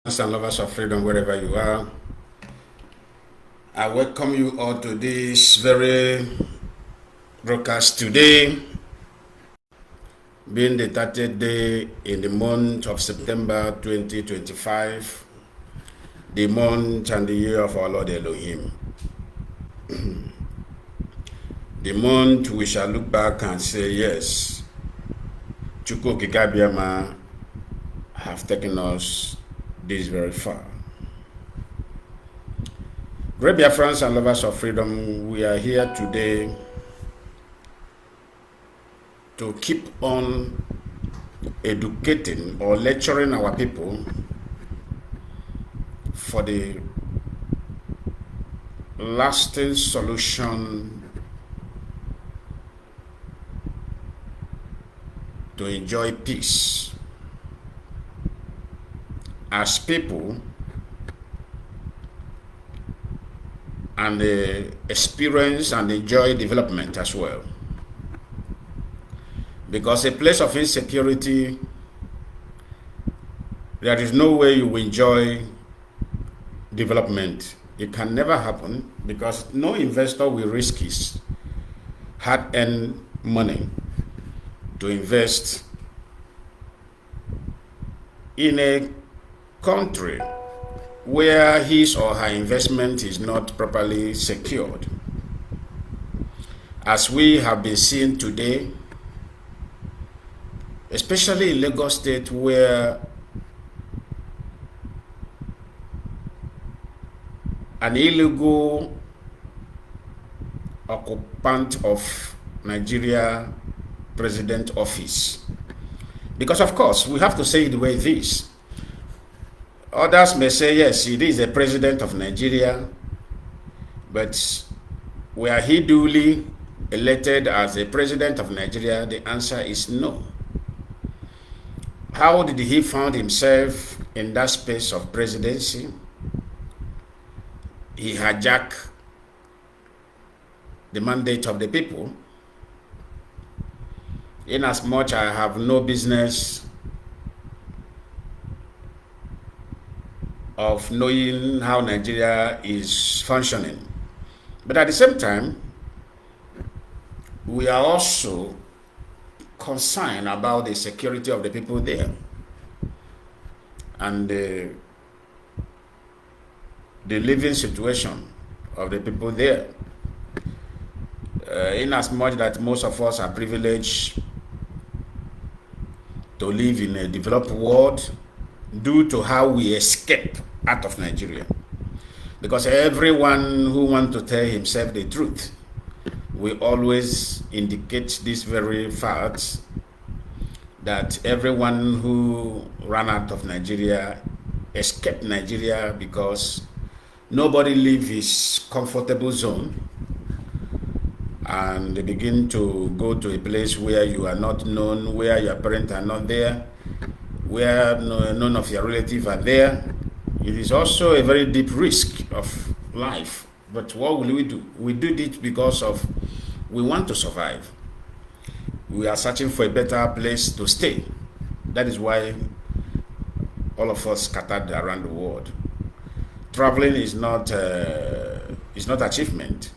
And lovers of freedom, wherever you are, I welcome you all to this very broadcast today, being the 30th day in the month of September 2025, the month and the year of our Lord Elohim. The month we shall look back and say, yes, Chukwu Kikabiyama have taken us this very far. Great Biafrans and lovers of freedom, we are here today to keep on educating or lecturing our people for the lasting solution to enjoy peace as people and experience and enjoy development as well. Because a place of insecurity, there is no way you will enjoy development. It can never happen because no investor will risk his hard-earned money to invest in a country where his or her investment is not properly secured. As we have been seeing today, especially in Lagos State, where an illegal occupant of Nigeria president office. Because of course, we have to say it the way it is. Others may say, yes, it is a president of Nigeria, but were he duly elected as a president of Nigeria? The answer is no. How did he find himself in that space of presidency? He hijacked the mandate of the people. Inasmuch I have no business of knowing how Nigeria is functioning. But at the same time, we are also concerned about the security of the people there and the living situation of the people there. Inasmuch that most of us are privileged to live in a developed world due to how we escape out of Nigeria. Because everyone who wants to tell himself the truth will always indicate this very fact that everyone who ran out of Nigeria escaped Nigeria because nobody leave his comfortable zone and they begin to go to a place where you are not known, where your parents are not there, where none of your relatives are there. It is also a very deep risk of life. But what will we do? We do it because of we want to survive. We are searching for a better place to stay. That is why all of us scattered around the world. Traveling is not achievement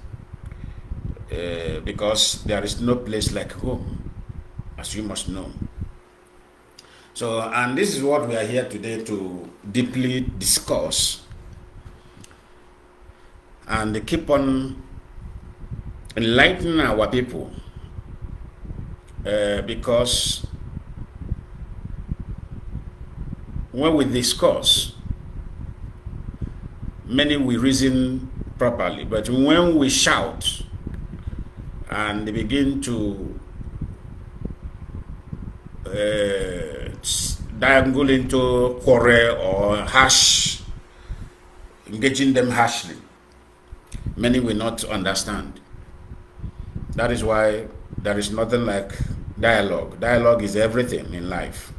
because there is no place like home, as you must know. So, and this is what we are here today to deeply discuss and keep on enlightening our people because when we discuss, many will reason properly, but when we shout and they begin to dangle into quarrel or engaging them harshly, many will not understand. That is why there is nothing like dialogue. Dialogue is everything in life.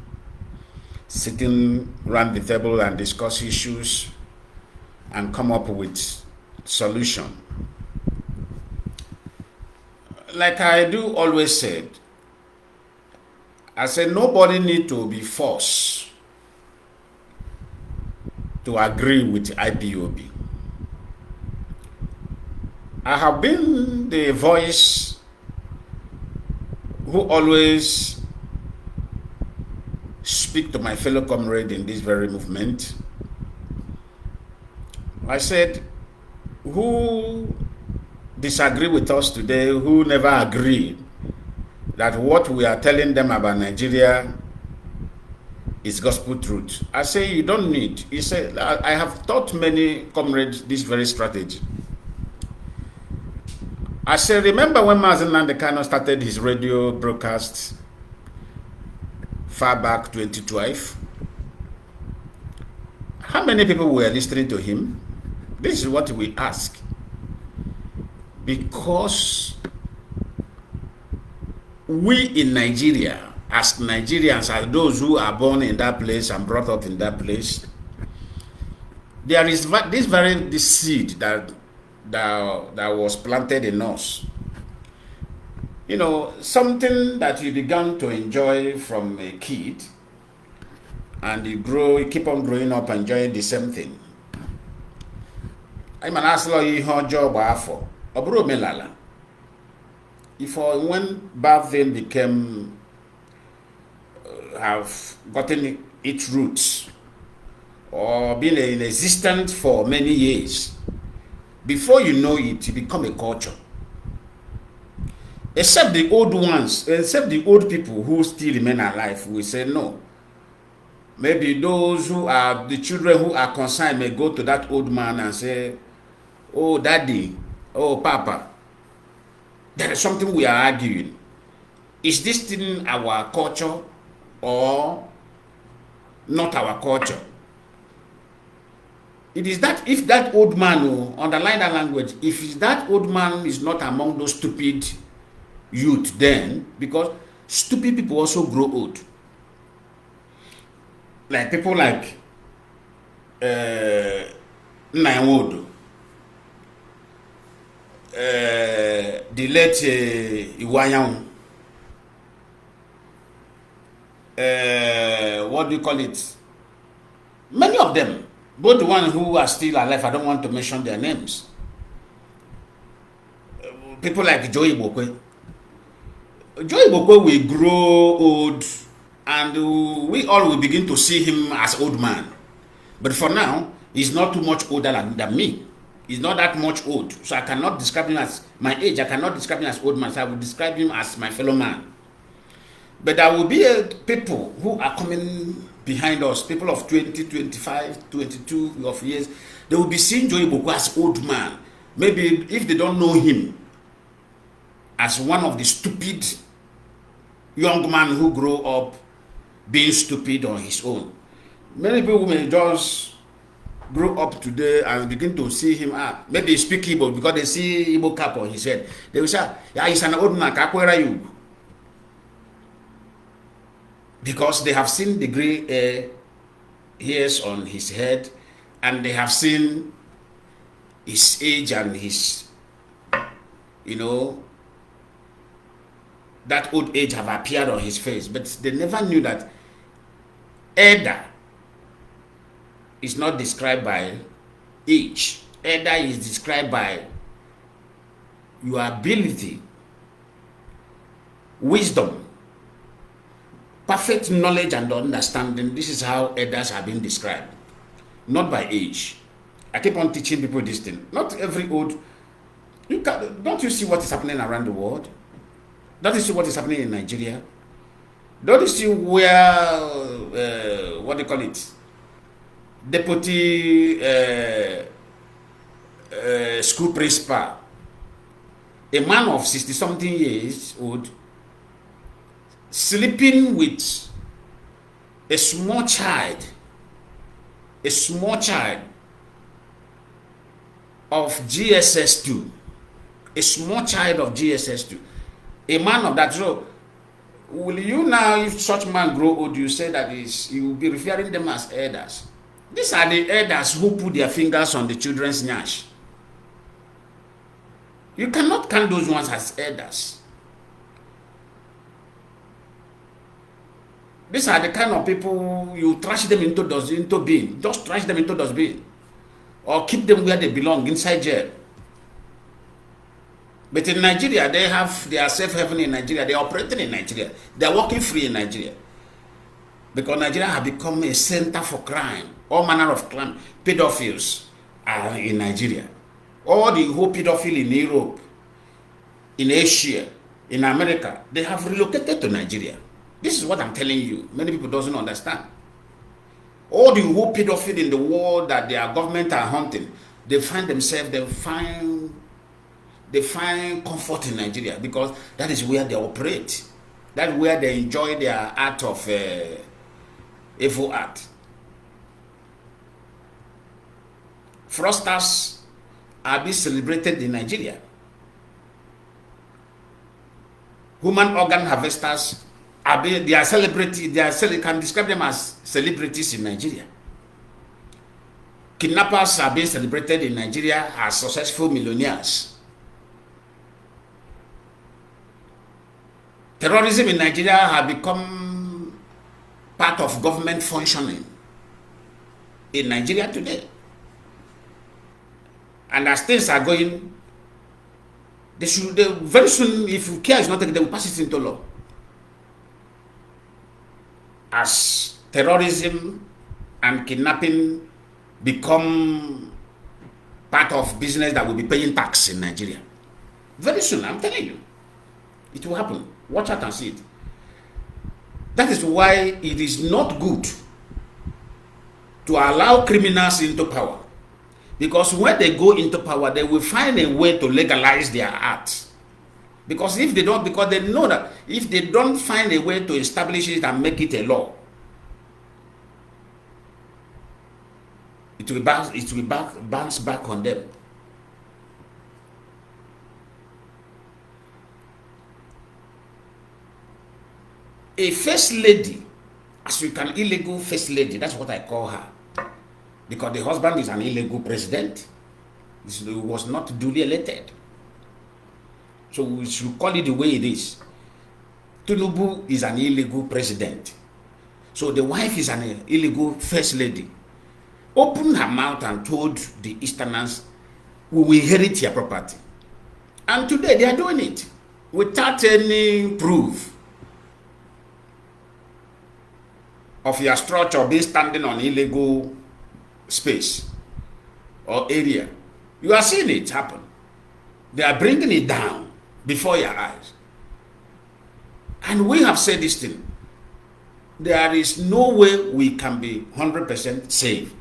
Sitting around the table and discuss issues and come up with solution. Like I do always said, I said nobody need to be forced to agree with IPOB. I have been the voice who always speak to my fellow comrade in this very movement. I said, who disagree with us today, who never agree that what we are telling them about Nigeria is gospel truth. I say, you don't need. He said, I have taught many comrades this very strategy. I say, remember when Mazi Nnamdi Kanu started his radio broadcasts far back 2012? How many people were listening to him? This is what we ask. Because we in Nigeria, as Nigerians, as those who are born in that place and brought up in that place, there is this seed that was planted in us. You know, something that you began to enjoy from a kid, and you keep on growing up enjoying the same thing. I'm an aslo job after obro melala. If when bad thing became have gotten its roots or been in existence for many years, before you know it, it become a culture. Except the old ones, except the old people who still remain alive, we say no. Maybe those who are the children who are concerned may go to that old man and say, oh daddy, oh papa, there is something we are arguing. Is this thing our culture or not our culture? It is that if that old man, underline that language, if that old man is not among those stupid youth, then, because stupid people also grow old. Like people like Nnamdi, the late Iwayan, what do you call it? Many of them, both the ones who are still alive, I don't want to mention their names. People like Joey Bokwe. Joey Bokwe will grow old, and we all will begin to see him as old man. But for now, he's not too much older than me. He's not that much old. So I cannot describe him as my age. I cannot describe him as old man. So I will describe him as my fellow man. But there will be people who are coming behind us, people of 20, 25, 22 of years. They will be seeing Joey Bokwe as old man. Maybe if they don't know him as one of the stupid young men who grow up being stupid on his own. Many people may just grow up today and begin to see him maybe speak Igbo because they see Igbo cap on his head. They will say, yeah, he's an old man, where are you? Because they have seen the gray hairs on his head, and they have seen his age and his, that old age have appeared on his face. But they never knew that elder is not described by age. Elder is described by your ability, wisdom, perfect knowledge and understanding. This is how elders have been described, not by age. I keep on teaching people this thing. Not every old. Don't you see what is happening around the world? Don't you see what is happening in Nigeria? Don't you see where, what do you call it? Deputy school principal, a man of 60-something years old, sleeping with a small child of GSS2, a small child of GSS2, a man of that. So, will you now, if such man grow old, you say that you will be referring them as elders? These are the elders who put their fingers on the children's nyash. You cannot count those ones as elders. These are the kind of people you trash them into being. Just trash them into dustbin. Or keep them where they belong, inside jail. But in Nigeria, they are safe haven in Nigeria. They are operating in Nigeria. They are working free in Nigeria. Because Nigeria has become a center for crime. All manner of crime. Pedophiles are in Nigeria. All the whole pedophile in Europe, in Asia, in America, they have relocated to Nigeria. This is what I'm telling you. Many people doesn't understand. All the whole pedophile in the world that their government are hunting, they find themselves, they find comfort in Nigeria because that is where they operate. That's where they enjoy their art of evil art. Fraudsters are being celebrated in Nigeria. Human organ harvesters they are celebrities. You can describe them as celebrities in Nigeria. Kidnappers are being celebrated in Nigeria as successful millionaires. Terrorism in Nigeria has become part of government functioning in Nigeria today. And as things are going, very soon, if care is not taken, they will pass it into law. As terrorism and kidnapping become part of business that will be paying tax in Nigeria. Very soon, I'm telling you, it will happen. Watch out and see it. That is why it is not good to allow criminals into power. Because when they go into power, they will find a way to legalize their acts. Because if they don't, because they know that if they don't find a way to establish it and make it a law, it will bounce back on them. A first lady, as you can, illegal first lady, that's what I call her. Because the husband is an illegal president. He was not duly elected. So we should call it the way it is. Tinubu is an illegal president. So the wife is an illegal first lady. Opened her mouth and told the Easterners, we will inherit your property. And today they are doing it without any proof of your structure being standing on illegal space or area. You are seeing it happen. They are bringing it down before your eyes. And we have said this thing. There is no way we can be 100% safe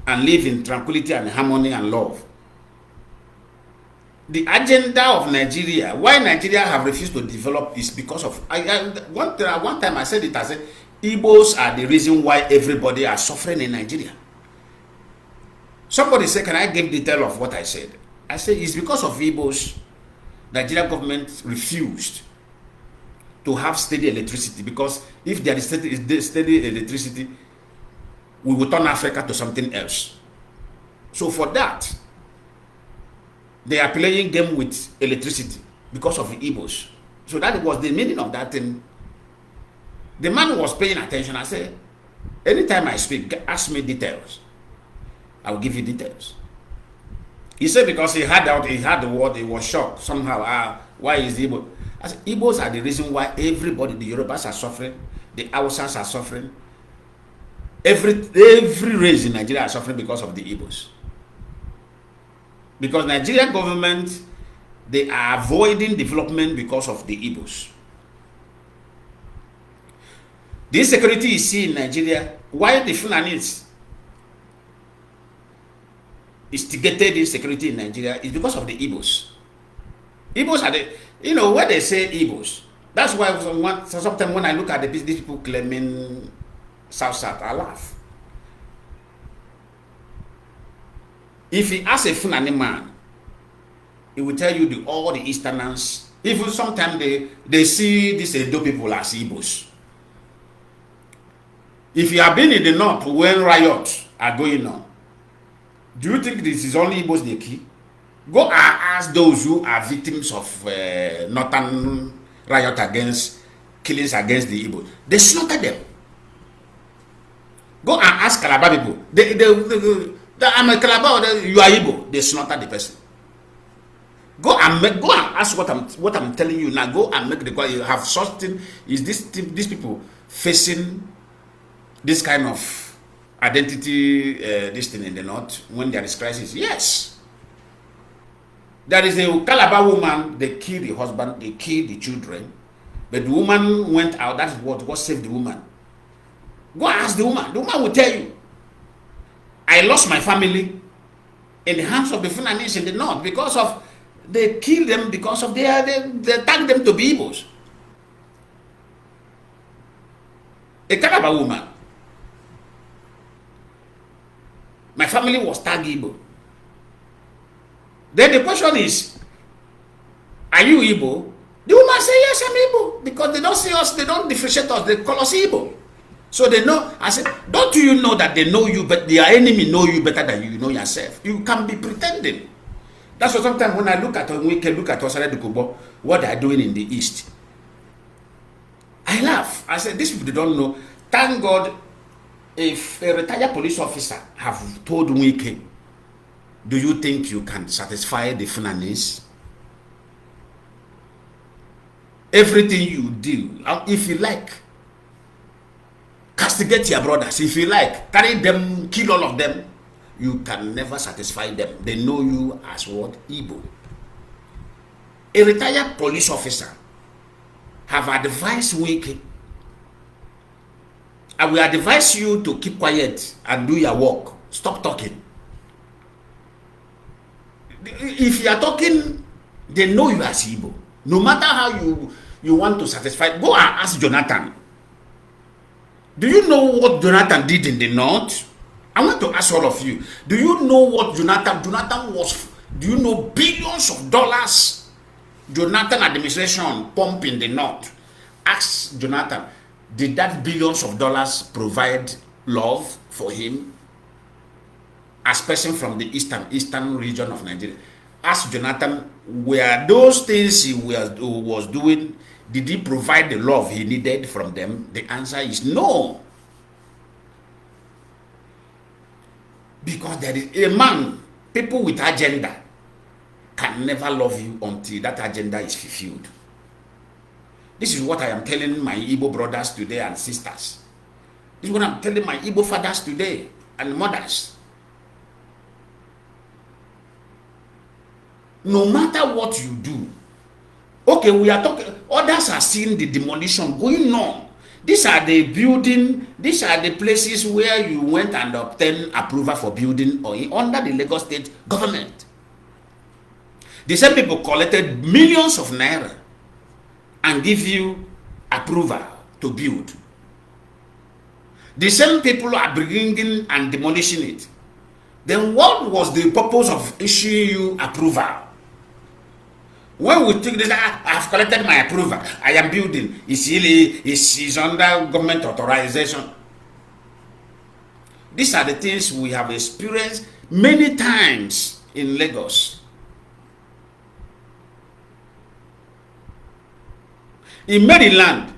and live in tranquility and harmony and love. The agenda of Nigeria, why Nigeria have refused to develop, is because of, one time I said it, I said, Igbos are the reason why everybody are suffering in Nigeria. Somebody said, can I give detail of what I said? I said, it's because of Igbos. Nigeria government refused to have steady electricity, because if there is steady electricity, we will turn Africa to something else. So for that, they are playing game with electricity because of the Igbos. So that was the meaning of that thing. The man was paying attention. I said, anytime I speak, ask me details. I will give you details. He said because he heard the word, he was shocked somehow. Why is Igbo? I said, Igbos are the reason why everybody, the Yorubas are suffering, the Hausas are suffering. Every race in Nigeria are suffering because of the Igbos. Because Nigerian government, they are avoiding development because of the Igbos. The insecurity you see in Nigeria, why the Fulanis instigated insecurity in Nigeria, is because of the Igbos. Igbos are the, when they say Igbos, that's why sometimes when I look at these people claiming South, I laugh. If he asks a Fulani man, he will tell you all the Easterners, even sometimes they see these Edo people as Igbos. If you have been in the north when riots are going on, do you think this is only Igbos they kill? Go and ask those who are victims of northern riot against killings against the Igbo. They slaughtered them. Go and ask Calabar people. I'm a Calabar, you are Igbo. They slaughtered the person. Go and ask what I'm telling you now. Go and make the call. You have something. Is these people facing this kind of identity this thing in the north when there is crisis? Yes. There is a Calabar woman. They killed the husband. They killed the children. But the woman went out. That's what saved the woman. Go and ask the woman. The woman will tell you. I lost my family in the hands of the Fulanis in the north because of they killed them because of they tagged them to be Igbos. A Calabar woman. My family was tagged Igbo. Then the question is, are you Igbo? The woman say, yes, I'm Igbo. Because they don't see us, they don't differentiate us, they call us Igbo. So they know. I said, don't you know that they know you, but their enemy know you better than you know yourself? You can be pretending. That's why sometimes when I look at Osare Dukubo, what they are doing in the East, I laugh. I said, these people they don't know. Thank God, if a retired police officer have told Wike, do you think you can satisfy the Fulanis? Everything you do, if you like, castigate your brothers. If you like, carry them, kill all of them. You can never satisfy them. They know you as what? Igbo. A retired police officer have advised Wike, I will advise you to keep quiet and do your work. Stop talking. If you are talking, they know you as Igbo. No matter how you want to satisfy, go and ask Jonathan. Do you know what Jonathan did in the north? I want to ask all of you. Do you know what Jonathan was? Do you know billions of dollars Jonathan administration pump in the north? Ask Jonathan, did that billions of dollars provide love for him as person from the eastern region of Nigeria? Ask Jonathan, were those things he was doing, did he provide the love he needed from them? The answer is no. Because there is a man, people with agenda can never love you until that agenda is fulfilled. This is what I am telling my Igbo brothers today and sisters. This is what I'm telling my Igbo fathers today and mothers. No matter what you do, okay, we are talking, others are seeing the demolition going on. These are the building, these are the places where you went and obtained approval for building or under the Lagos state government. The same people collected millions of naira and give you approval to build. The same people are bringing and demolishing it. Then what was the purpose of issuing you approval? When we think that I have collected my approval, I am building, it's under government authorization. These are the things we have experienced many times in Lagos. In Maryland,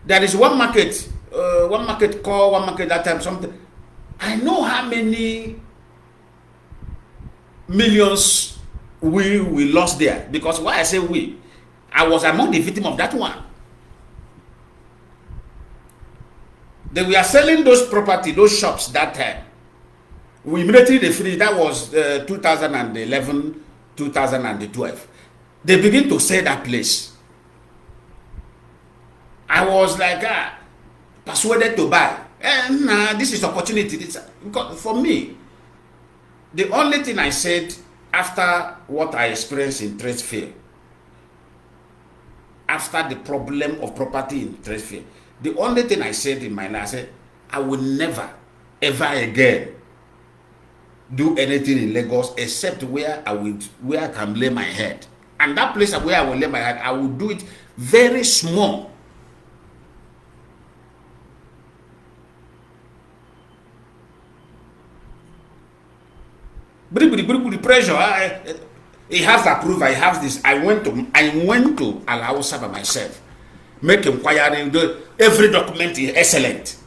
there is one market that time, something. I know how many millions we lost there. Because why I say we? I was among the victims of that one. They were selling those property, those shops that time. We immediately refused. That was 2011, 2012. They begin to sell that place. I was like, persuaded to buy. This is opportunity. Because for me, the only thing I said after what I experienced in trade fair, after the problem of property in trade fair, the only thing I said in my life, I said, I will never, ever again do anything in Lagos except where I can lay my head. And that place where I will lay my head, I will do it very small. The pressure, he has approval, he has this. I went to Alausa by myself. make inquiry. Every document is excellent.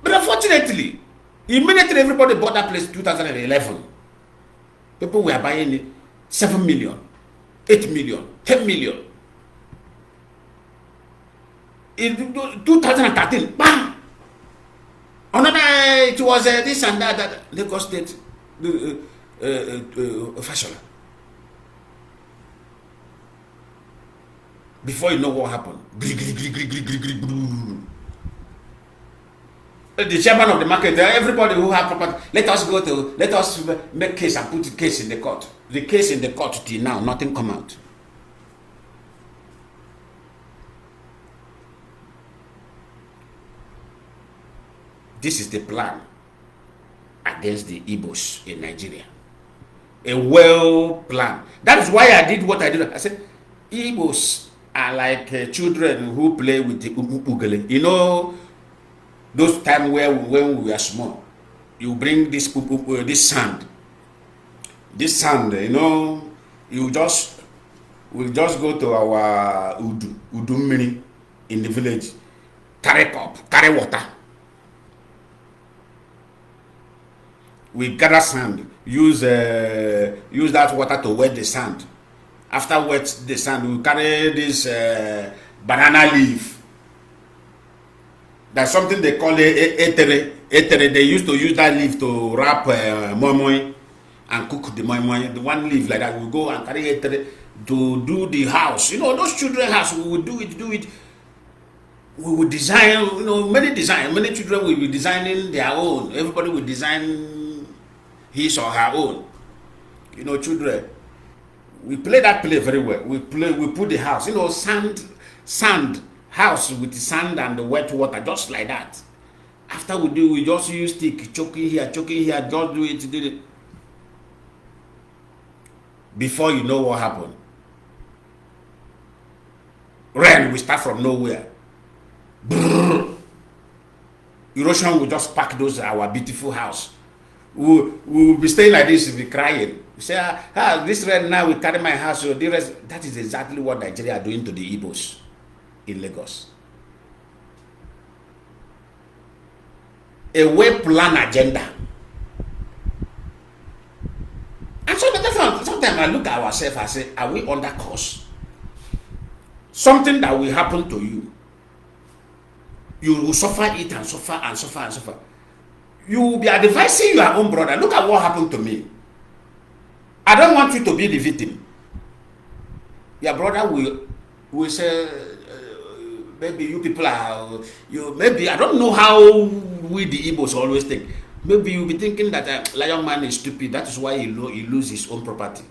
But unfortunately, immediately everybody bought that place in 2011. People were buying it 7 million, 8 million, 10 million. In 2013, bam! Another, it was this and that, Lagos State official. Before you know what happened, the chairman of the market, everybody who have property, let us make case and put the case in the court. The case in the court till now, nothing come out. This is the plan against the Igbos in Nigeria. A well plan. That is why I did what I did. I said, Igbos are like children who play with the ugele. You know, those times when we were small, you bring this sand. This sand, you know, we'll just go to our udumini in the village, carry cup, carry water. We gather sand, use that water to wet the sand. After wet the sand, we carry this banana leaf. That's something they call etere. Etere. They used to use that leaf to wrap moi moi and cook the moi moi. The one leaf like that, we go and carry etere to do the house. You know, those children's house, we will do it. We will design, you know, many children will be designing their own. Everybody will design his or her own. You know, children, we play that play very well. We put the house, you know, sand house with the sand and the wet water, just like that. After we do, we just use stick, choking here, just do it. Before you know what happened, rain will start from nowhere. Brrr. Erosion will just pack our beautiful house. We will be staying like this, we'll be crying. We say, this rain now will carry my house. So the rest, that is exactly what Nigeria are doing to the Igbos in Lagos. A well-planned agenda. And so sometimes I look at ourselves and say, are we under course? Something that will happen to you. You will suffer it and suffer. You will be advising your own brother. Look at what happened to me. I don't want you to be the victim. Your brother will say, maybe you people are, maybe, I don't know how we the Igbos always think. Maybe you'll be thinking that Lion Man is stupid. That is why he loses his own property.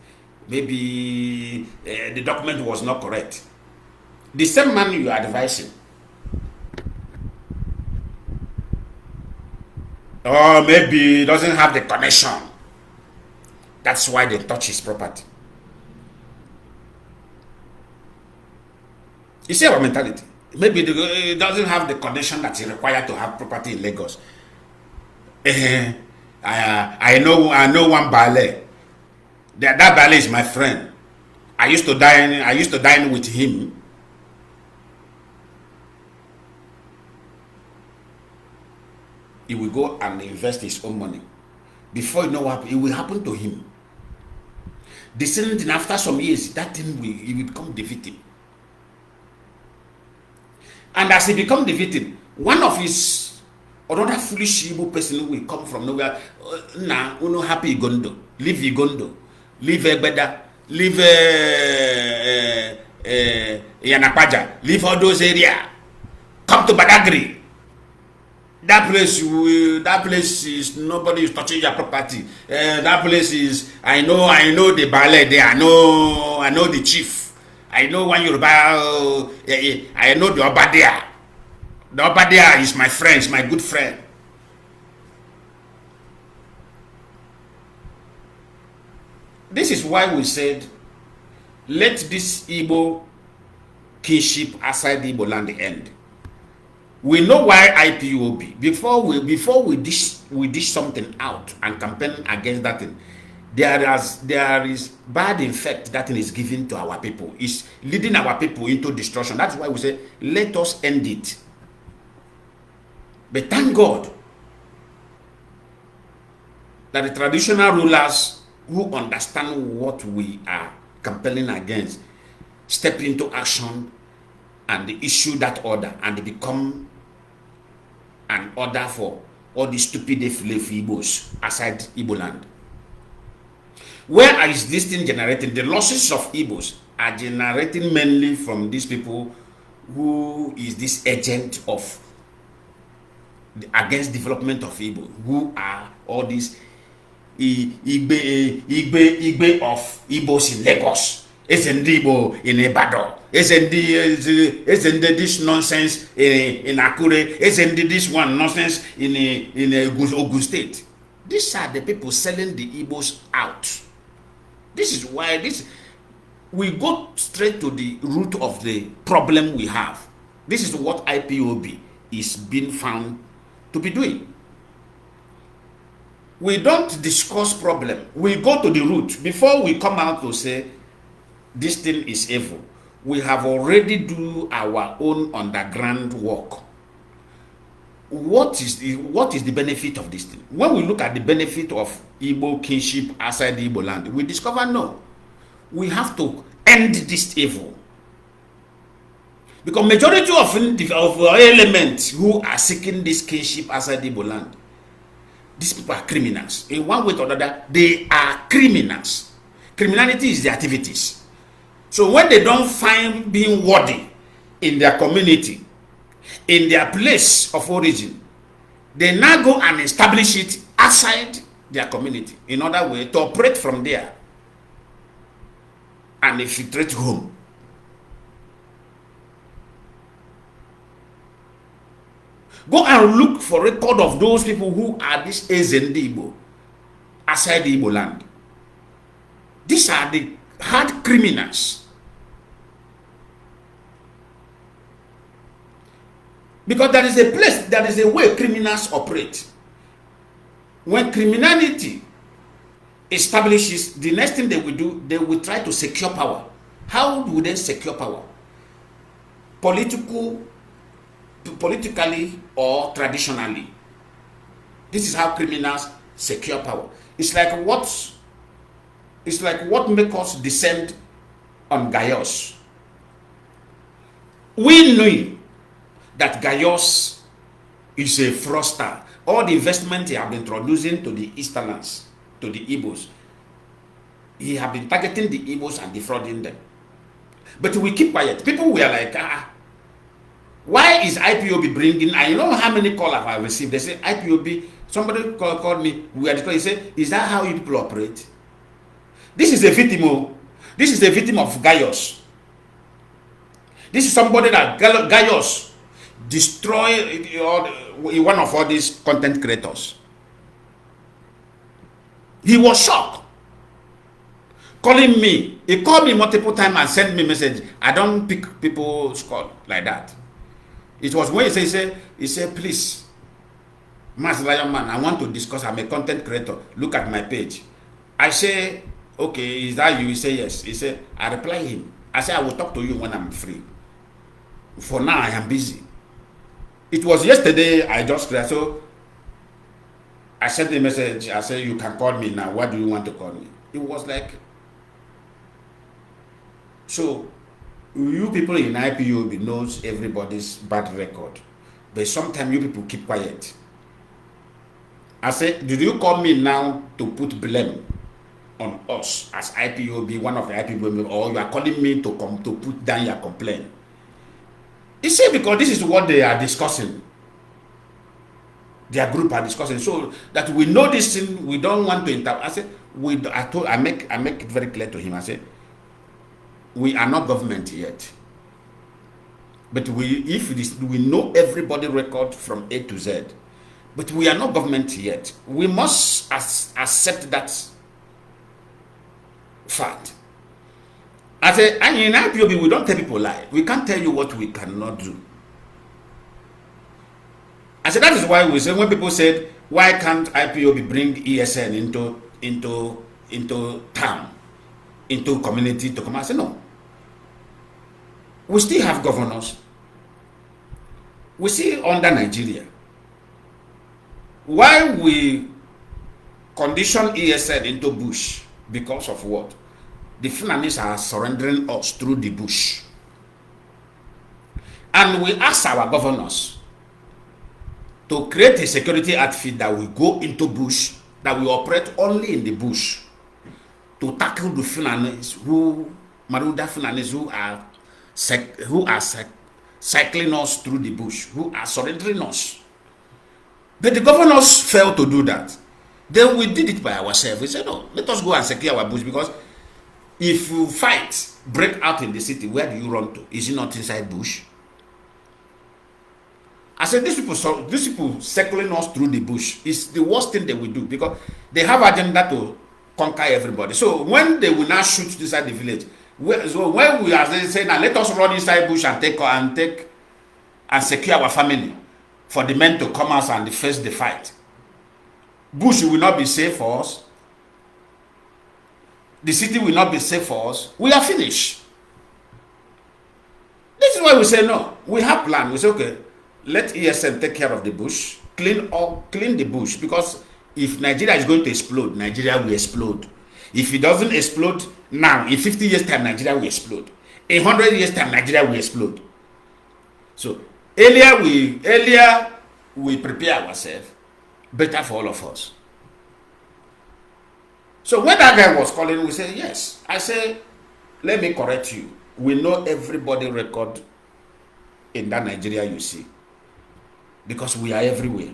Maybe the document was not correct. The same man you are advising. Or maybe he doesn't have the connection. That's why they touch his property. You see our mentality. Maybe he doesn't have the connection that is required to have property in Lagos. I know one ballet. That ballet is my friend. I used to dine with him. He will go and invest his own money. Before you know what, it will happen to him. The same thing, after some years, that thing he will become the victim. And as he becomes the victim, one of his another foolish evil person will come from nowhere. Uno happy Igondo, leave Igondo, leave Egbeda, leave Yanapaja, leave all those areas. Come to Badagry. That place is nobody is touching your property. That place is I know the ballet there. I know the chief. I know when you're about. I know the Obadia. The Obadia is my friend, is my good friend. This is why we said, let this Igbo kinship outside the Igbo land end. We know why IPOB. Before we dish something out and campaign against that thing, there is bad effect that is given to our people. It's leading our people into destruction. That's why we say, let us end it. But thank God that the traditional rulers who understand what we are campaigning against step into action and they issue that order, and they become an order for all the stupid Igbos outside Igbo land. Where is this thing generating? The losses of Igbos are generating mainly from these people who is this agent of against development of Igbo, who are all these Igbe of Igbos in Lagos. Isn't Igbo in Ibadan? Isn't this nonsense in Akure? Isn't this one nonsense in Ogun State? These are the people selling the Igbos out. This is why we go straight to the root of the problem we have. This is what IPOB is being found to be doing. We don't discuss problem. We go to the root. Before we come out to say this thing is evil, we have already do our own underground work. What is the benefit of this thing? When we look at the benefit of Igbo kinship outside the Igbo land, we discover no. We have to end this evil. Because majority of elements who are seeking this kinship outside the Igbo land, these people are criminals. In one way or another, they are criminals. Criminality is the activities. So when they don't find being worthy in their community, in their place of origin, they now go and establish it outside their community in order way to operate from there and infiltrate home. Go and look for record of those people who are this Ezendi Igbo outside the Igbo land. These are the hard criminals. Because there is a place, there is a way criminals operate. When criminality establishes, the next thing they will do, they will try to secure power. How do they secure power? Politically or traditionally. This is how criminals secure power. It's like what makes us descend on Gaius. We knew that Gaius is a fraudster. All the investment he have been introducing to the Easterners, to the Igbos, he have been targeting the Igbos and defrauding them. But we keep quiet. People were like, why is IPOB bringing? I know how many calls I have received. They say IPOB. Somebody called me. We are discussing. He said, "Is that how you people operate?" This is a victim. This is a victim of Gaius. This is somebody that Gaius destroy one of all these content creators. He was shocked, calling me. He called me multiple times and sent me message. I don't pick people's call like that. It was when he said, please, Mazi Lion Man, I want to discuss. I'm a content creator. Look at my page. I say, okay, is that you? He say yes. He said, I reply him. I say I will talk to you when I'm free. For now, I am busy. It was yesterday I just created, so I sent a message. I said, you can call me now. What do you want to call me? It was like, so you people in IPOB knows everybody's bad record, but sometimes you people keep quiet. I said, did you call me now to put blame on us as IPOB, one of the IPOB, or you are calling me to come to put down your complaint? He said, because this is what they are discussing. Their group are discussing, so that we know this thing, we don't want to interrupt. I said, I make it very clear to him. I said, we are not government yet, but we know everybody record from A to Z, but we are not government yet. We must accept that fact. I said, and in IPOB, we don't tell people lie. We can't tell you what we cannot do. I said, that is why we say, when people said, why can't IPOB bring ESN into into town, into community to come and say, no. We still have governors. We see under Nigeria. Why we condition ESN into bush? Because of what? The Fulanis are surrendering us through the bush. And we ask our governors to create a security outfit that will go into bush, that will operate only in the bush, to tackle the Fulanis Maruda Fulanis who are cycling us through the bush, who are surrendering us. But the governors failed to do that. Then we did it by ourselves. We said, no, let us go and secure our bush, because if you fight, break out in the city, where do you run to? Is it not inside bush? I said, these people circling us through the bush is the worst thing they will do, because they have agenda to conquer everybody. So when they will now shoot inside the village, so when we are saying, now let us run inside bush and take and secure our family, for the men to come out and face the fight, bush will not be safe for us. The city will not be safe for us. We are finished. This is why we say no. We have plan. We say, okay, let ESM take care of the bush, clean the bush, because if Nigeria is going to explode, Nigeria will explode. If it doesn't explode now, in 50 years time, Nigeria will explode. In 100 years time, Nigeria will explode. So earlier we prepare ourselves, better for all of us. So when that guy was calling, we said, yes. I said, let me correct you. We know everybody record in that Nigeria you see, because we are everywhere.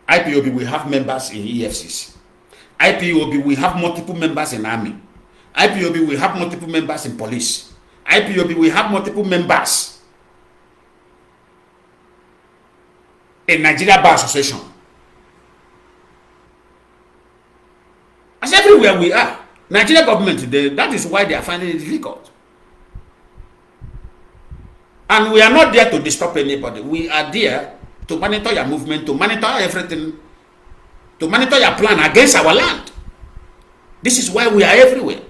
IPOB, we have members in EFCC. IPOB, we have multiple members in army. IPOB, we have multiple members in police. IPOB, we have multiple members in Nigeria Bar Association. As everywhere we are, Nigeria government today, that is why they are finding it difficult. And we are not there to disturb anybody. We are there to monitor your movement, to monitor everything, to monitor your plan against our land. This is why we are everywhere.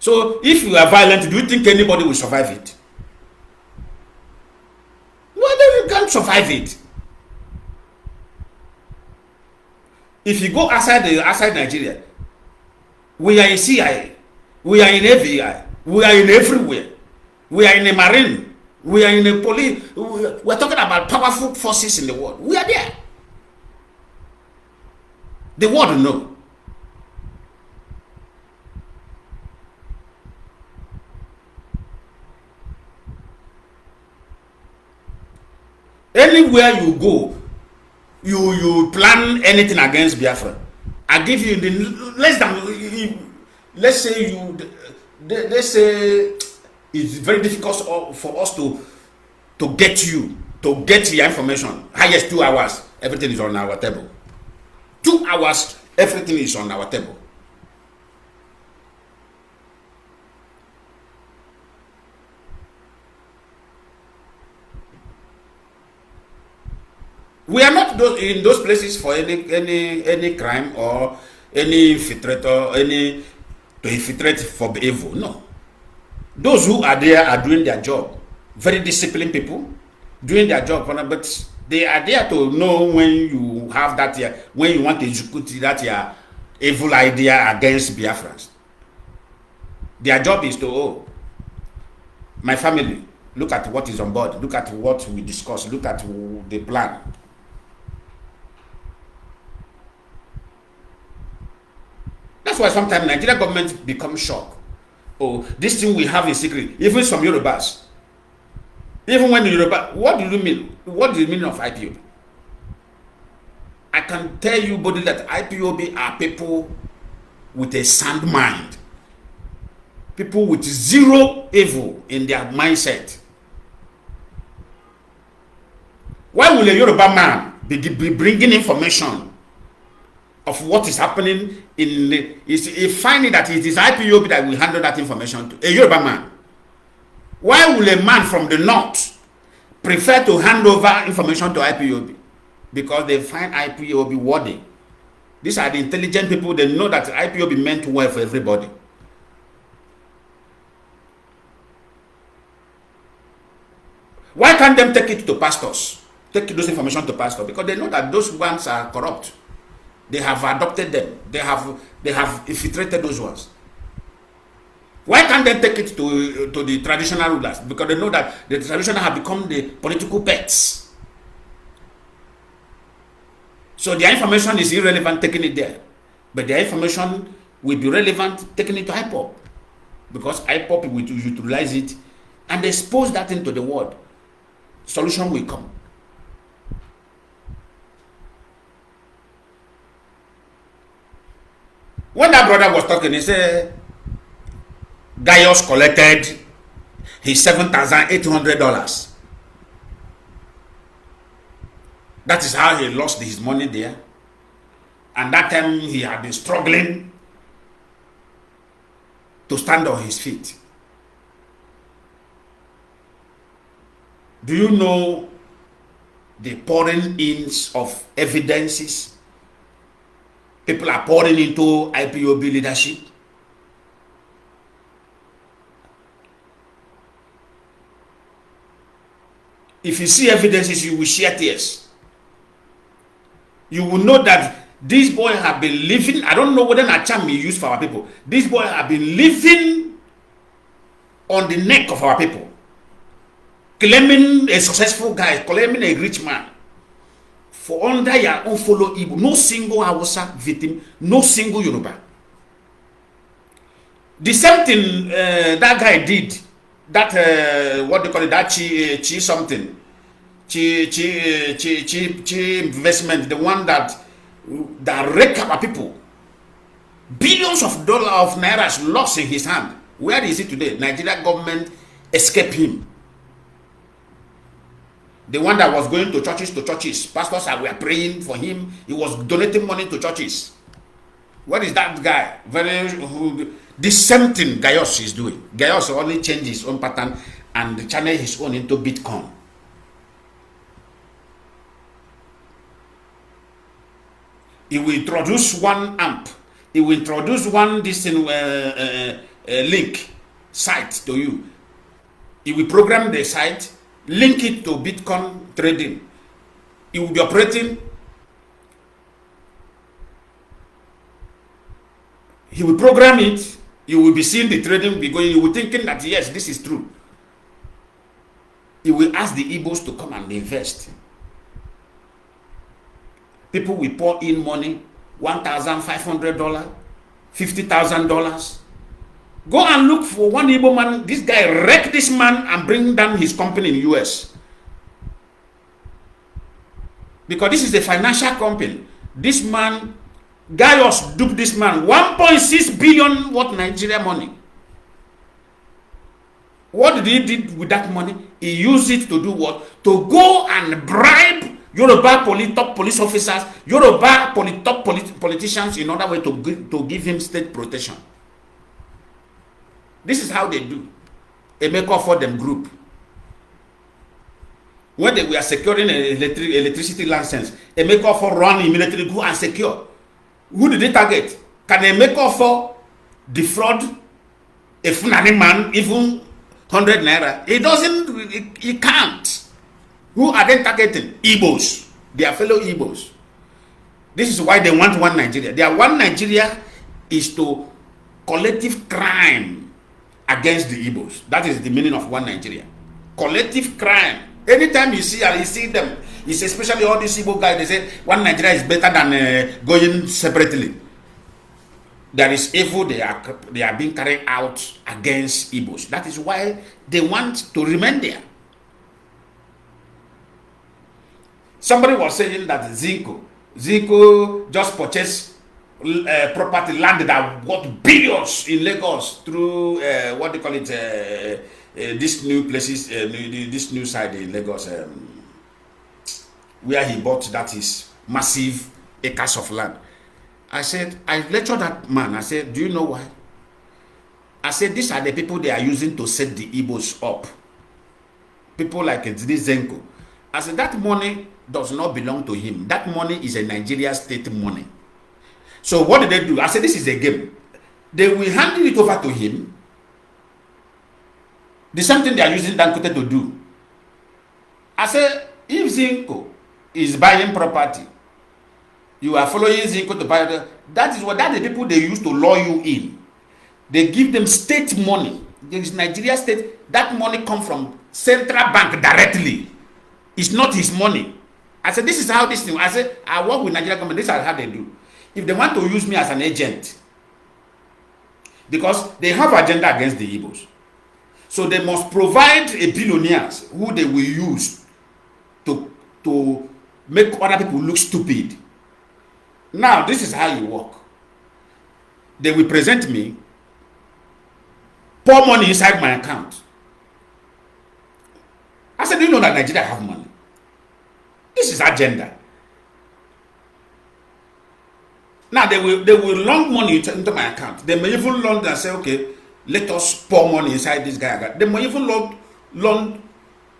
So if you are violent, do you think anybody will survive it? Well, then you can't survive it. If you go outside Nigeria, we are in CIA, we are in FBI, we are in everywhere. We are in a marine, we are in a police. We are talking about powerful forces in the world. We are there. The world know. Anywhere you go, you plan anything against Biafra. I give you the less than, let's say it's very difficult for us to get your information. Highest 2 hours, everything is on our table. 2 hours, everything is on our table. We are not in those places for any crime or any infiltrator, to infiltrate for evil. No. Those who are there are doing their job. Very disciplined people doing their job, but they are there to know when you have that, when you want to execute that evil idea against Biafrans. Their job is to, my family, look at what is on board, look at what we discuss, look at the plan. That's why sometimes Nigeria government becomes shocked. Oh, this thing we have in secret, even some Yorubas. Even when the Yoruba, what do you mean? What do you mean of IPOB? I can tell you, buddy, that IPOB are people with a sound mind. People with zero evil in their mindset. Why will a Yoruba man be bringing information of what is happening is finding that it is IPOB that will handle that information to a Yoruba man? Why will a man from the north prefer to hand over information to IPOB? because they find IPOB worthy. These are the intelligent people. They know that IPOB meant well for everybody. Why can't them take it to pastors? Take those information to pastors? Because they know that those ones are corrupt. They have adopted them. They have infiltrated those ones. Why can't they take it to the traditional rulers? Because they know that the traditional have become the political pets. So their information is irrelevant taking it there. But their information will be relevant taking it to Ipob. Because Ipob will utilize it and expose that into the world. Solution will come. When that brother was talking, he said, Gaius collected his $7,800. That is how he lost his money there. And that time he had been struggling to stand on his feet. Do you know the pouring in of evidences? People are pouring into IPOB leadership. If you see evidences, you will shed tears. You will know that these boys have been living. I don't know whether Nacham we use for our people. These boys have been living on the neck of our people. Claiming a successful guy, claiming a rich man. For under your own follow Igbo, no single Hausa victim, no single Yoruba. The same thing that guy did, that what they call it, that chi something, chi investment, the one that wreck our people. Billions of dollars of nairas lost in his hand. Where is it today? Nigeria government escaped him. The one that was going to churches, pastors were praying for him. He was donating money to churches. What is that guy? The same thing Gaius is doing. Gaius only changed his own pattern and channel his own into Bitcoin. He will introduce one amp. He will introduce one link site to you. He will program the site, link it to Bitcoin trading. It will be operating. He will program it. You will be seeing the trading be going. You will thinking that yes, this is true. He will ask the Igbos to come and invest. People will pour in money, $1,500, $50,000. Go and look for one Igbo man. This guy wreck this man and bring down his company in US. Because this is a financial company. This man, Gaius duped this man. 1.6 billion worth Nigeria money. What did he do with that money? He used it to do what? To go and bribe Yoruba top police officers, Yoruba top politicians in order way to give him state protection. This is how they do. A make-up for them group. When they were securing an electricity license, a make-up for run immediately go and secure. Who did they target? Can a make-up for defraud a Fulani man even 100 naira? He doesn't, he can't. Who are they targeting? Igbos. Their fellow Igbos. This is why they want one Nigeria. Their one Nigeria is to collective crime against the Igbos. That is the meaning of one Nigeria. Collective crime. Anytime you see them, it's especially all these Igbo guys, they say one Nigeria is better than going separately. There is evil they are being carried out against Igbos. That is why they want to remain there. Somebody was saying that Zinco just purchased property, land that worth billions in Lagos through what they call it, this new places, this new side in Lagos, where he bought that is massive acres of land. I said, I lectured that man. I said, do you know why? I said, these are the people they are using to set the Igbos up. People like Zenko. I said, that money does not belong to him. That money is a Nigeria state money. So what did they do? I said, this is a game. They will hand it over to him. The same thing they are using Dangote to do. I said, if Zinco is buying property, you are following Zinco to buy, that is the people they use to lure you in. They give them state money. There is Nigeria state. That money comes from central bank directly. It's not his money. I said, this is how this thing. I said, I work with Nigeria government. This is how they do. If they want to use me as an agent, because they have agenda against the Igbos, so they must provide a billionaires who they will use to make other people look stupid. Now, this is how you work. They will present me, pour money inside my account. I said, do you know that Nigeria have money? This is agenda. Now they will loan money into my account. They may even loan and say, okay, let us pour money inside this guy. They may even loan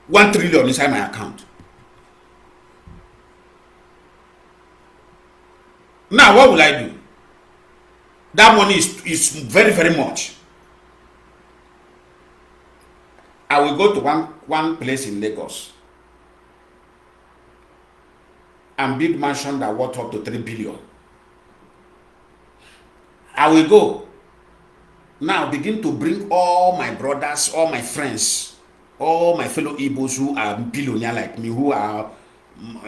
1 trillion inside my account. Now what will I do? That money is very, very much. I will go to one place in Lagos and build mansion that worth up to 3 billion. I will go now, begin to bring all my brothers, all my friends, all my fellow Igbos who are billionaire like me, who are,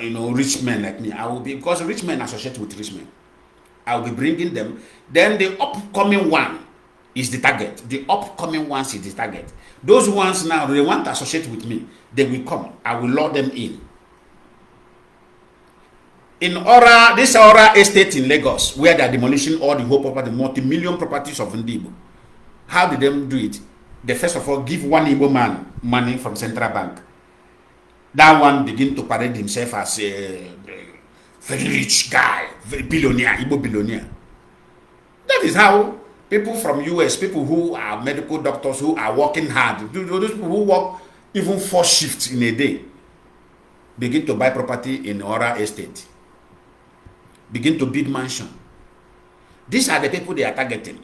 rich men like me. I will be, because rich men associate with rich men. I will be bringing them. Then the upcoming one is the target. The upcoming ones is the target. Those ones now, they want to associate with me. They will come. I will lure them in. In this Aura estate in Lagos, where they are demolishing all the whole property, multi-million properties of Igbo. How did they do it? They first of all give one Igbo man money from central bank. That one begin to parade himself as a very rich guy, very billionaire, Igbo billionaire. That is how people from US, people who are medical doctors, who are working hard, those people who work even 4 shifts in a day, begin to buy property in Aura estate. Begin to build mansion. These are the people they are targeting.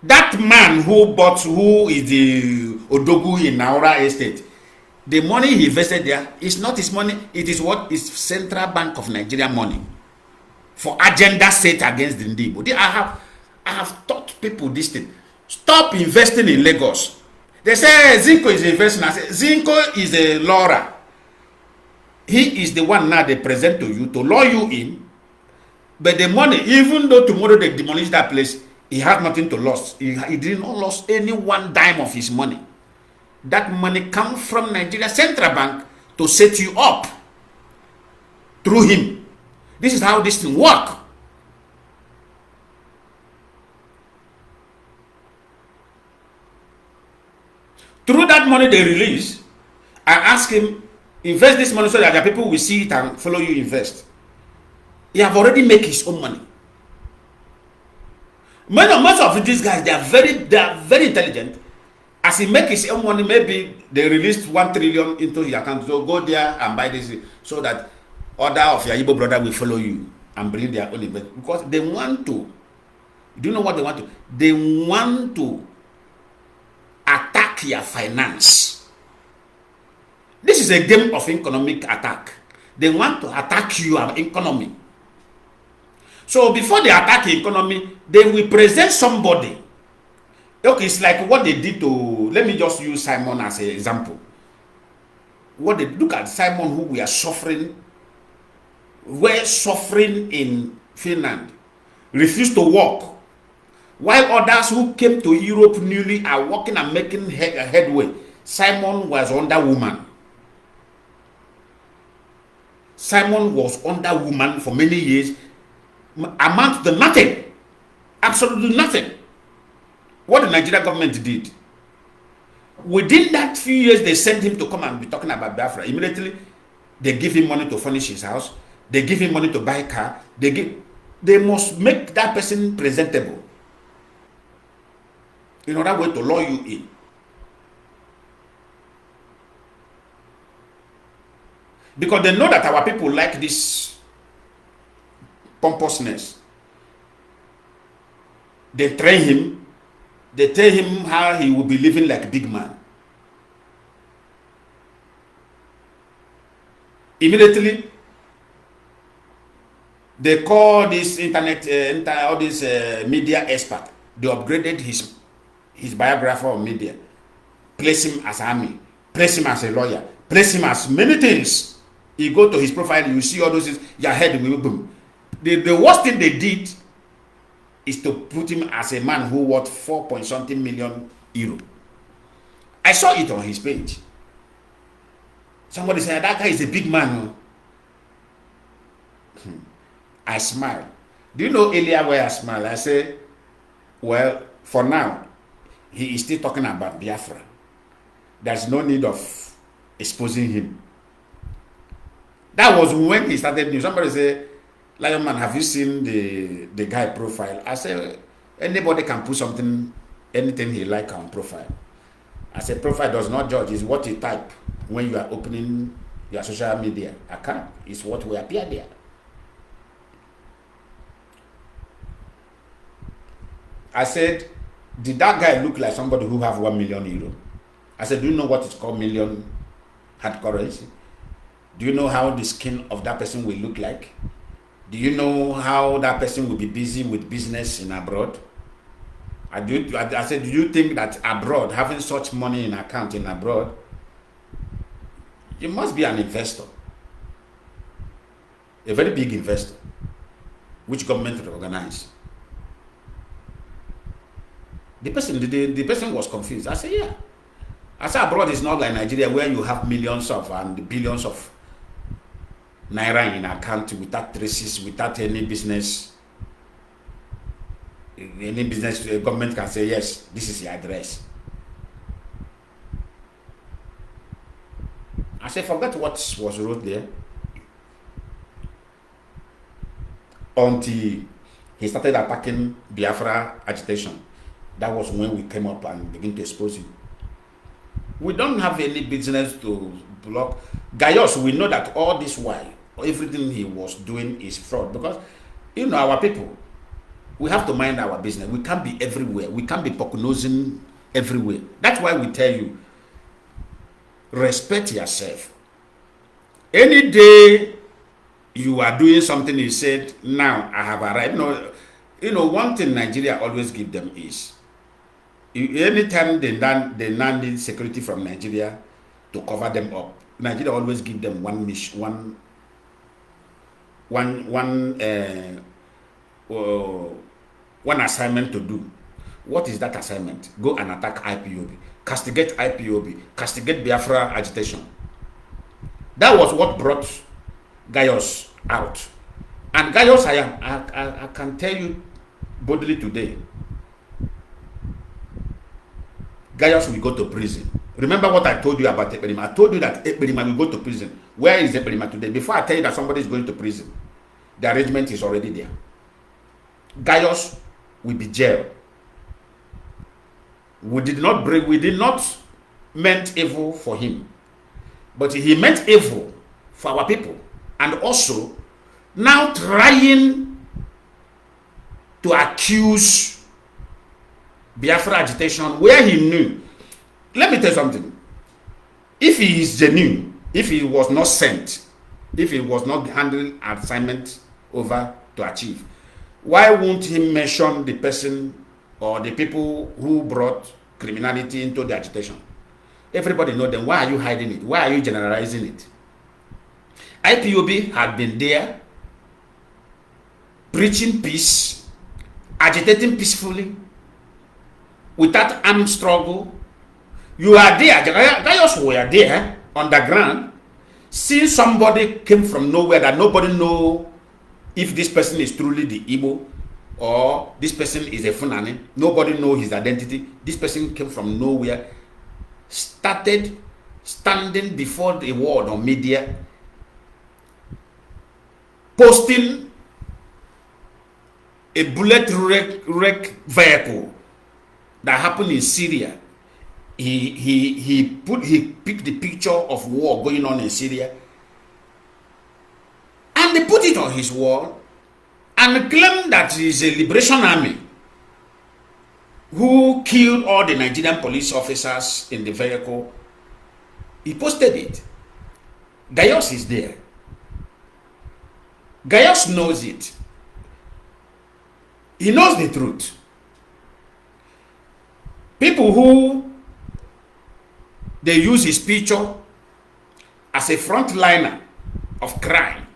That man who is the Odogu in Aura estate, the money he invested there is not his money. It is what is Central Bank of Nigeria money for agenda set against the Ndibo. I have taught people this thing. Stop investing in Lagos. They say Zinco is investing. I say Zinco is a Laura. He is the one now they present to you to lure you in. But the money, even though tomorrow they demolish that place, he has nothing to lose. He did not lose any 1 dime of his money. That money comes from Nigeria Central Bank to set you up through him. This is how this thing works. Through that money they release, I ask him, invest this money so that the people will see it and follow you invest. He have already made his own money. Most of these guys, they are very intelligent. As he make his own money, maybe they released 1 trillion into his account. So go there and buy this so that other of your Igbo brother will follow you and bring their own investment. Because they want to. Do you know what they want to? They want to attack your finance. This is a game of economic attack. They want to attack your economy. So before they attack the economy, they will present somebody. Okay, it's like what they did to, let me just use Simon as an example. What they look at Simon, who were suffering in Finland, refused to work, while others who came to Europe newly are working and making headway. Simon was under woman. Simon was under woman for many years. Amount to nothing, absolutely nothing. What the Nigerian government did, within that few years, they sent him to come and be talking about Biafra. Immediately, they give him money to furnish his house. They give him money to buy a car. They must make that person presentable in order way to lure you in. Because they know that our people like this pompousness. They train him. They tell him how he will be living like a big man. Immediately, they call this all this media expert. They upgraded his biographer of media, place him as army, place him as a lawyer, place him as many things. You go to his profile, you see all those things. Your head will boom. The worst thing they did is to put him as a man who worth 4-point-something million euro. I saw it on his page. Somebody said, that guy is a big man. I smiled. Do you know earlier where I smiled? I said, well, for now, he is still talking about Biafra. There's no need of exposing him. That was when he started news. Somebody said, Lion Man, have you seen the guy profile? I said, anybody can put something, anything he like on profile. I said, profile does not judge. It's what you type when you are opening your social media account. It's what will appear there. I said, did that guy look like somebody who have 1 million euro? I said, do you know what is called million hard currency? Do you know how the skin of that person will look like? Do you know how that person will be busy with business in abroad? I said, do you think that abroad, having such money in account in abroad, you must be an investor, a very big investor, which government recognize. The person was confused. I said, yeah. I said, abroad is not like Nigeria where you have millions of and billions of naira in account without traces, without any business. Any business government can say, yes, this is your address. I said, forget what was wrote there. Until he started attacking Biafra agitation. That was when we came up and began to expose him. We don't have any business to block. Gaius, we know that all this while, everything he was doing is fraud. Because, you know, our people, we have to mind our business. We can't be everywhere. We can't be pocknosing everywhere. That's why we tell you, respect yourself. Any day you are doing something, you said, now I have arrived. You know, one thing Nigeria always give them is, anytime they need security from Nigeria to cover them up, Nigeria always give them one assignment to do. What is that assignment? Go and attack IPOB, castigate IPOB, castigate Biafra agitation. That was what brought Gaius out. And Gaius, I can tell you boldly today, Gaius will go to prison. Remember what I told you about Ekperima? I told you that Ekperima will go to prison. Where is Ekperima today? Before I tell you that somebody is going to prison, the arrangement is already there. Gaius will be jailed. We did not meant evil for him, but he meant evil for our people, and also now trying to accuse Biafra agitation where he knew. Let me tell you something. If he is genuine, if he was not sent, if he was not handling assignment over to achieve, why won't he mention the person or the people who brought criminality into the agitation? Everybody know them. Why are you hiding it? Why are you generalizing it? IPOB had been there preaching peace, agitating peacefully, without armed struggle. You are there, Gaius were there on the ground, seeing somebody came from nowhere that nobody know if this person is truly the Igbo or this person is a Funani. Nobody know his identity. This person came from nowhere, started standing before the world on media, posting a bullet wreck vehicle that happened in Syria. He picked the picture of war going on in Syria And they put it on his wall and claim that it is a liberation army who killed all the Nigerian police officers in the vehicle. He posted it. Gayos is there. Gayos knows it. He knows the truth. People who they use his picture as a frontliner of crime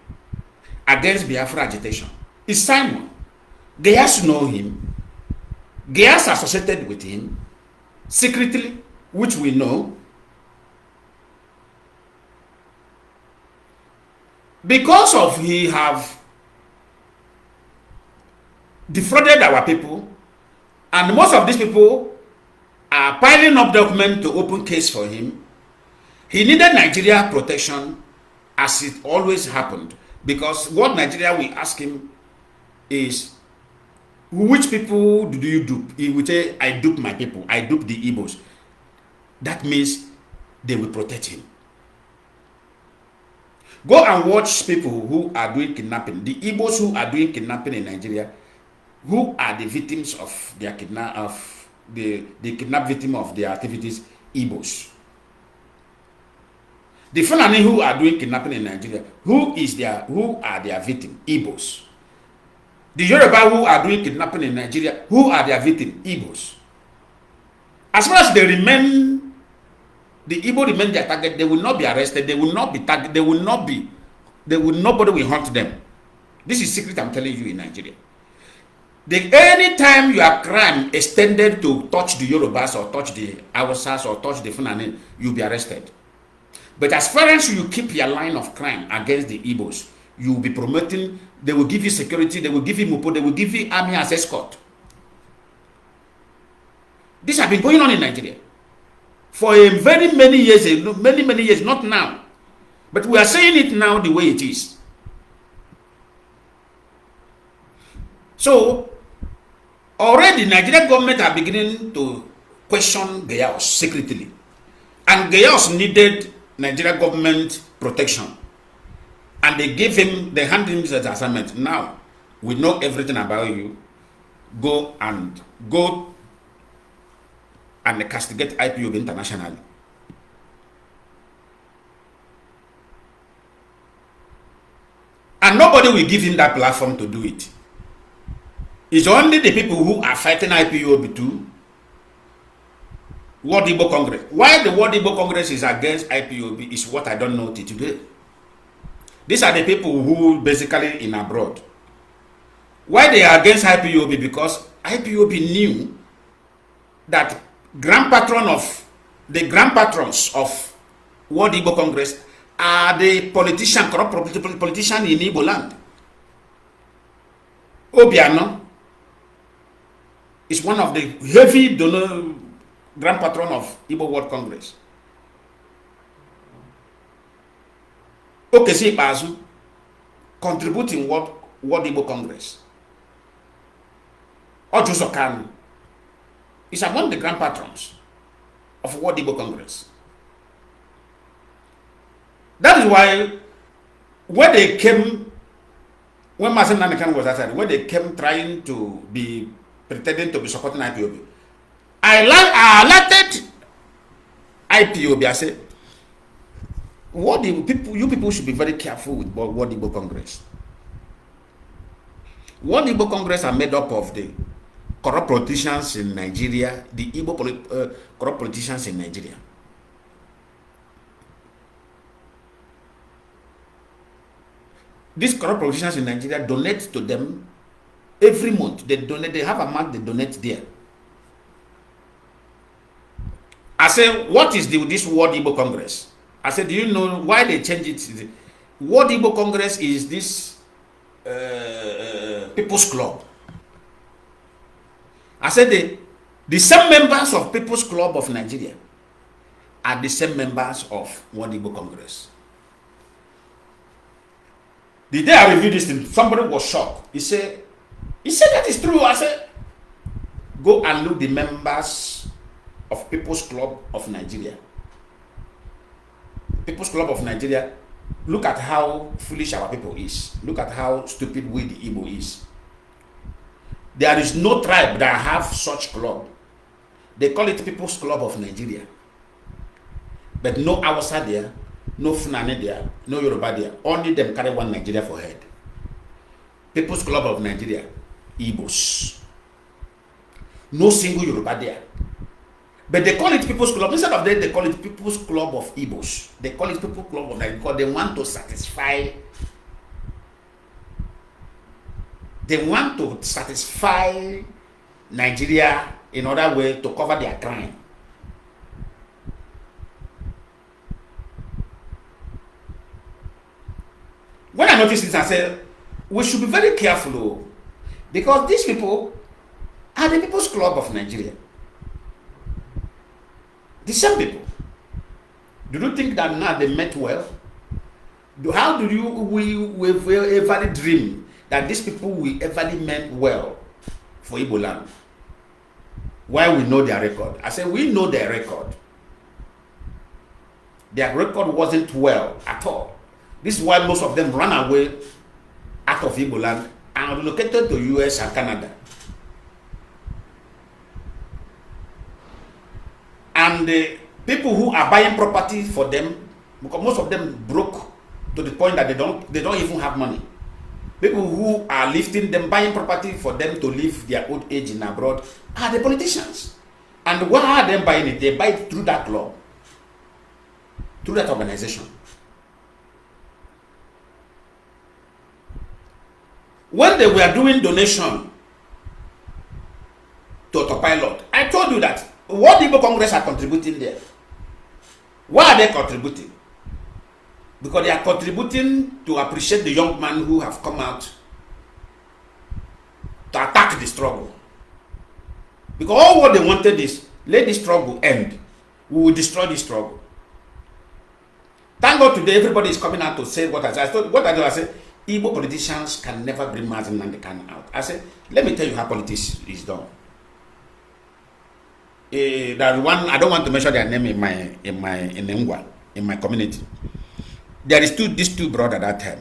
against Biafra agitation is Simon. Gayas know him. Gayas associated with him secretly, which we know. Because of he have defrauded our people, and most of these people are piling up documents to open case for him. He needed Nigeria protection, as it always happened, because what Nigeria will ask him is, which people do you dupe? He will say, I dupe my people, I dupe the Igbos. That means they will protect him. Go and watch people who are doing kidnapping. The Igbos who are doing kidnapping in Nigeria, who are the victims of their the kidnap victim of their activities, Igbos. The Fulani who are doing kidnapping in Nigeria, who are their victim? Igbos. The Yoruba who are doing kidnapping in Nigeria, who are their victim? Igbos. As far as they remain, the Igbo remain their target, they will not be arrested, they will not be targeted, nobody will hunt them. This is secret I'm telling you in Nigeria. Anytime your crime extended to touch the Yorubas or touch the Hausas or touch the Fulani, you'll be arrested. But as far as you keep your line of crime against the Igbos, you will be promoting, they will give you security, they will give you Mupo, they will give you army as escort. This has been going on in Nigeria for a very many years, many years, not now. But we are saying it now the way it is. So, already Nigerian government are beginning to question Gayos secretly. And Gayos needed Nigerian government protection. And they handed him the assignment. Now, we know everything about you. Go and castigate Ipob internationally. And nobody will give him that platform to do it. It's only the people who are fighting Ipob too. World Igbo Congress. Why the World Igbo Congress is against Ipob is what I don't know till today. These are the people who basically in abroad. Why they are against Ipob? Because Ipob knew that the grand patrons of World Igbo Congress are the corrupt politician in Igbo land. Obiano is one of the heavy donor grand patron of Igbo World Congress. Okesi Bazu contributing World Igbo Congress. Ojuso Kanu is among the grand patrons of World Igbo Congress. That is why when Mazi Nnamdi was outside, when they came trying to be pretending to be supporting Ipob, I alerted Ipob. I said, you people should be very careful with World Igbo Congress. World Igbo Congress are made up of the corrupt politicians in Nigeria, the Igbo corrupt politicians in Nigeria. These corrupt politicians in Nigeria donate to them every month. They have a month they donate there. I said, what is this World Igbo Congress? I said, do you know why they changed it? World Igbo Congress is this People's Club. I said, the same members of People's Club of Nigeria are the same members of World Igbo Congress. The day I reviewed this thing, somebody was shocked. He said that is true. I said, go and look the members of People's Club of Nigeria. People's Club of Nigeria Look at how foolish our people is. Look at how stupid we the Igbo is. There is no tribe that have such club. They call it People's Club of Nigeria. But no Hausa there, no Fulani there, no Yoruba there. Only them carry one Nigeria for head. People's Club of Nigeria, Igbos. No single Yoruba there. But they call it People's Club. Instead of that, they call it People's Club of Igbos. They call it People's Club of Nigeria because they want to satisfy. They want to satisfy Nigeria in other way to cover their crime. When I noticed this, I said, we should be very careful because these people are the People's Club of Nigeria. The same people. Do you think that now they met well? How do we ever dream that these people will ever meant well for Igbo land? Why we know their record? I said we know their record. Their record wasn't well at all. This is why most of them ran away out of Igbo land and relocated to US and Canada. And the people who are buying property for them, because most of them broke to the point that they don't even have money. People who are lifting them, buying property for them to live their old age in abroad are the politicians. And why are they buying it? They buy it through that law, through that organization. When they were doing donation to Autopilot, I told you that what the Igbo Congress are contributing there. Why are they contributing? Because they are contributing to appreciate the young man who have come out to attack the struggle. Because all what they wanted is, let the struggle end. We will destroy the struggle. Thank God today everybody is coming out to say what I said. I said, Igbo politicians can never bring Mazi and Kanu out. I said, let me tell you how politics is done. That one, I don't want to mention their name in my community. There is these two brothers that time.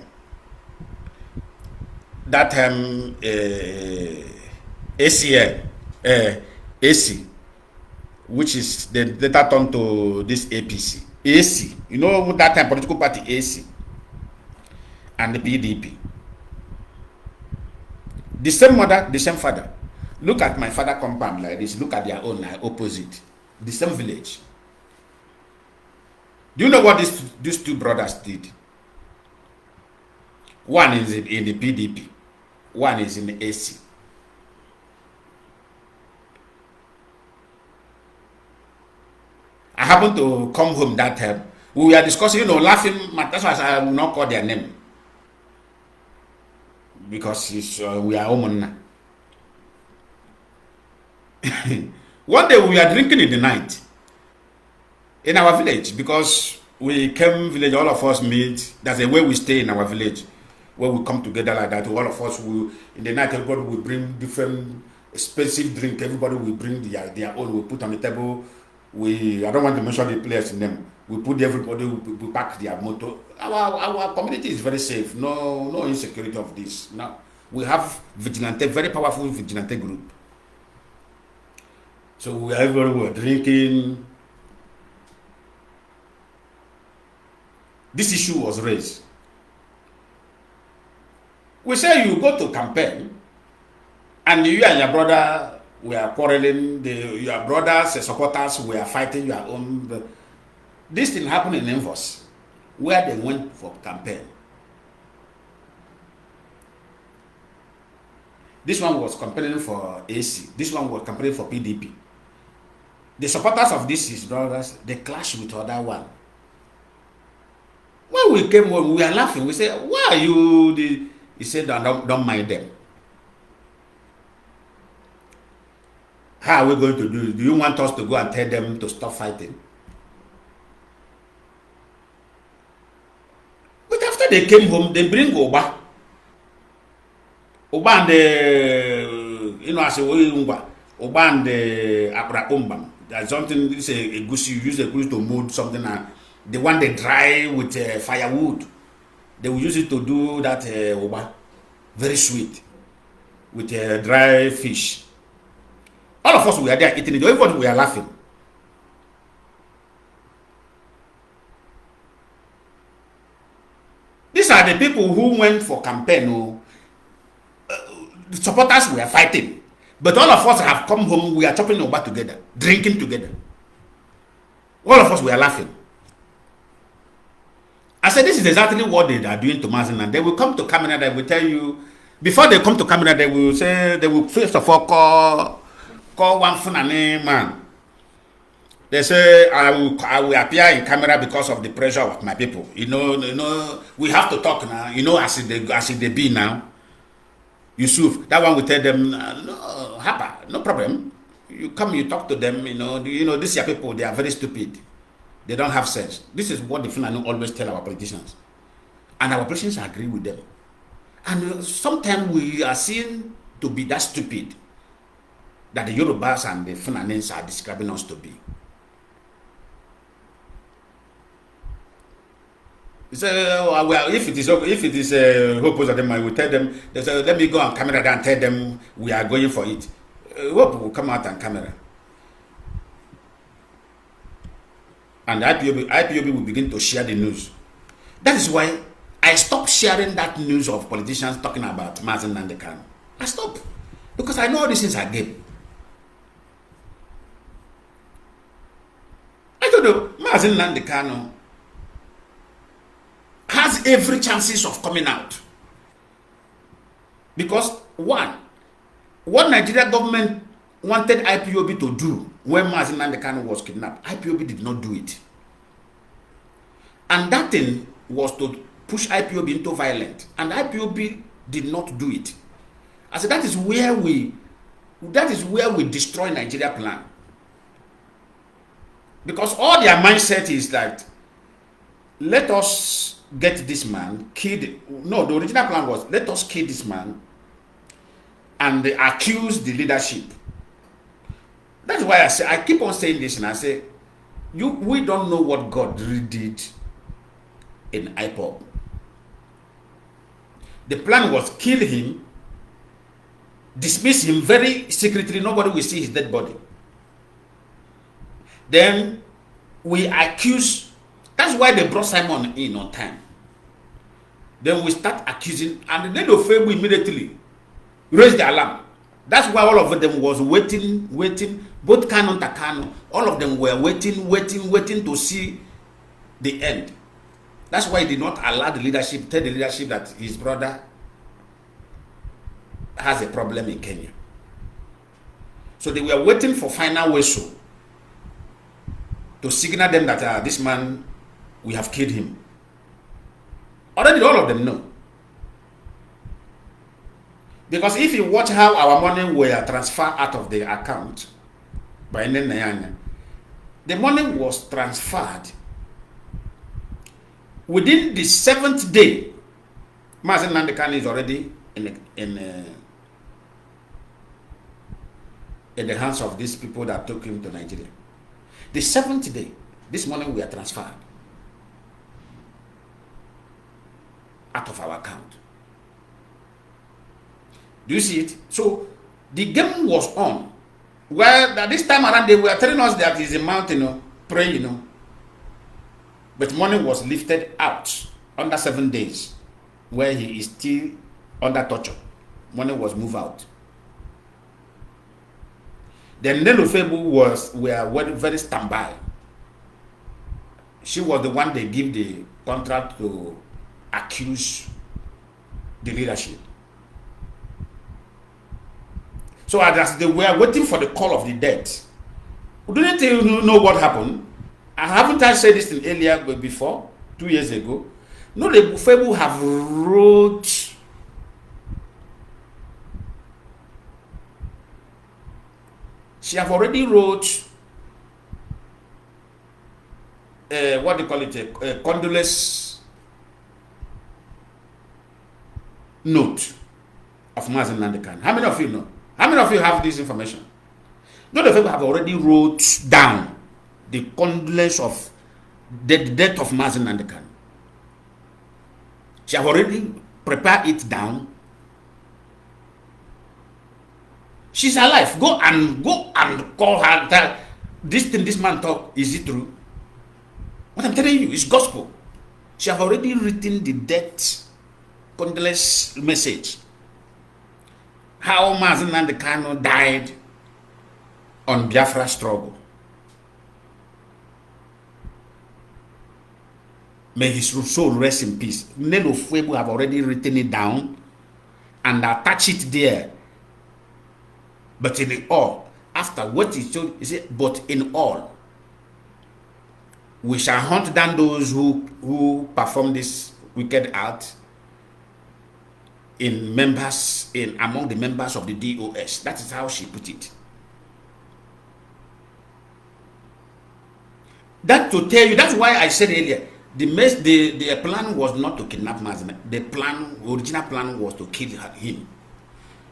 That time, AC, which is the later turned to this APC. AC, you know that time political party AC and the PDP. The same mother, the same father. Look at my father compound like this. Look at their own like opposite. The same village. Do you know what these two brothers did? One is in the PDP. One is in the AC. I happened to come home that time. We were discussing, laughing. That's why I will not call their name. Because we are home now. One day we were drinking in the night in our village because we came village, all of us meet. That's the way we stay in our village, where we come together like that. All of us will, in the night, everybody will bring different expensive drink. Everybody will bring their own. We put on the table. I don't want to mention the players in them. We put everybody, we pack their motor. Our community is very safe. No insecurity of this. Now we have vigilante, very powerful vigilante group. So everybody were drinking. This issue was raised. We say you go to campaign, and you and your brother were quarreling. Your brothers, supporters were fighting your own. This thing happened in Envos, where they went for campaign. This one was campaigning for AC. This one was campaigning for PDP. The supporters of these brothers, they clashed with other one. When we came home, we were laughing. We said, why are you? He said, don't mind them. How are we going to do it? Do you want us to go and tell them to stop fighting? But after they came home, they bring Oba. Oba and the, I say, Oba and the Abrakumbam. There's something, this a goose, you use a goose to mold something, and the one they dry with firewood. They will use it to do that oba, very sweet, with dry fish. All of us, we are there eating it. Everybody, we are laughing. These are the people who went for campaign. The supporters were fighting. But all of us have come home, we are chopping oba together, drinking together. All of us were laughing. I said, this is exactly what they are doing to Mazi, and they will come to camera, they will tell you, before they come to camera, they will say, they will first of all call one Funani man. They say, I will appear in camera because of the pressure of my people. You know, we have to talk now. You know, as they be now. Yusuf, that one will tell them, no, Hapa, no problem. You come, you talk to them, you know, these are people, they are very stupid. They don't have sense. This is what the Fulani always tell our politicians. And our politicians agree with them. And sometimes we are seen to be that stupid that the Yorubas and the Fulanis are describing us to be. So, well, if it is hopeless of them, I will tell them. They say, let me go on camera and tell them we are going for it. Hope will come out on camera, and IPOB will begin to share the news. That is why I stopped sharing that news of politicians talking about Mazi Nnamdi Kanu. I stopped because I know all these things are game. I told you, Mazi Nnamdi Kanu has every chances of coming out. Because what Nigeria government wanted IPOB to do when Mazi Nnamdi Kanu was kidnapped, IPOB did not do it. And that thing was to push IPOB into violence. And IPOB did not do it. I said that is where we destroy Nigeria plan. Because all their mindset is that let us get this man, the original plan was let us kill this man and they accuse the leadership. That's why I keep on saying this, and I say, we don't know what God really did in Ipob. The plan was kill him, dismiss him very secretly, nobody will see his dead body. Then we accuse. That's why they brought Simon in on time. Then we start accusing, and then the we immediately raised the alarm. That's why all of them was waiting. Both Kanu and Kanu, all of them were waiting to see the end. That's why he did not allow tell the leadership that his brother has a problem in Kenya. So they were waiting for final whistle to signal them that this man, we have killed him. Already all of them know. Because if you watch how our money were transferred out of the account by Nene, the money was transferred within the 7th day. Mazi Nnamdi Kanu is already in the hands of these people that took him to Nigeria. The 7th day, this money were transferred out of our account. Do you see it? So the game was on. Well, at this time around, they were telling us that he's a mountain, praying, but money was lifted out under 7 days, where he is still under torture. Money was moved out. Then Nelufebu were very standby. She was the one they give the contract to accuse the leadership. So as they were waiting for the call of the dead, didn't you know what happened? Haven't I said this earlier before, 2 years ago? No, the Febu have wrote she have already wrote what they call it, a condolence note of Mazi Nnamdi Kanu. How many of you know? How many of you have this information? None of them have already wrote down the condolence of the death of Mazi Nnamdi Kanu. She have already prepared it down. She's alive. Go and call her. Tell this thing this man talk, is it true? What I'm telling you is gospel. She have already written the death condolence message. How Mazi and the Kanu died on Biafra struggle. May his soul rest in peace. Nelo Fuego have already written it down and attach it there. But in all, after what he told, he said, but in all, we shall hunt down those who perform this wicked act among the members of the DOS. That is how she put it. That to tell you, that's why I said earlier, the plan was not to kidnap Mazi. The original plan was to kill him.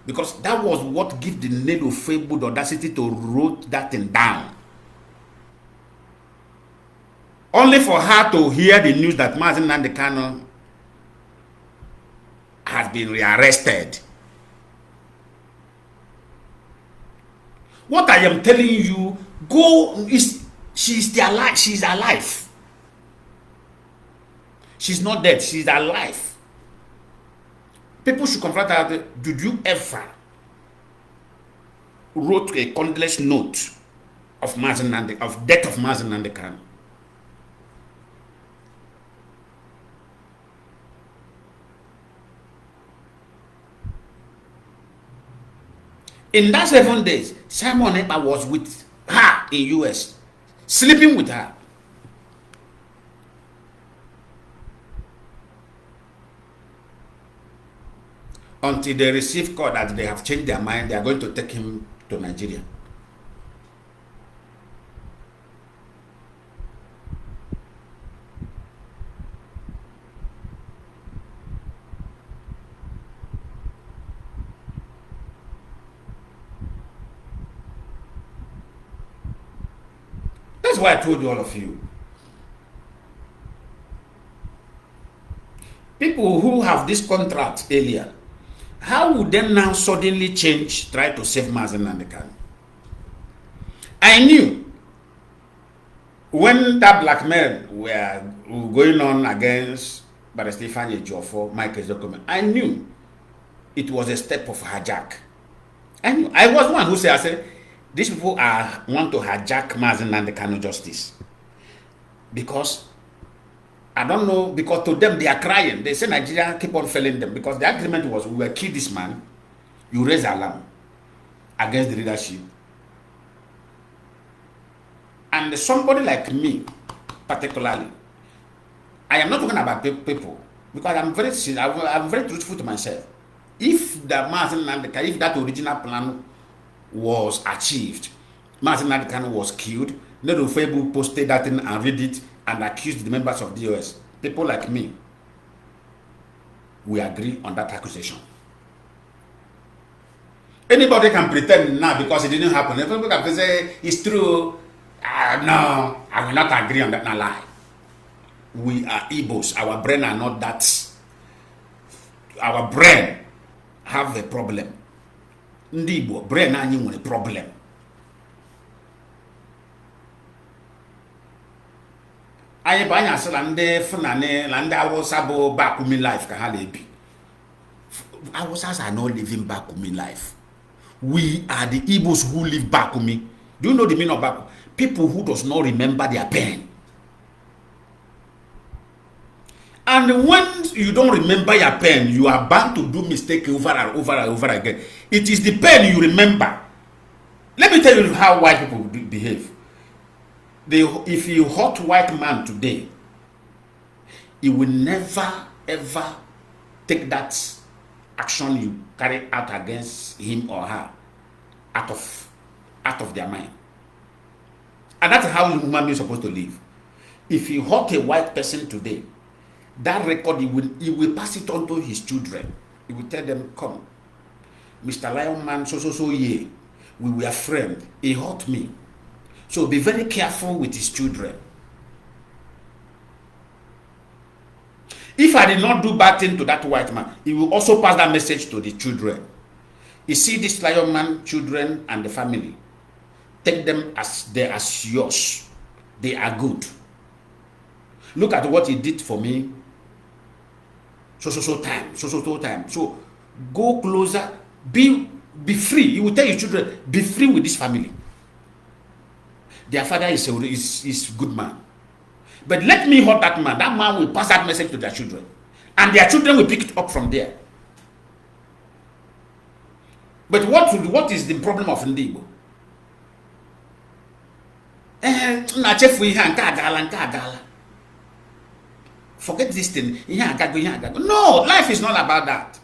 Because that was what gave the Nelo Fuego the audacity to write that thing down. Only for her to hear the news that Mazi and the Kanu has been rearrested. What I am telling you, she's alive. She's alive. She's not dead. She's alive. People should confront her. Did you ever wrote a condolence note of death of Mazi and the Kanu? In that 7 days, Simon Ekpa was with her in US, sleeping with her. Until they receive call that they have changed their mind, they are going to take him to Nigeria. That's why I told you, all of you. People who have this contract earlier, how would they now suddenly change, try to save Mazi and the Kanu? I knew when that blackmail were going on against Barrister Ifeanyi Ejiofor, Michael's document, I knew it was a step of hijack. I knew. I was one who said, I said, these people want to hijack Mazi and the Kanu justice. Because, I don't know, because to them they are crying. They say Nigeria keep on failing them. Because the agreement was, we will kill this man, you raise alarm against the leadership. And somebody like me, particularly, I am not talking about people, because I'm very truthful to myself. If the Mazi and the Kanu, if that original plan was achieved, Mazi and the Kanu was killed, Nelo Fuego posted that thing and read it and accused the members of the DOS. People like me, we agree on that accusation. Anybody can pretend now because it didn't happen. Everybody can say it's true. No, I will not agree on that. Not lie. We are Igbos. Our brain are not that. Our brain have a problem. Ndi Igbo brain anyị nwere problem. Anyị ba anya sala ndị Fulani na ndị Hausa bụ Bakumi life ka ha na-ebi. Hausas are not living Bakumi life. We are the Igbos who live Bakumi. Do you know the meaning of Bakumi? People who does not remember their pain. And when you don't remember your pain, you are bound to do mistake over and over and over again. It is the pain you remember. Let me tell you how white people behave. If you hurt white man today, he will never ever take that action you carry out against him or her out of their mind. And that's how a human being is supposed to live. If you hurt a white person today, that record he will pass it on to his children. He will tell them, come, Mr. Lion Man, so yeah, we were friends. He hurt me. So be very careful with his children. If I did not do bad thing to that white man, he will also pass that message to the children. You see this lion man children and the family, take them as yours. They are good. Look at what he did for me. So time. So go closer. Be free. You will tell your children, be free with this family. Their father is a good man. But let me hurt that man. That man will pass that message to their children. And their children will pick it up from there. But what is the problem of Ndibo? Forget this thing. No, life is not about that.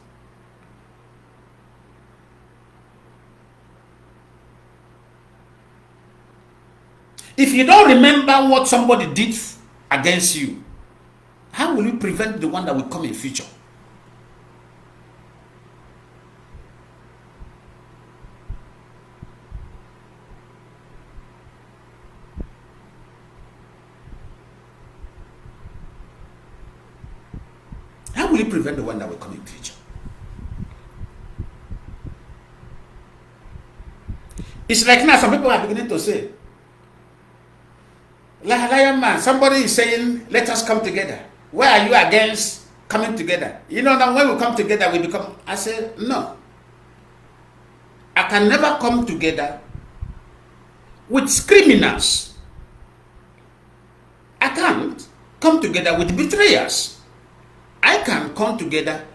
If you don't remember what somebody did against you, how will you prevent the one that will come in future? How will you prevent the one that will come in future? It's like now some people are beginning to say, Lion man, somebody is saying, let us come together. Why are you against coming together? You know that when we come together, we become... I say, no. I can never come together with criminals. I can't come together with betrayers. I can come together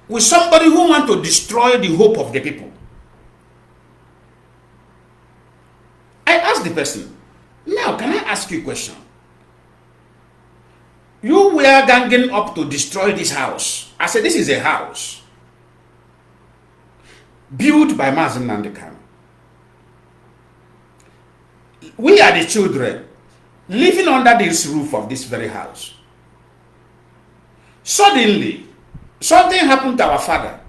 with somebody who wants to destroy the hope of the people. I asked the person, now can I ask you a question? You were ganging up to destroy this house. I said, this is a house built by Mazi and Kanu. We are the children living under this roof of this very house. Suddenly, something happened to our father.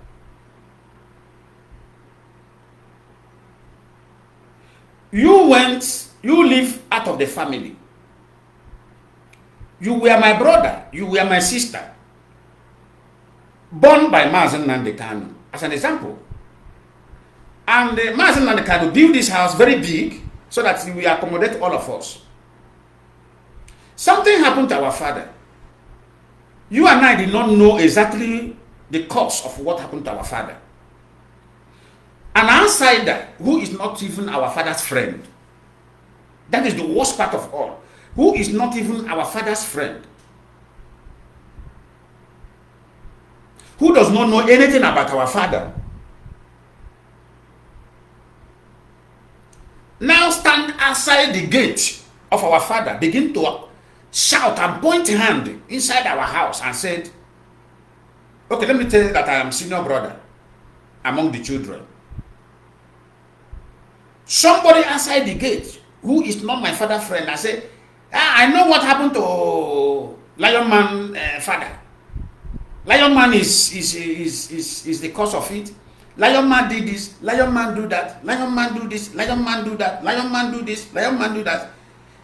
You live out of the family. You were my brother, you were my sister, born by Mazi and Kanu, as an example. And Mazi and Kanu built this house very big so that we accommodate all of us. Something happened to our father. You and I did not know exactly the cause of what happened to our father. An outsider who is not even our father's friend. That is the worst part of all. Who is not even our father's friend. Who does not know anything about our father. Now stand outside the gate of our father, begin to shout and point hand inside our house and said, okay, let me tell you that I am senior brother among the children. Somebody outside the gate who is not my father's friend, I say, I know what happened to Lion Man father. Lion Man is the cause of it. Lion Man did this, Lion Man do that, Lion Man do this, Lion Man do that, Lion Man do this, Lion Man do that.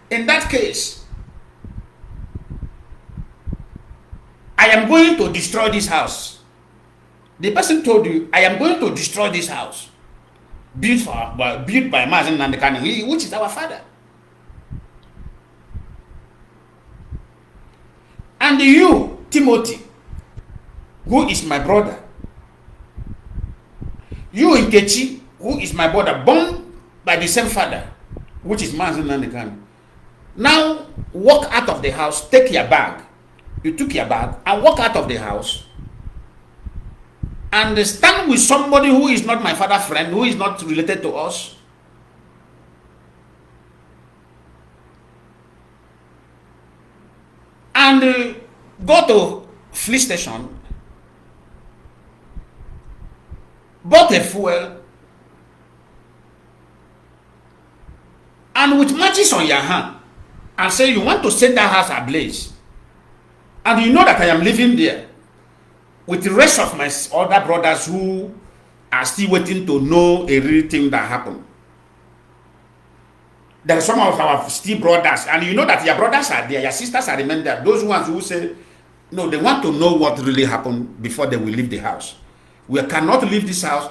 In that case, I am going to destroy this house. The person told you, I am going to destroy this house. Built by Mazi and Kanu, which is our father. And you, Timothy, who is my brother. You, Nkechi, who is my brother, born by the same father, which is Mazi and Kanu. Now, walk out of the house, take your bag. You took your bag and walk out of the house and stand with somebody who is not my father's friend, who is not related to us. And go to police station, bought a fuel, and with matches on your hand, and say you want to set that house ablaze. And you know that I am living there with the rest of my other brothers who are still waiting to know a real thing that happened. There are some of our still brothers, and you know that your brothers are there, your sisters are remembered. Those ones who say, No, they want to know what really happened before they will leave the house. We cannot leave this house.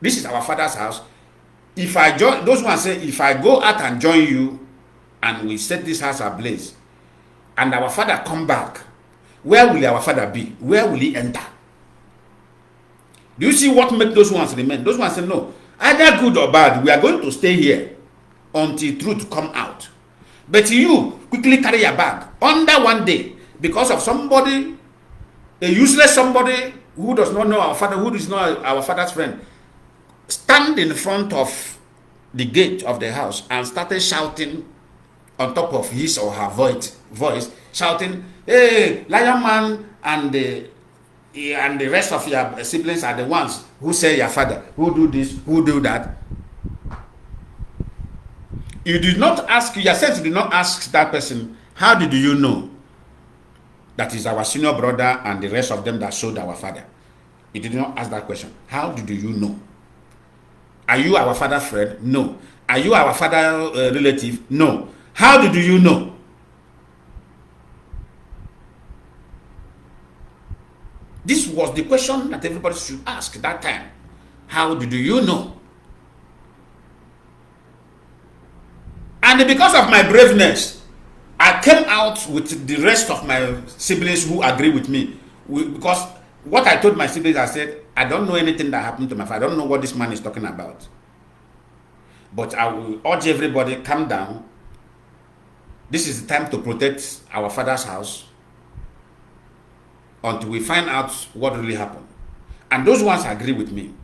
This is our father's house. If I join, those ones say, if I go out and join you and we set this house ablaze and our father come back, where will our father be? Where will he enter? Do you see what make those ones remain? Those ones say, no, either good or bad, we are going to stay here until truth come out. But you quickly carry your bag under one day because of somebody, a useless somebody who does not know our father, who is not our father's friend, stand in front of the gate of the house and started shouting on top of his or her voice, shouting, hey, lion man, and the rest of your siblings are the ones who say your father, who do this, who do that. You did not ask, yourself did not ask that person, how did you know that is our senior brother and the rest of them that sold our father? You did not ask that question. How did you know? Are you our father's friend? No. Are you our father relative? No. How did you know? This was the question that everybody should ask that time. How did you know? And because of my braveness, I came out with the rest of my siblings who agree with me. Because what I told my siblings, I said, I don't know anything that happened to my father. I don't know what this man is talking about. But I will urge everybody, calm down. This is the time to protect our father's house until we find out what really happened. And those ones agree with me.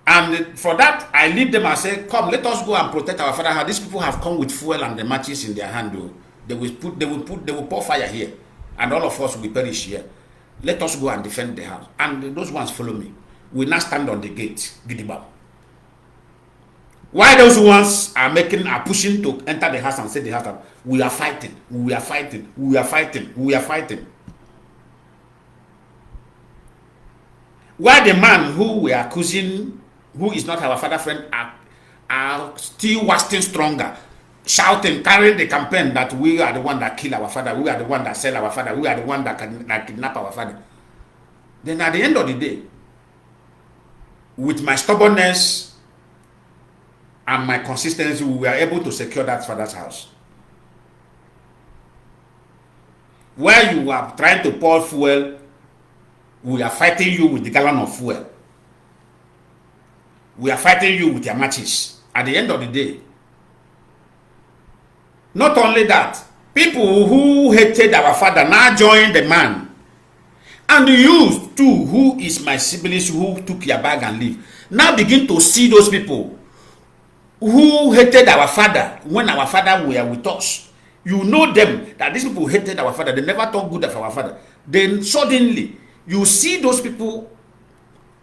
And for that, I lead them and say, come, let us go and protect our father's house. These people have come with fuel and the matches in their hand. They will pour fire here. And all of us will perish here. Let us go and defend the house. And those ones follow me. We now stand on the gate, Gidigba. Why those ones are pushing to enter the house and say the house, we are fighting, we are fighting, we are fighting, we are fighting. Why the man who we are accusing, who is not our father friend, are still wasting stronger, shouting, carrying the campaign that we are the one that kill our father, we are the one that sell our father, we are the one that kidnap our father. Then at the end of the day, with my stubbornness and my consistency, we were able to secure that father's house. Where you are trying to pour fuel, we are fighting you with the gallon of fuel. We are fighting you with your matches. At the end of the day, not only that, people who hated our father now join the man. And you too, who is my siblings who took your bag and leave, now begin to see those people who hated our father when our father were with us. You know them, that these people hated our father. They never thought good of our father. Then suddenly, you see those people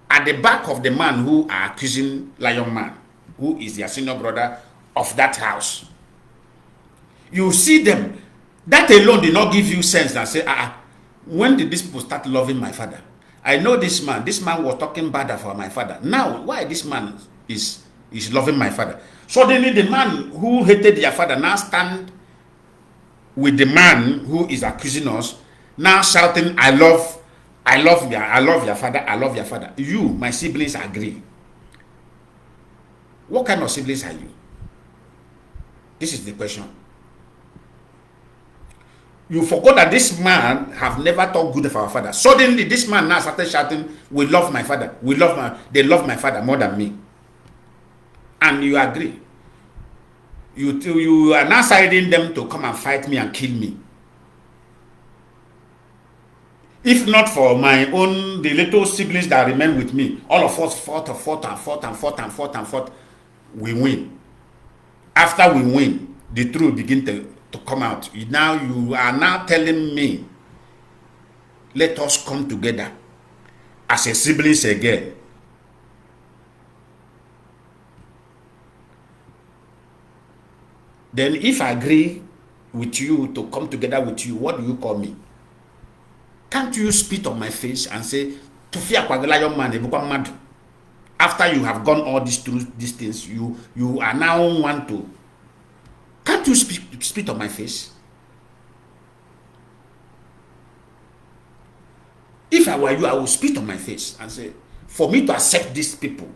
at the back of the man who are accusing Lion Man, who is their senior brother of that house. You see them. That alone did not give you sense and say, when did these people start loving my father? I know this man. This man was talking bad for my father. Now, why this man is loving my father? Suddenly, the man who hated their father now stand with the man who is accusing us, now shouting, I love your father, I love your father. You, my siblings, agree. What kind of siblings are you? This is the question. You forgot that this man have never thought good of our father. Suddenly, this man now started shouting, we love my father. They love my father more than me. And you agree. You are now siding them to come and fight me and kill me. If not for the little siblings that remain with me, all of us fought, we win. After we win, the truth begins to come out. Now you are now telling me, let us come together as a siblings again. Then if I agree with you to come together with you, what do you call me? Can't you spit on my face and say, after you have gone all these things, you are now want to. Can't you spit on my face? If I were you, I would spit on my face and say, for me to accept these people,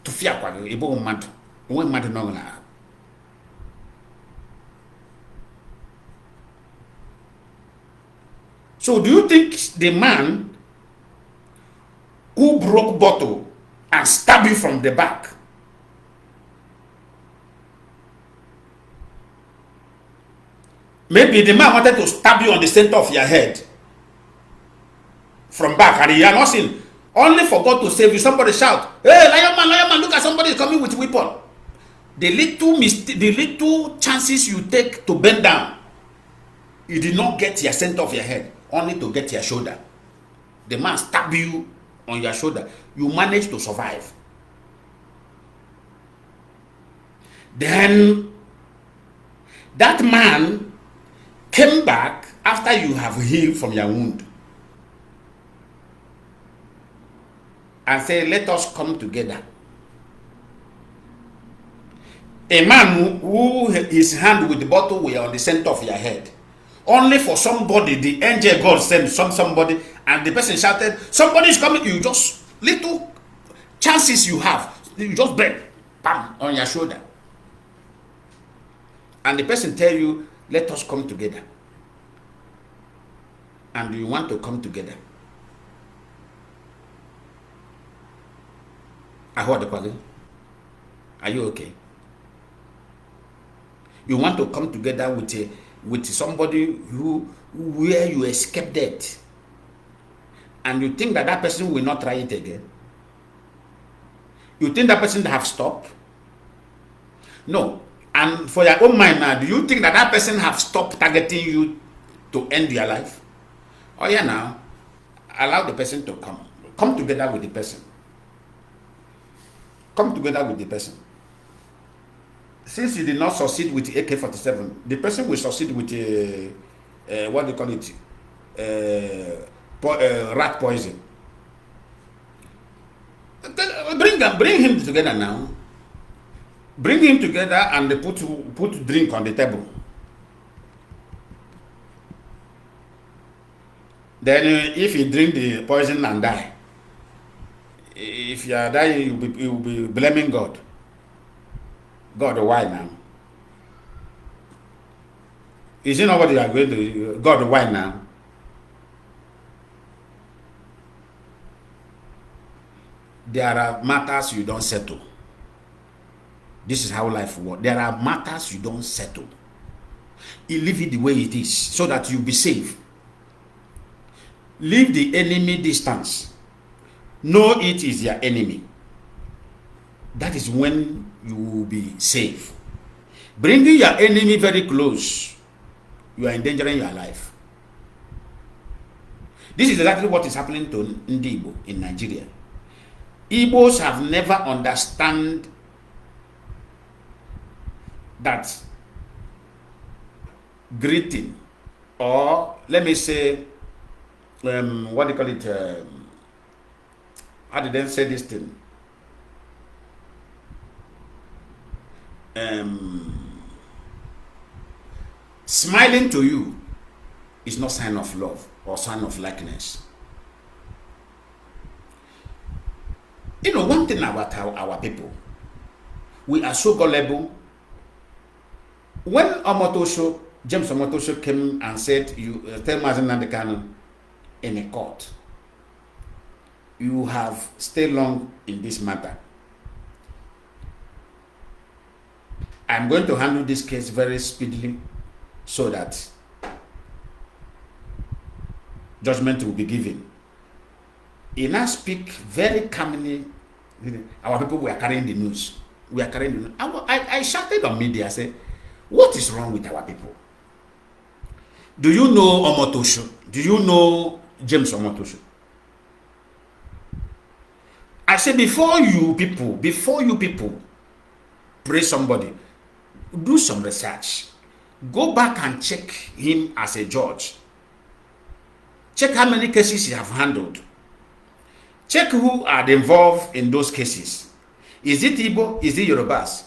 to fear ebo mad, when mad no na. So do you think the man who broke bottle and stabbed you from the back maybe the man wanted to stab you on the center of your head from back and you are not seen, only for God to save you? Somebody shout, hey, lion man, look at somebody coming with weapon. The little chances you take to bend down, you did not get your center of your head, only to get your shoulder. The man stabbed you on your shoulder. You managed to survive. Then that man came back after you have healed from your wound and said, let us come together. A man who his hand with the bottle were on the center of your head, only for somebody, the angel God sent somebody, and the person shouted, somebody is coming. You just, little chances you have, you just bend, bam, on your shoulder. And the person tell you, let us come together. And you want to come together. I heard the question. Are you okay? You want to come together with somebody where you escape death, and you think that person will not try it again? You think that person have stopped? No. And for your own mind now, do you think that person have stopped targeting you to end your life? Oh yeah, now allow the person to come together with the person. Come together with the person. Since you did not succeed with AK-47, the person will succeed with what they call it, rat poison. Bring him together now. Bring him together and they put drink on the table. Then if you drink the poison and die, if you are dying, you will be blaming God. God, why now? Is it not what you are going to? God, why now? There are matters you don't settle. This is how life works. There are matters you don't settle. You leave it the way it is so that you'll be safe. Leave the enemy distance. Know it is your enemy. That is when you will be safe. Bringing your enemy very close, you are endangering your life. This is exactly what is happening to Igbo in Nigeria. Igbos have never understand that greeting, or let me say, what do you call it? How did they say this thing? Smiling to you is not sign of love or sign of likeness. You know, one thing about our people, we are so gullible. When James Omotosho came and said, you tell Mazi Nnamdi Kanu in a court, you have stayed long in this matter. I'm going to handle this case very speedily so that judgment will be given. He now speak very calmly. Our people were carrying the news. We are carrying the news. I shouted on media. I said, what is wrong with our people? Do you know Omotosho? Do you know James Omotosho? I said, before you people praise somebody, do some research. Go back and check him as a judge. Check how many cases he have handled. Check who are involved in those cases. Is it Igbo? Is it Yorubas?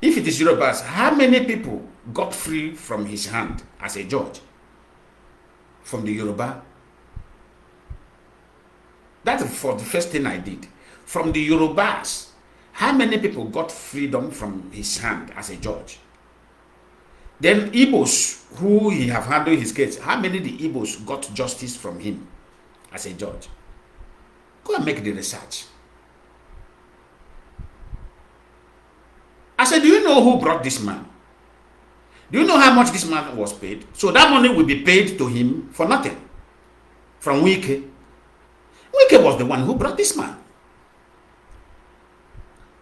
If it is Yorubas, how many people got free from his hand as a judge? From the Yoruba That's for the first thing I did. From the Yorubas, how many people got freedom from his hand as a judge? Then Igbos, who he have handled his case, how many the Igbos got justice from him as a judge? Go and make the research. I said, do you know who brought this man? Do you know how much this man was paid? So that money will be paid to him for nothing. From Wike. Wike was the one who brought this man.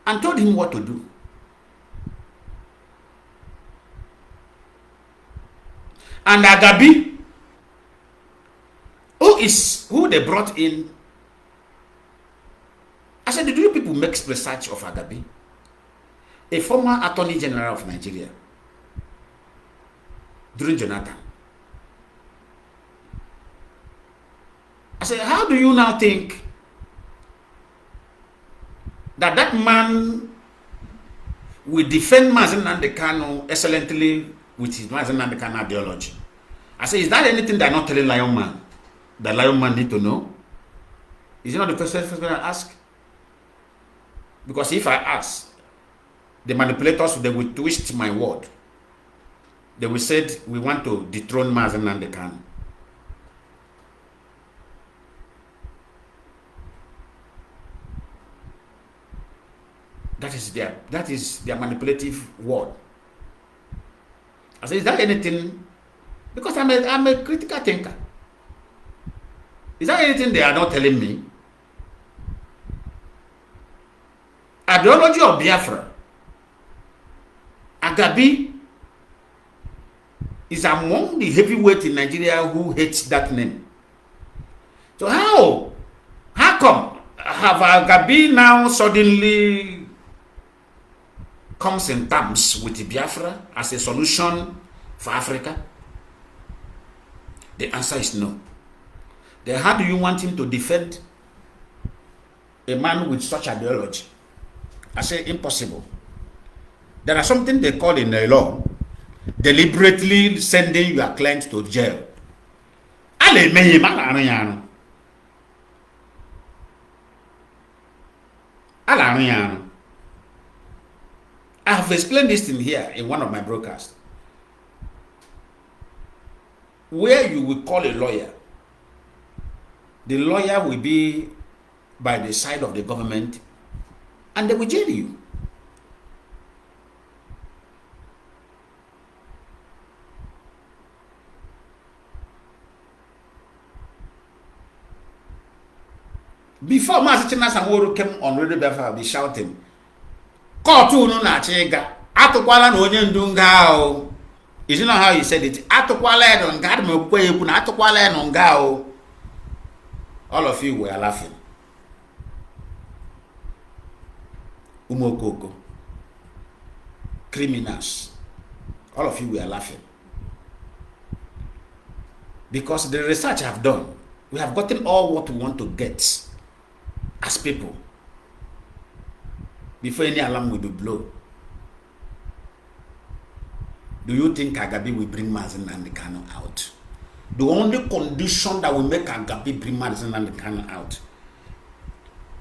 And told him what to do. And Agabi, who they brought in. I said, did you people make research of Agabi? A former Attorney General of Nigeria during Jonathan. I said, how do you now think that that man will defend Mazi Nnamdi Kanu excellently with his Mazi Nnamdi Kanu ideology? I said, is that anything they're not telling Lion Man? The Lion Man need to know? Is it not the question first going to ask? Because if I ask, the manipulators, they will twist my word. They will say, we want to dethrone Mazi Nnamdi Kanu. That is their manipulative word. I said, is that anything? Because I'm a critical thinker. Is that anything they are not telling me? Ideology of Biafra. Agabi is among the heavyweight in Nigeria who hates that name. So how come have Agabi now suddenly comes in terms with Biafra as a solution for Africa? The answer is no. Then how do you want him to defend a man with such ideology? I say impossible. There are something they call in the law deliberately sending your client to jail. I have explained this thing here in one of my broadcasts, where you will call a lawyer. The lawyer will be by the side of the government and they will jail you. Before Mazi Chinasa came on Radio Biafra, I'll be shouting, Kotu no na chiga, atukwala na onye ndu nga o. Is you know how he said it? Atukwala no nga, adu mekwe yeku na atukwala no nga o. All of you were laughing. Umokoko. Criminals. All of you were laughing. Because the research I've done, we have gotten all what we want to get as people before any alarm will be blown. Do you think Agabi will bring Mazi Nnamdi Kanu out? The only condition that will make Agabi bring Mazi Nnamdi Kanu out,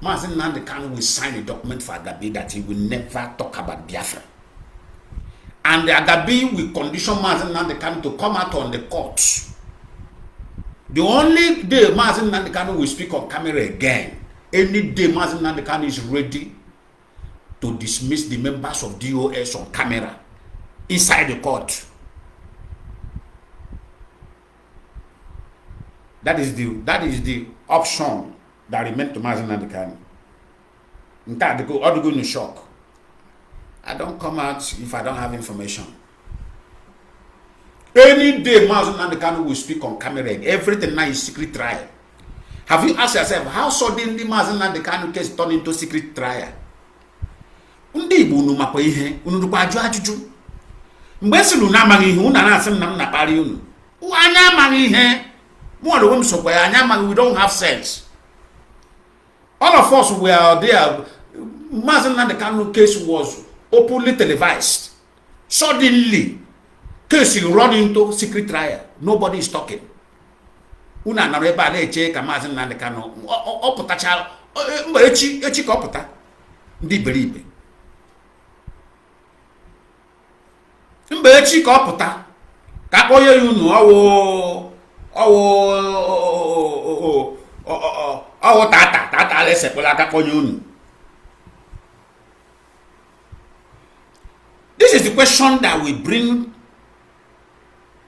Mazi Nnamdi Kanu will sign a document for Agabi that he will never talk about Biafra. And the Agabi will condition Mazi Nnamdi Kanu to come out on the court. The only day Mazi Nnamdi Kanu will speak on camera again, any day Mazi Nnamdi Kanu is ready to dismiss the members of DOS on camera inside the court. That is the option that remains to Mazi Nnamdi Kanu. In fact, they go in shock. I don't come out if I don't have information. Any day Mazi Nnamdi Kanu will speak on camera, everything now is secret trial. Have you asked yourself how suddenly Mazi Nnamdi Kanu case turned into secret trial? Ndị Igbo unu makwa ihe, unu dukwa ajụ ajụjụ. Mgbe si unu amaghị ihe, unu na-asị m na m na-akparị unu. Anya amaghị ihe. More than sokwa ya anya amaghị, we don't have sense. All of us were there. Mazi Nnamdi Kanu case was openly televised. Suddenly, case run into secret trial. Nobody is talking. Una na ebe a na-eche ka Mazi Nnamdi Kanu ọ pụtacha mgbe echi ka ọ pụta ndị iberibe mgbe echi ka ọ pụta ka akpọnye ya unu ọwụ tata esekpụla aka kpọnye unu. This is the question that we bring,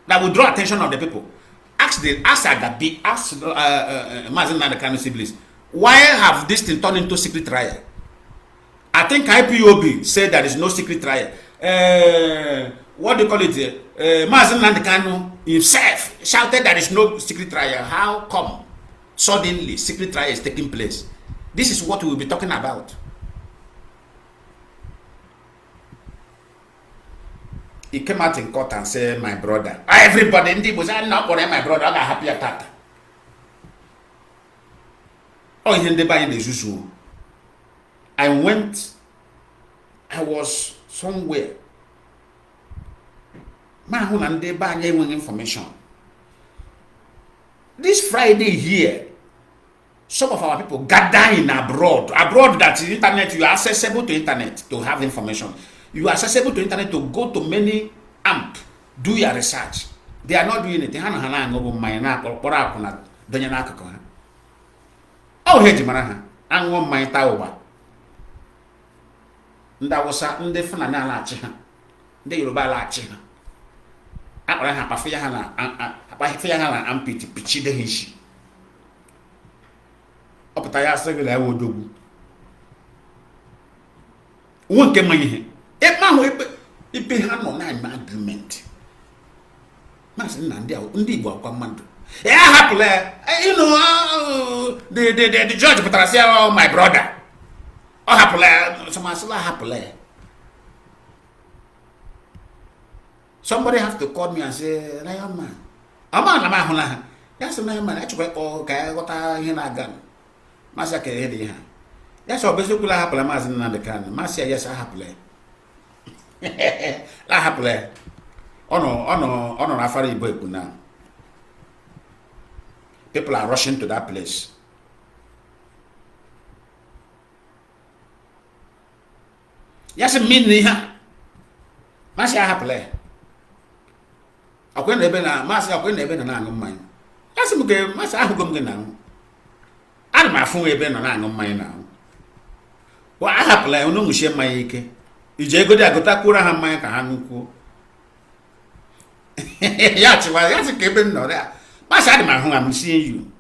that will draw attention of the people. Ask Agabi, ask Mazi Nnamdi Kanu siblings, why have this thing turned into secret trial? I think IPOB said there is no secret trial. What do you call it? Mazi Nnamdi Kanu himself shouted there is no secret trial. How come suddenly secret trial is taking place? This is what we will be talking about. He came out in court and said, my brother. Everybody in the was not for my brother, I got happy attack. Oh, he didn't buy the Zuzu. I was somewhere. Man, they buy information. This Friday here, some of our people gather in abroad. Abroad, that is internet, you are accessible to internet to have information. You are accessible to internet to go to many amp, do your research. They are not doing it. Oh, hey, Jimaraha, I want my tower. That was a definite lachiha. The Yoruba lachiha. I have a fiahana and pity pitchy the hishi. Up at I said, I would do. Won't get money. If they have no agreement, Master Nnamdi undi bo command. Happily, you know, the judge, but I say, oh, my brother. Oh, happily, someone happily. Somebody have to call me and say, Lion man. I'm on. That's a man, I try to what I hear again. Master Kennedy. That's all basically happily, Master Nnamdi Kanu. Master, yes, I happily. La happily. Oh no, Afari Ipob now. People are rushing to that place. Yes, mean here. Master happily. I couldn't have been a master, I couldn't have been an angle mine. That's a good master. I go now. I'm my phone, have been an angle mine now. Well, I happily, I know share my eke. Ije go there, go to Kura Hamai Kahanuku. Yachi, that's a cabin no there. Master, I'm seeing you.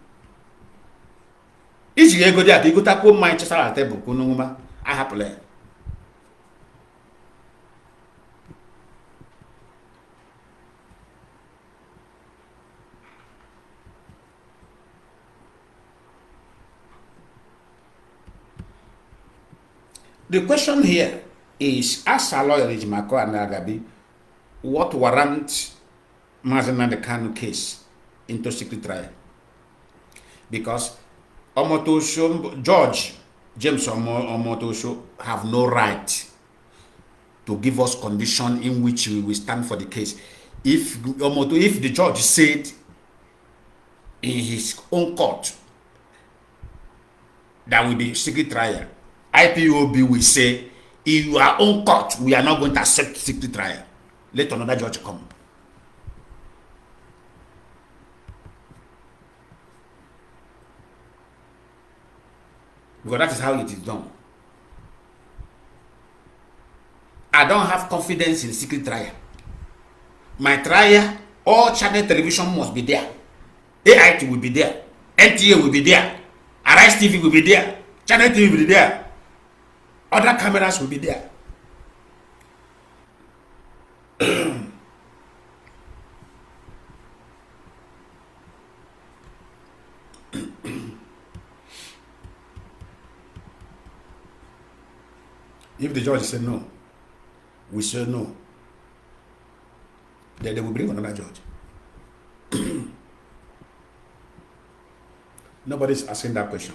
Ije go there, you go to Kura my chest at table, Kunuma. I happily. The question here is, as a lawyer, Rijimako and Agabi, what warrant Mazi Nnamdi Kanu case into secret trial? Because Judge James Omotosho have no right to give us condition in which we will stand for the case. If the judge said in his own court that will be secret trial, IPOB will say, in your own court, we are not going to accept secret trial. Let another judge come. Because that is how it is done. I don't have confidence in secret trial. My trial, all channel television must be there. AIT will be there. NTA will be there. Arise TV will be there. Channel TV will be there. Other cameras will be there. If the judge said no, we say no, then they will bring another judge. Nobody's asking that question.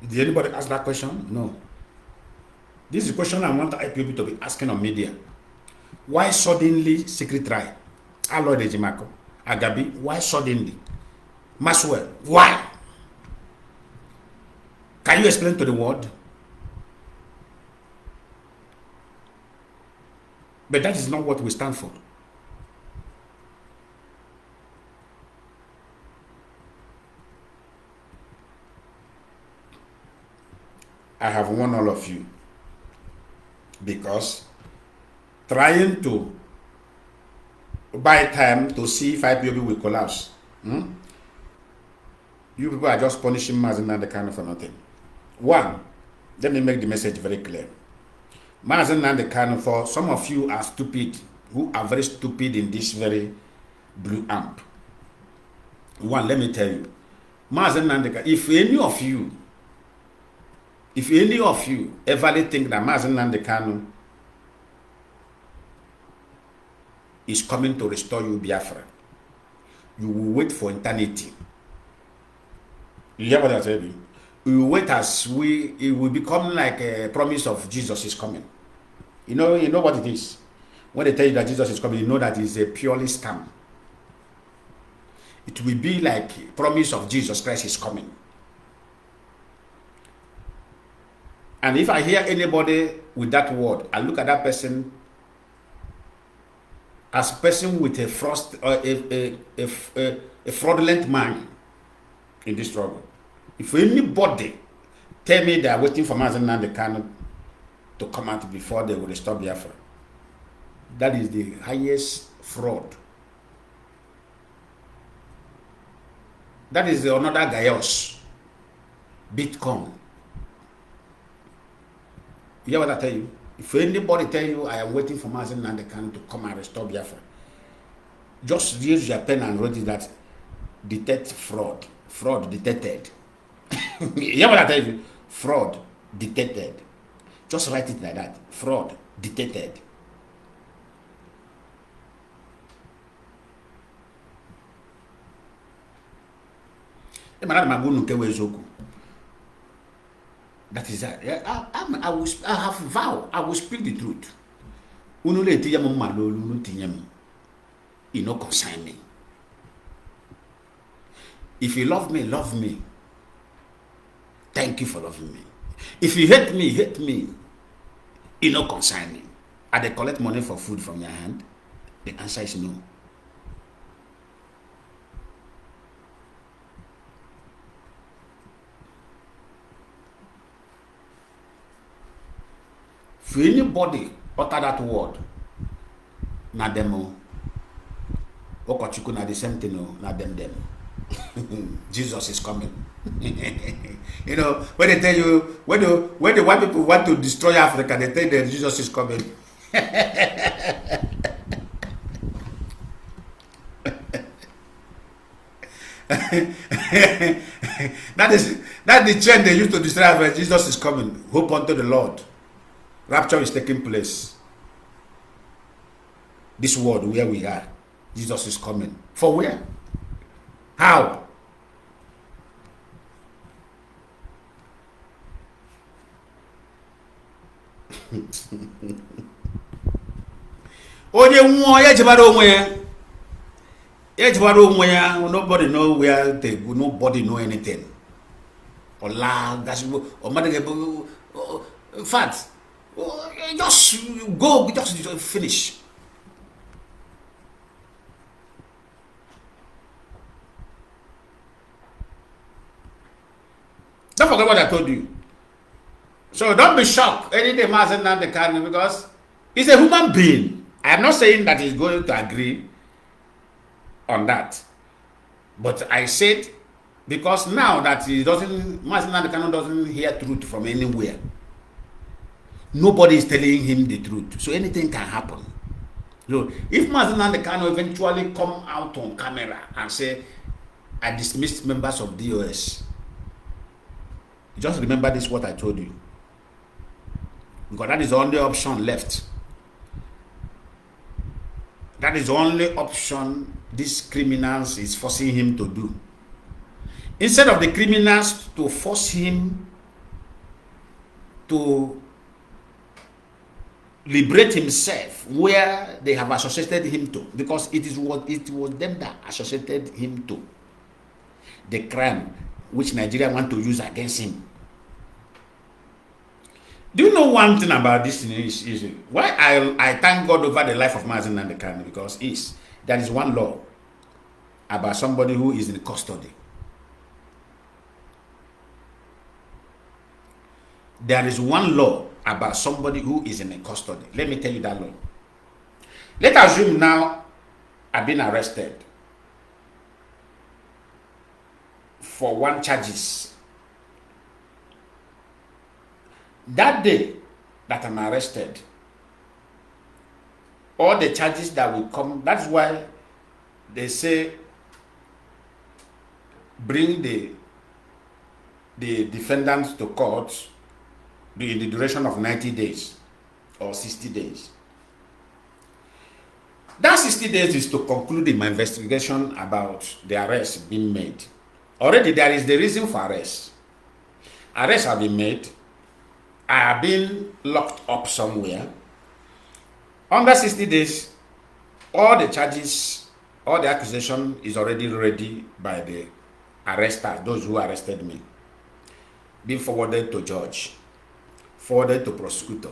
Did anybody ask that question? No. This is a question I want IPOB to be asking on media. Why suddenly secret trial? Aloy Ejimako, Agabi, why suddenly? Maswell, why? Can you explain to the world? But that is not what we stand for. I have warned all of you, because trying to buy time to see if IPOB will collapse, you people are just punishing Mazi Nnamdi Kanu for nothing. One, let me make the message very clear. Mazi Nnamdi Kanu, for some of you are stupid, who are very stupid in this very blue amp. One, let me tell you, Mazi Nnamdi Kanu, if any of you ever think that Mazi Nnamdi Kanu is coming to restore you Biafra, you will wait for eternity. You hear what I tell you? You will wait as it will become like a promise of Jesus is coming. You know what it is. When they tell you that Jesus is coming, you know that it's a purely scam. It will be like promise of Jesus Christ is coming. And if I hear anybody with that word, I look at that person as a person with a fraudulent mind in this struggle. If anybody tell me they are waiting for Mazi Nnamdi Kanu to come out before they will restore Biafra, that is the highest fraud. That is another Gaios, Bitcoin. You hear what I tell you? If anybody tell you I am waiting for Mazi Nnamdi Kanu to come and restore Biafra, just use your pen and write it that detect fraud. Fraud detected. You hear what I tell you? Fraud detected. Just write it like that. Fraud detected. That is that. I have vowed. I will speak the truth. It no concern me. If you love me, love me. Thank you for loving me. If you hate me, hate me. It no concern me. Are they collect money for food from your hand? The answer is no. If anybody utter that word, na demo. Okochuku na the same thing, na them. Jesus is coming. You know, when they tell you, when the white people want to destroy Africa, they tell you that Jesus is coming. That's the trend they used to destroy Africa. Jesus is coming. Hope unto the Lord. Rapture is taking place. This world where we are, Jesus is coming. For where? How? Nobody know where they go. Nobody know anything. In fact, just go, just finish. Don't forget what I told you. So don't be shocked anything Mazi Nnamdi Kanu, because he's a human being. I am not saying that he's going to agree on that. But I said, because now that Mazi Nnamdi Kanu doesn't hear truth from anywhere. Nobody is telling him the truth. So anything can happen. So if Mazi Nnamdi Kanu eventually come out on camera and say, I dismissed members of DOS, just remember this, what I told you. Because that is the only option left. That is the only option these criminals is forcing him to do. Instead of the criminals to force him to liberate himself where they have associated him to, because it was them that associated him to the crime which Nigeria want to use against him. Do you know one thing about this thing is why I thank God over the life of Mazi and Kanu, because there is one law about somebody who is in custody. There is one law about somebody who is in a custody. Let me tell you that law. Let's assume now I've been arrested for one charges. That day that I'm arrested, all the charges that will come, that's why they say bring the defendants to court in the duration of 90 days or 60 days. That 60 days is to conclude my investigation about the arrest being made. Already there is the reason for arrest. Arrests have been made. I have been locked up somewhere. Under 60 days, all the charges, all the accusation is already ready by the arresters, those who arrested me, being forwarded to judge, forwarded to prosecutor,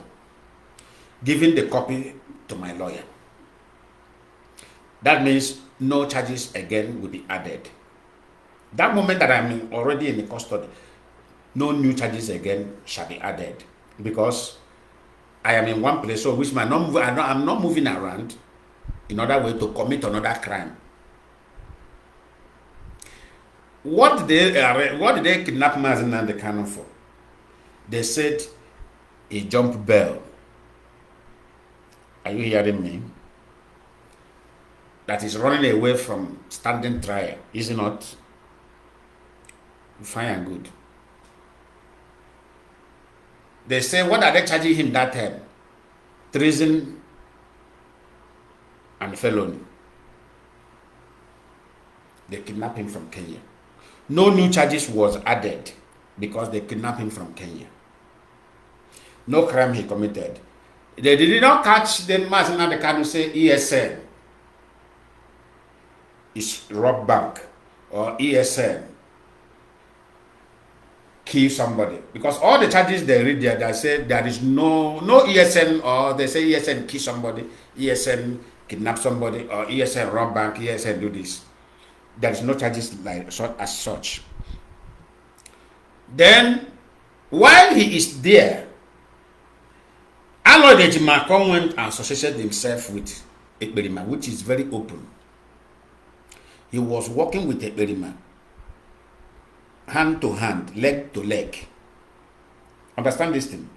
giving the copy to my lawyer. That means no charges again will be added. That moment that I'm already in the custody, no new charges again shall be added, because I am in one place, so which I'm not moving around in order way to commit another crime. What did they kidnap Mazi and Kanu for? They said he jumped bail. Are you hearing me? That is running away from standing trial, is it not? Fine and good. They say, what are they charging him that time? Treason and felony. They kidnapped him from Kenya. No new charges was added because they kidnapped him from Kenya. No crime he committed. They did not catch the Mazi and Kanu say ESN is rob bank or ESN kill somebody, because all the charges they read there, they say there is no ESN, or they say ESN kill somebody, ESN kidnap somebody, or ESN rob bank, ESN do this. There is no charges like as such. Then while he is there, Aloy Ejimakor went and associated himself with Ekperima, which is very open. He was working with Ekperima, hand to hand, leg to leg. Understand this thing?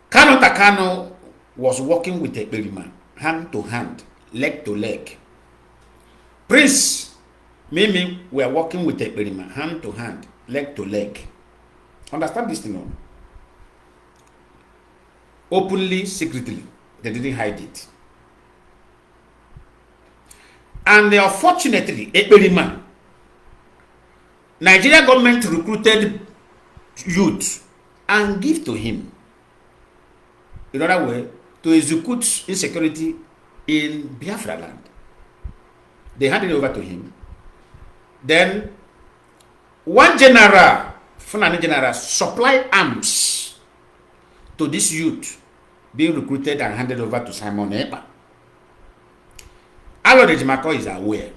Kanu was working with Ekperima, hand to hand, leg to leg. Prince Mimi were working with Ekperima, hand to hand, leg to leg. Understand this thing? No? Openly, secretly, they didn't hide it. And unfortunately, Ekperima, Nigeria government recruited youth and give to him, in other way, to execute insecurity in Biafra land. They handed it over to him. Then one general, Fulani general, supplied arms to this youth being recruited and handed over to Simon Ekpa. Aloy Ejimakor is aware.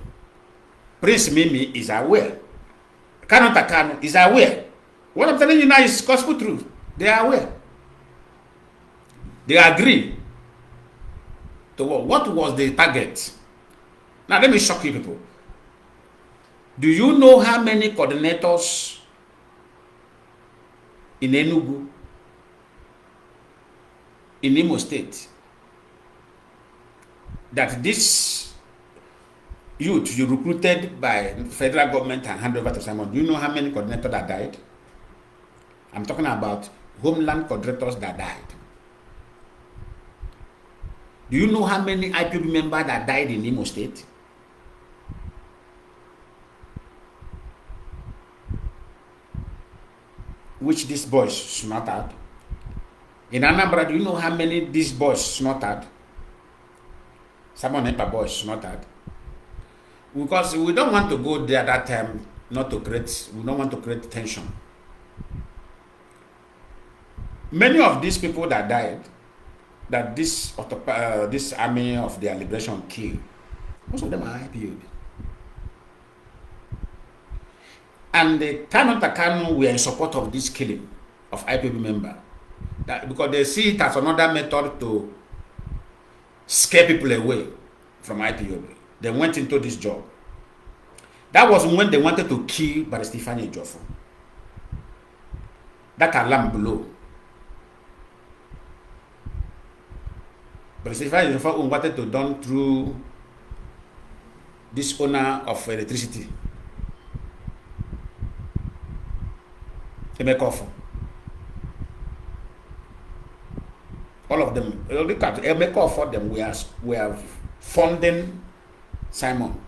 Prince Mimi is aware. Kanu is aware. What I'm telling you now is gospel truth. They are aware. They agree to what was the target. Now let me shock you people. Do you know how many coordinators in Enugu, in Imo State, that this youth you recruited by federal government and handed over to Simon? Do you know how many coordinators that died? I'm talking about homeland coordinators that died. Do you know how many IPOB members that died in Imo State? Which these boys snort out. In Anambra, do you know how many these boys snorted? Someone Epa boys snorted. Because we don't want to go there that time, not to create, we don't want to create tension. Many of these people that died, that this army of their liberation killed, most of them are IPOB. And the Kanu were in support of this killing of IPOB member. Because they see it as another method to scare people away from IPOB. They went into this job. That was when they wanted to kill Barrister Ifeanyi Ejiofor. That alarm blew. Barrister Ifeanyi Ejiofor wanted to done through this owner of electricity. All of them, look at Emeka for them. We are funding Simon.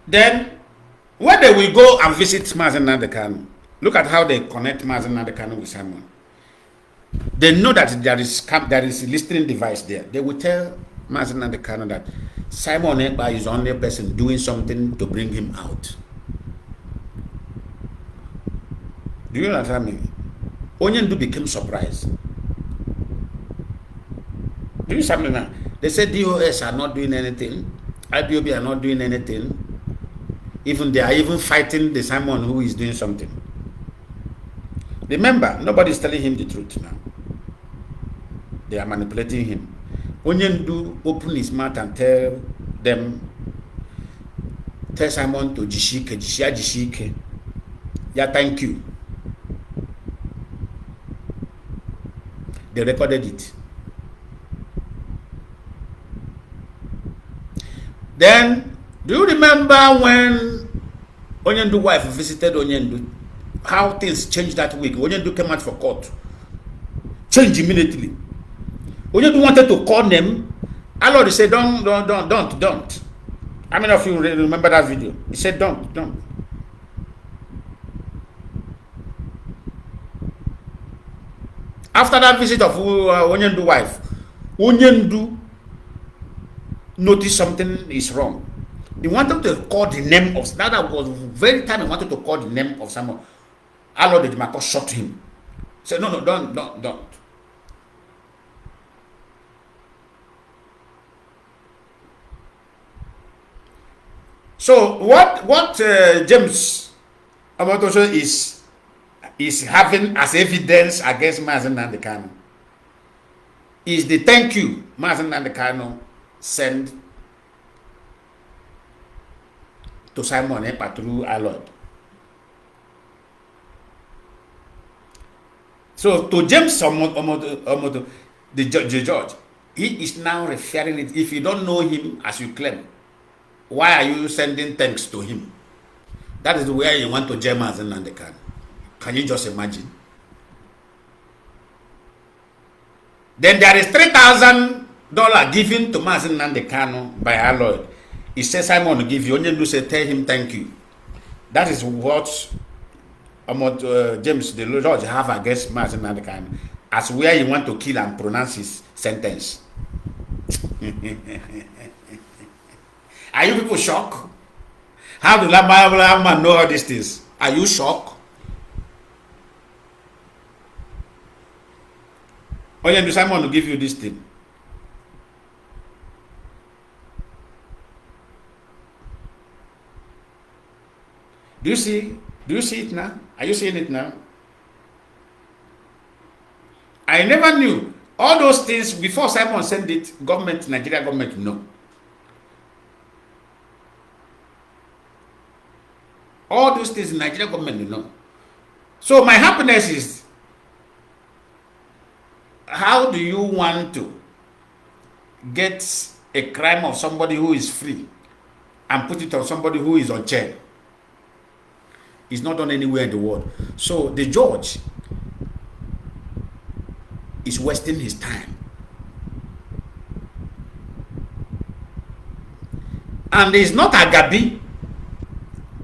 Then, when they will go and visit Mazi Nnamdi Kanu, look at how they connect Mazi Nnamdi Kanu with Simon. They know that there is a listening device there. They will tell Mazi Nnamdi Kanu that Simon Ekpa is the only person doing something to bring him out. Do you understand me? Onyendu became surprised. Do you something now? They said DOS are not doing anything. IPOB are not doing anything. Even they are even fighting the Simon who is doing something. Remember, nobody is telling him the truth now. They are manipulating him. Onyendu open his mouth and tell Simon to Jishike. Yeah, thank you. They recorded it. Then, do you remember when Onyendu's wife visited Onyendu? How things changed that week? Onyendu came out for court. Changed immediately. Onyendu wanted to call them. Allah said, don't. How many of you remember that video? He said, don't. After that visit of Onyendu's wife, Onyendu noticed something is wrong. He wanted to call the name of, that was very time he wanted to call the name of someone. Allah the Jimako shot him. Said, no, don't. So what James Amotoso is having as evidence against Mazi Nnamdi Kanu is the thank you Mazi Nnamdi Kanu sent to Simon Ekpa through Alod. So to James Omoto, the judge, he is now referring it. If you don't know him as you claim, why are you sending thanks to him? That is where you want to jail Mazi Nnamdi Kanu. Can you just imagine? Then there is $3,000 given to Mazi Nnamdi Kanu by Alloy. He says Simon will give you. Onyendu say tell him thank you. That is what James the Lord have against Mazi Nnamdi Kanu, as where you want to kill and pronounce his sentence. Are you people shocked? How do Lama know all these things? Are you shocked? Onyendu Simon will give you this thing. Do you see it now? Are you seeing it now? I never knew all those things before Simon sent it. Nigeria government, no. All those things in Nigeria government, no. So my happiness is, how do you want to get a crime of somebody who is free and put it on somebody who is on jail? It's not done anywhere in the world. So the judge is wasting his time. And it's not Agabi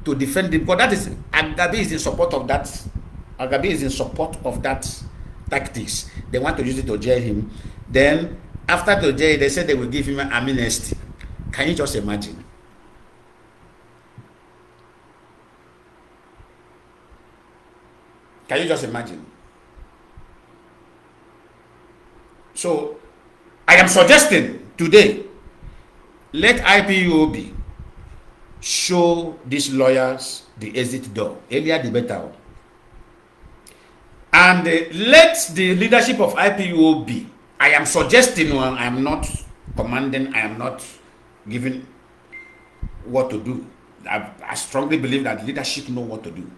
to defend it, because that is Agabi is in support of that Agabi is in support of that tactics. They want to use it to jail him. Then, after the jail, they said they will give him an amnesty. Can you just imagine? Can you just imagine? So, I am suggesting today, let IPOB show these lawyers the exit door. Earlier the better. And let the leadership of IPOB, I am suggesting, I am not commanding, I am not giving what to do. I strongly believe that leadership know what to do.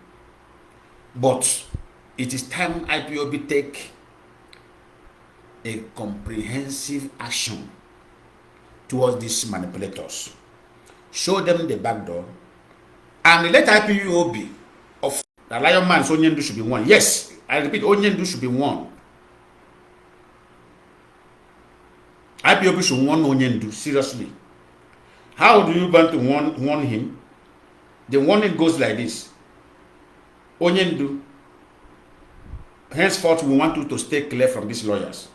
But it is time IPOB take a comprehensive action towards these manipulators. Show them the back door and let IPOB of the Lion Man Onyendu should be one. Yes, I repeat, Onyendu should be one. IPOB should warn Onyendu seriously. How do you want to warn him? The warning goes like this. Onyendu, henceforth we want you to stay clear from these lawyers.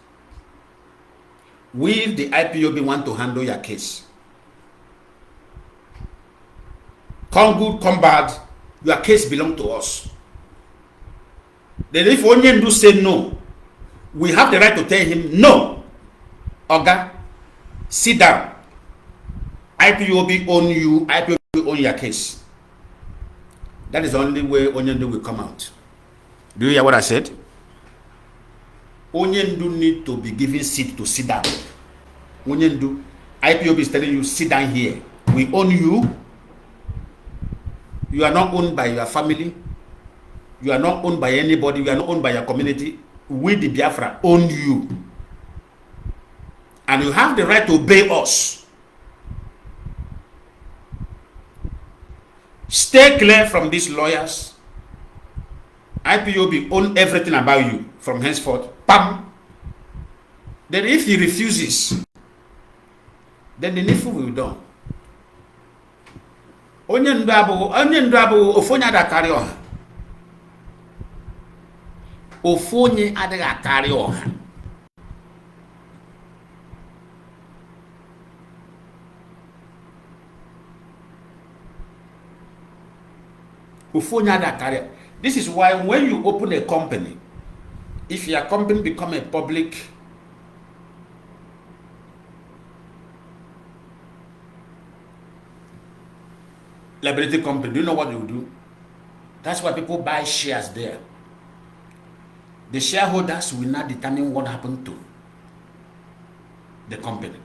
We, the IPOB, want to handle your case. Come good, come bad, your case belongs to us. Then if Onyendu say no, we have the right to tell him, no, Oga, sit down. IPOB own you, IPOB own your case. That is the only way Onyendu will come out. Do you hear what I said? Onyendu need to be given seat to sit down. Onyendu, IPOB is telling you, sit down here. We own you. You are not owned by your family. You are not owned by anybody. You are not owned by your community. We, the Biafra, own you. And you have the right to obey us. Stay clear from these lawyers. IPOB own everything about you from henceforth. Pam. Then if he refuses, then the needful will be done. Onyendu abu ofonye ada carry oha. Ofonye ada carry oha. Ofonye ada carry. This is why when you open a company, if your company become a public liability company, do you know what you do? That's why people buy shares there. The shareholders will not determine what happened to the company.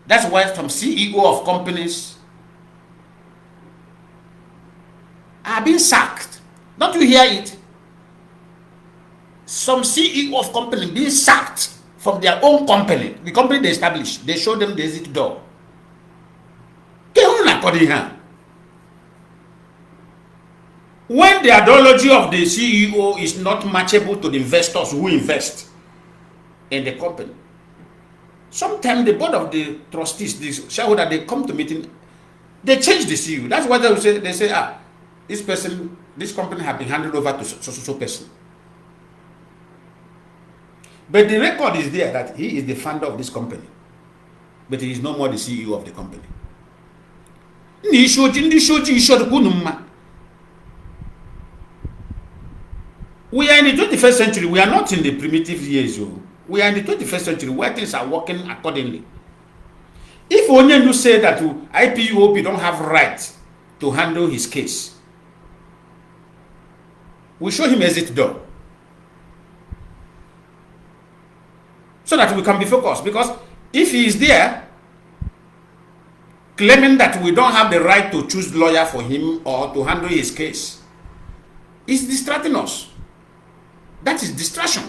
That's why some CEO of companies are being sacked. Don't you hear it? Some CEO of company being sacked from their own company, the company they established. They show them the exit door. When the ideology of the CEO is not matchable to the investors who invest in the company, sometimes the board of the trustees, the shareholder, they come to meeting, they change the CEO. That's what they say. They say, this person, this company have been handed over to so person. But the record is there that he is the founder of this company, but he is no more the CEO of the company. We are in the 21st century. We are not in the primitive years. We are in the 21st century where things are working accordingly. If Onyendu say that IPOB don't have right to handle his case, we show him exit door so that we can be focused. Because if he is there claiming that we don't have the right to choose lawyer for him or to handle his case, it's distracting us. That is distraction.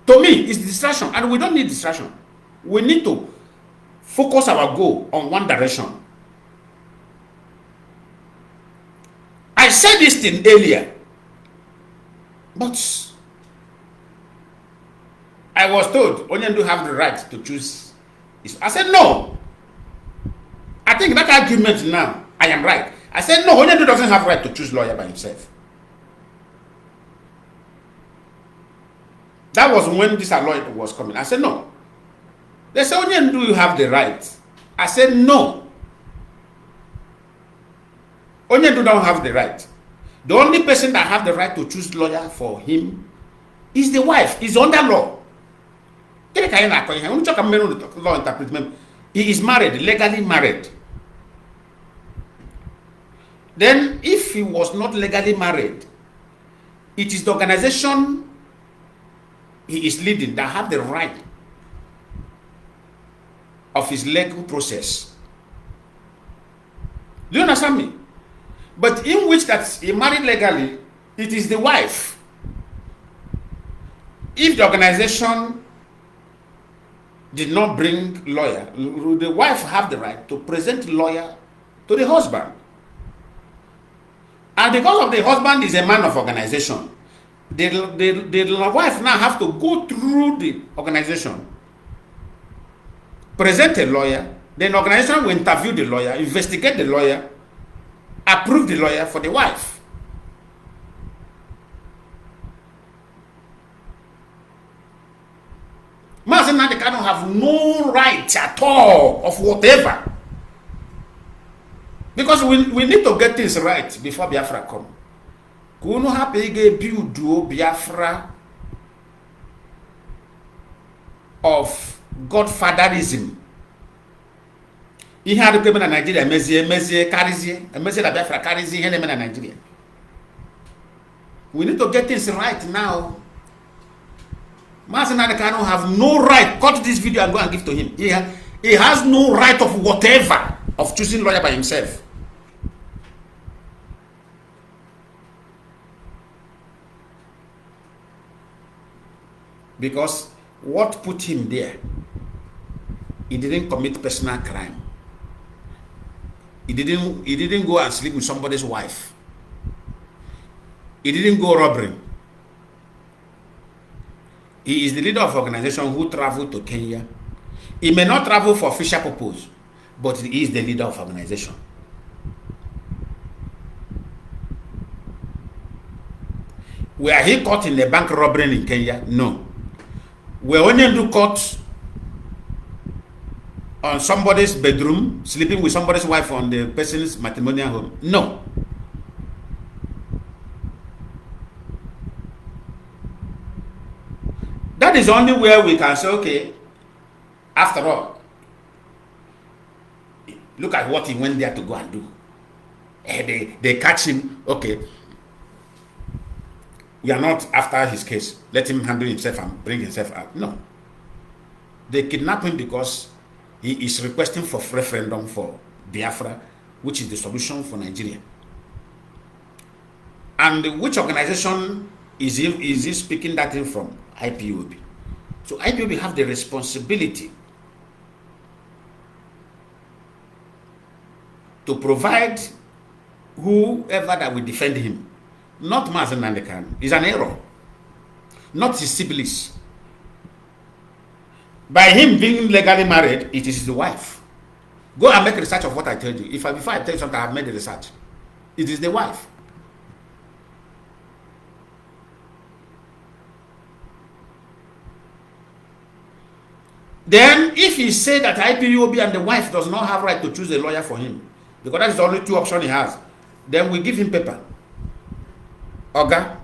To me, it's distraction, and we don't need distraction. We need to focus our goal on one direction. I said this thing earlier, but I was told Onyendu have the right to choose. I said no. I think that argument now, I am right. I said, no, Onyendu doesn't have right to choose lawyer by himself. That was when this lawyer was coming. I said, no. They said, Onyendu, you have the right. I said, no. Onyendu don't have the right. The only person that have the right to choose lawyer for him is the wife. Is under law. Law interpretation. He is married, legally married. Then, if he was not legally married, it is the organization he is leading that have the right of his legal process. Do you understand me? But in which that he married legally, it is the wife. If the organization did not bring lawyer, the wife have the right to present lawyer to the husband. And because of the husband is a man of organization, the wife now have to go through the organization, present a lawyer, then the organization will interview the lawyer, investigate the lawyer, approve the lawyer for the wife. Mazi Nnamdi Kanu have no right at all of whatever. Because we need to get things right before Biafra come. Kunu happy build Biafra of godfatherism. He had to come in Nigeria, Mazi la Biafra carries in Nigeria. We need to get things right now. Mazi Nnamdi Kanu have no right. Cut this video and go and give to him. He has no right of whatever of choosing lawyer by himself. Because what put him there, he didn't commit personal crime. He didn't go and sleep with somebody's wife. He didn't go robbery. He is the leader of an organization who traveled to Kenya. He may not travel for official purpose, but he is the leader of organization. Were he caught in a bank robbery in Kenya? No. Were Onyendu caught on somebody's bedroom, sleeping with somebody's wife on the person's matrimonial home? No. That is only where we can say, okay, after all, look at what he went there to go and do. They catch him, okay. We are not after his case. Let him handle himself and bring himself out. No. They kidnap him because he is requesting for referendum for Biafra, which is the solution for Nigeria. And which organization is he speaking that in from? Ipob. So Ipob have the responsibility to provide whoever that will defend him. Not Mazi Nnamdi Kanu. It's an error. Not his siblings. By him being legally married, it is his wife. Go and make research of what I told you. Before I tell you something, I have made the research. It is the wife. Then, if he say that IPOB and the wife does not have right to choose a lawyer for him, because that is the only two options he has, then we give him paper. Oga,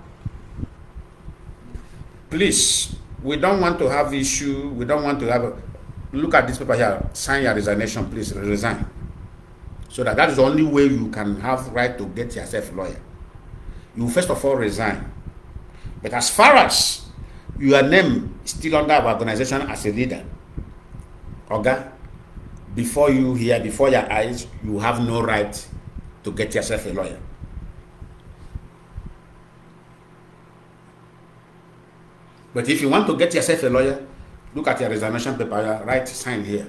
please, we don't want to have issue. We don't want to have look at this paper here. Sign your resignation, please. Resign. So that is the only way you can have right to get yourself a lawyer. You first of all resign. But as far as your name is still under our organization as a leader, Oga, before you hear, before your eyes, you have no right to get yourself a lawyer. But if you want to get yourself a lawyer, look at your resignation paper, write, sign here,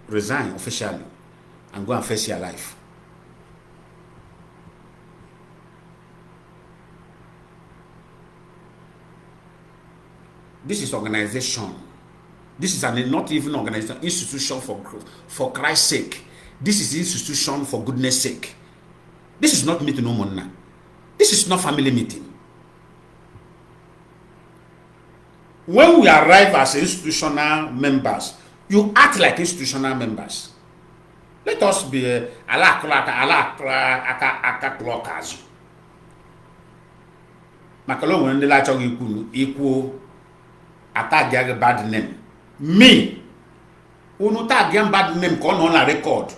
resign officially, and go and face your life. This is organization. This is not even organization, institution for Christ's sake. This is institution for goodness sake. This is not meeting no money. This is not family meeting. When we arrive as institutional members, you act like institutional members. Let us be clockers. Makalo when the latter equal attack a bad name. Me, who not tag bad name on a record.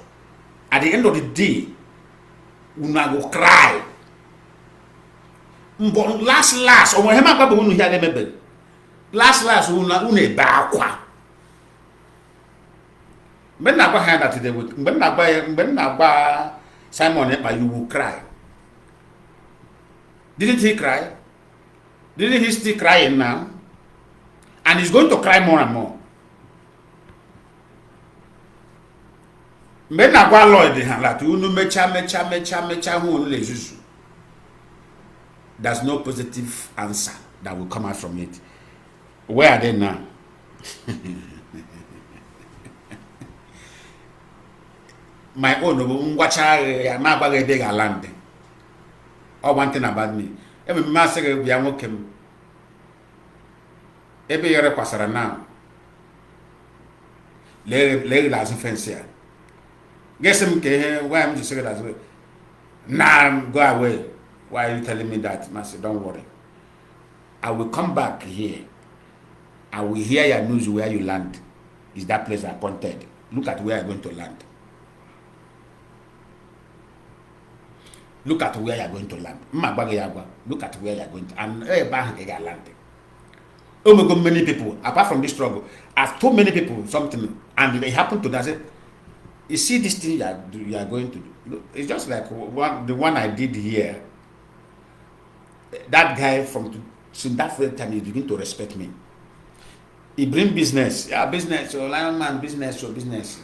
At the end of the day, we go cry. But last, or when I'm about to hear them, last, une bakwa. When I hand that today, when I buy Simon, you will cry. Didn't he cry? Didn't he still crying now? And he's going to cry more and more. When I go Lord, there's no positive answer that will come out from it. Where are they now? My own watch my bag dig a land. Or one thing about me. Every master will be awoken. Every year passera now. Lay las offense here. Guess him why am I saying that way? Nah, go away. Why are you telling me that, Master? Don't worry. I will come back here. I will hear your news where you land. Is that place appointed? Look at where I'm going to land. Look at where you're going to land. Look at where you're going to and land. Oh my God, many people, apart from this struggle, I've told many people something, and they happen to that. Say, you see this thing you are going to do. It's just like the one I did here. That guy since that first time he began to respect me. He bring business. Yeah, business, or lion man, business, or business.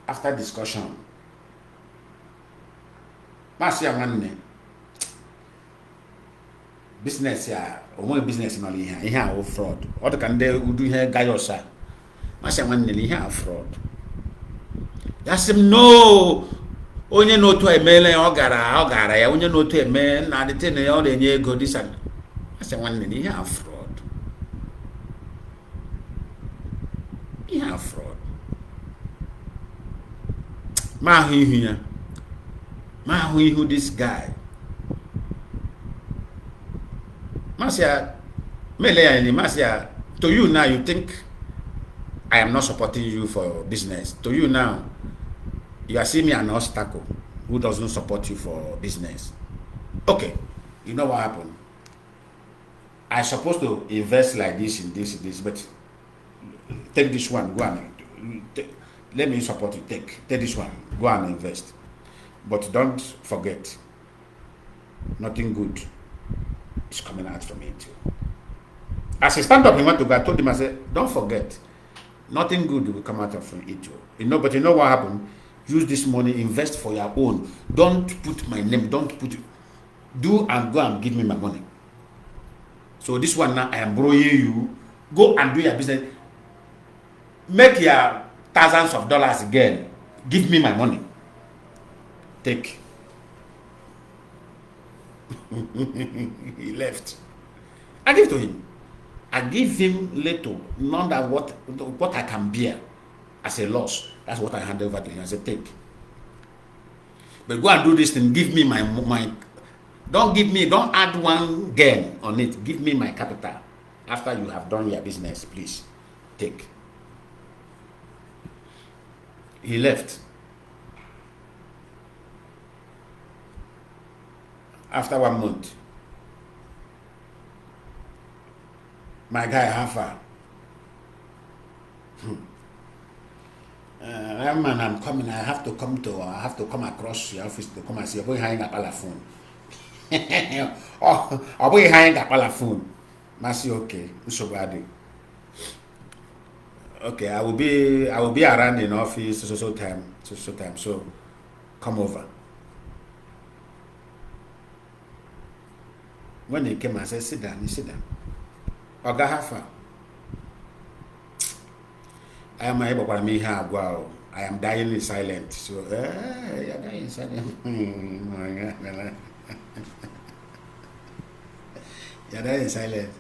After discussion, Masia one business only business in here or fraud. What can they do here, guy or sir? Masia one here fraud. That's him no. Onye no to emele ogara ya onye no to eme na the thing all the nye go this and I say one here fraud. Here fraud. Ma who this guy. Masia, Masia, to you now you think I am not supporting you for business. To you now, you are seeing me an obstacle who doesn't support you for business. Okay, you know what happened? I'm supposed to invest like this in this, but take this one, go and let me support you. Take this one, go and invest. But don't forget, nothing good is coming out from it. As I stand up, he went to go. I told him, I said, don't forget, nothing good will come out from it. But you know what happened? Use this money, invest for your own. Don't put my name, do and go and give me my money. So this one now, I am borrowing you. Go and do your business. Make your thousands of dollars again. Give me my money. Take. He left. I give to him. I give him little, not that what I can bear as a loss. That's what I hand over to him. I said, take. But go and do this thing. Give me my don't add one gain on it. Give me my capital. After you have done your business, please. Take. He left. After 1 month, my guy, how far? Man, I'm coming. I have to come across your office to come and see. You're going hang up a phone. I'll be hang up a phone. Mazi, okay. So bad. Okay, I will be around in office so time. So come over. When he came, I said, sit down. He sit down. Oga Hafa. I am able to me here. Wow. I am dying in silence. So, you're dying in silence. You're dying in silence.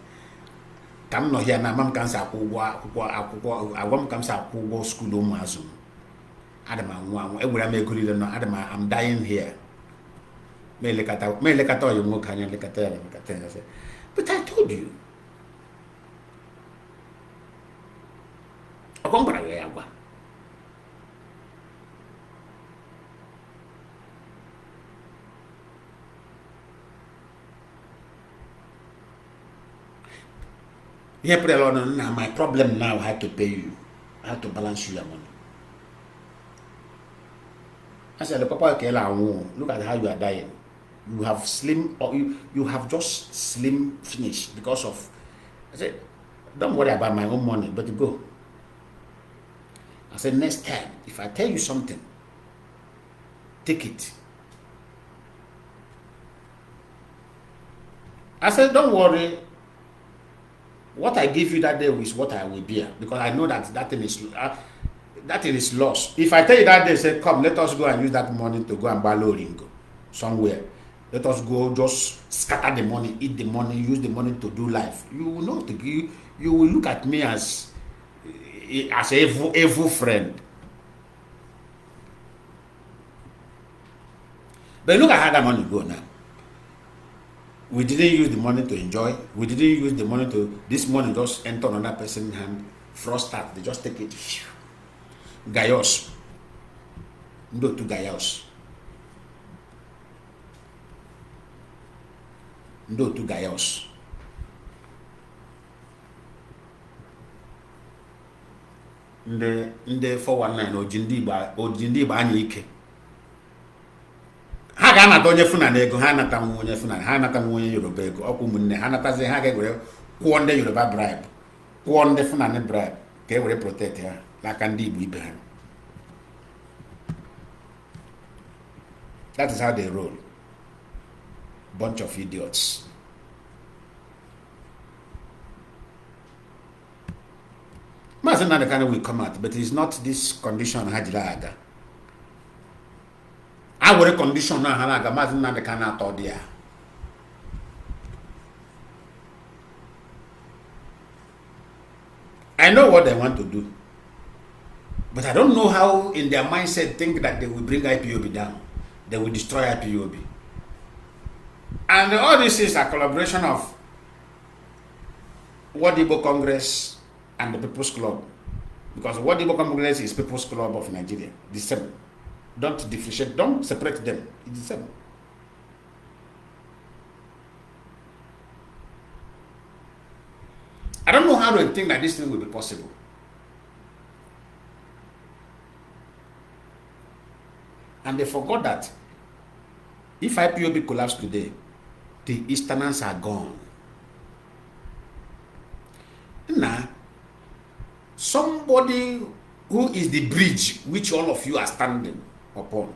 Come no here na mam kan sa agwam kam sa akugwa school o mazu. Adama nwa ewura me guri no adama I'm dying here. Me lekata yo mo kanya lekata. But I told you. Akong para ya agwa. Yeah, now my problem now I have to pay you. I have to balance your money. I said, look at how you are dying. You have slim or you have just slim finished because of. I said, don't worry about my own money, but go. I said, next time, if I tell you something, take it. I said, don't worry. What I give you that day is what I will bear, because I know that thing is lost. If I tell you that day, say, come, let us go and use that money to go and buy Loringo somewhere. Let us go, just scatter the money, eat the money, use the money to do life. You will not you will look at me as an evil friend. But look at how that money go now. We didn't use the money to enjoy. We didn't use the money to. This money just enter another person's hand. Frost start. They just take it. Gayos. No to Gayos. No to Gayos. Nde 419 ojindi ba anya ike. Ha ga na donye funa na ego ha nata nwonye funa ha nata nwonye Yoruba ego okwu munne ha natazi ha ga gwere kwuo ndị Yoruba bribe kwuo ndị funa na bribe ka e were protect ha n'aka ndị Igbo ibe ha. That is how they roll. Bunch of idiots. Mazi Nnamdi Kanu will come out, but it's not this condition Hajila Aga. I will condition now Hanaga Mazi Nnamdi Kanu out there. I know what they want to do, but I don't know how in their mindset think that they will bring IPOB down. They will destroy IPOB. And all this is a collaboration of World Igbo Congress and the People's Club. Because World Igbo Congress is People's Club of Nigeria. The same. Don't differentiate, don't separate them. It's the same. I don't know how to think that this thing will be possible. And they forgot that if IPOB collapsed today, the Easterners are gone. Now, somebody who is the bridge which all of you are standing upon,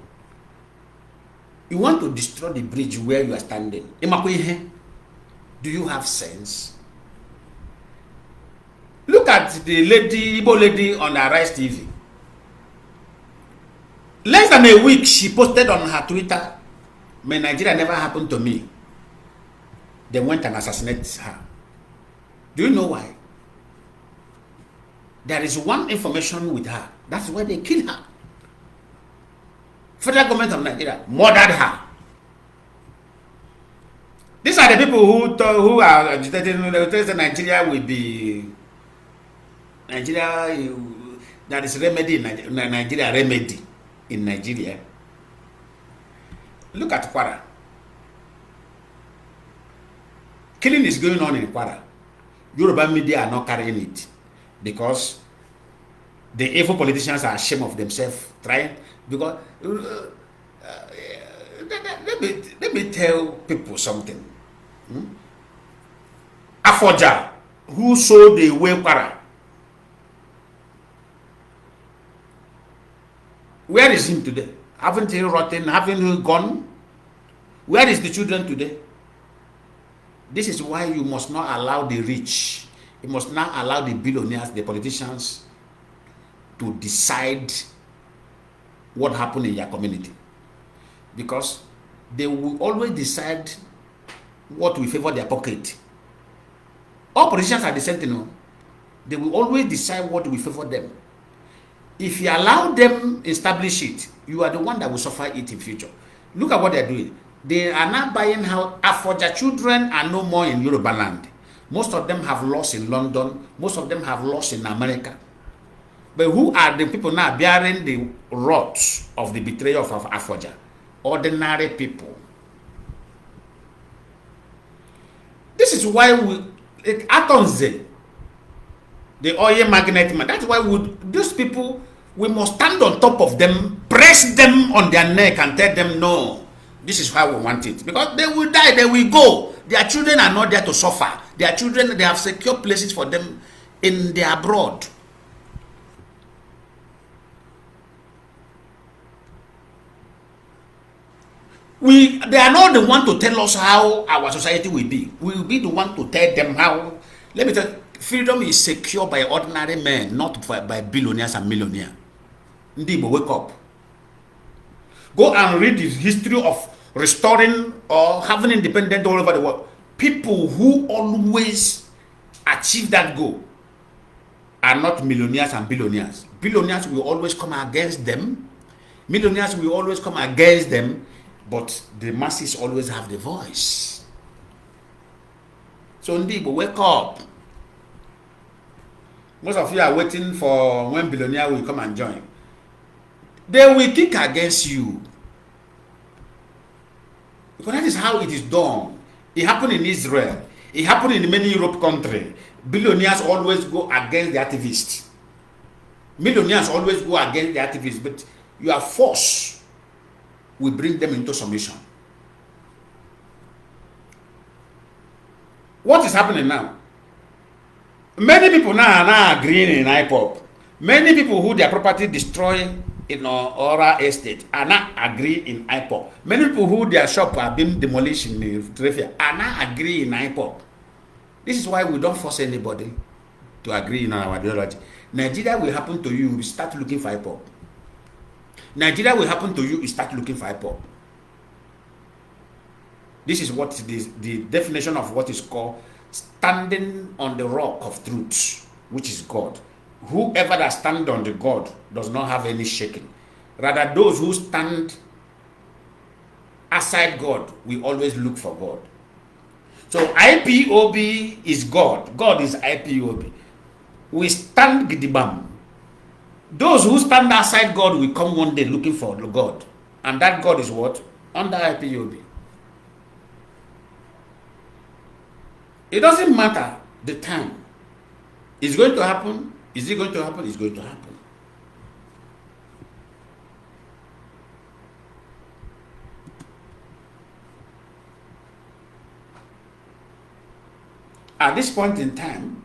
you want to destroy the bridge where you are standing. Do you have sense? Look at the lady, Igbo lady on Arise TV. Less than a week, she posted on her Twitter, "May Nigeria never happen to me." They went and assassinated her. Do you know why? There is one information with her. That's why they killed her. Federal government of Nigeria murdered her. These are the people who are agitating that Nigeria will be Nigeria. That is remedy in Nigeria. Remedy in Nigeria. Look at Kwara. Killing is going on in Kwara. Yoruba media are not carrying it because the evil politicians are ashamed of themselves trying. Because let me tell people something. Afoja, who sold the way Kwara, where is him today? Haven't he rotten? Haven't he gone? Where is the children today? This is why you must not allow the rich, you must not allow the billionaires, the politicians, to decide what happened in your community. Because they will always decide what will favor their pocket. All politicians are the same thing. They will always decide what will favor them. If you allow them establish it, you are the one that will suffer it in future. Look at what they're doing. They are now buying house. After children are no more in Yoruba land. Most of them have lost in London. Most of them have lost in America. But who are the people now bearing the wrath of the betrayal of Afoja? Ordinary people. This is why Atonze, the oil magnet man, that's why those people, we must stand on top of them, press them on their neck and tell them, no, this is how we want it. Because they will die, they will go. Their children are not there to suffer. Their children, they have secure places for them in their abroad. They are not the one to tell us how our society will be. We will be the one to tell them how. Let me tell you, freedom is secured by ordinary men, not by billionaires and millionaires. Ndibo, wake up. Go and read the history of restoring or having independence all over the world. People who always achieve that goal are not millionaires and billionaires. Billionaires will always come against them. Millionaires will always come against them. But the masses always have the voice. So Ndibo, wake up. Most of you are waiting for when billionaire will come and join. They will kick against you. Because that is how it is done. It happened in Israel. It happened in many Europe countries. Billionaires always go against the activists. Millionaires always go against the activists. But you are forced. We bring them into submission. What is happening now? Many people now are now agreeing in Ipob. Many people who their property destroy in Ora estate are now agreeing in Ipob. Many people who their shop are being demolished in the Rapture are now agreeing in Ipob. This is why we don't force anybody to agree in our ideology. Nigeria will happen to you, we start looking for Ipob. Nigeria will happen to you, you start looking for Ipob. This is what the definition of what is called standing on the rock of truth, which is God. Whoever that stands on the God does not have any shaking. Rather, those who stand aside God, we always look for God. So IPOB is God. God is IPOB. We stand Gidibam. Those who stand outside God will come one day looking for God. And that God is what? Under IPOB. It doesn't matter the time. It's going to happen. Is it going to happen? It's going to happen. At this point in time,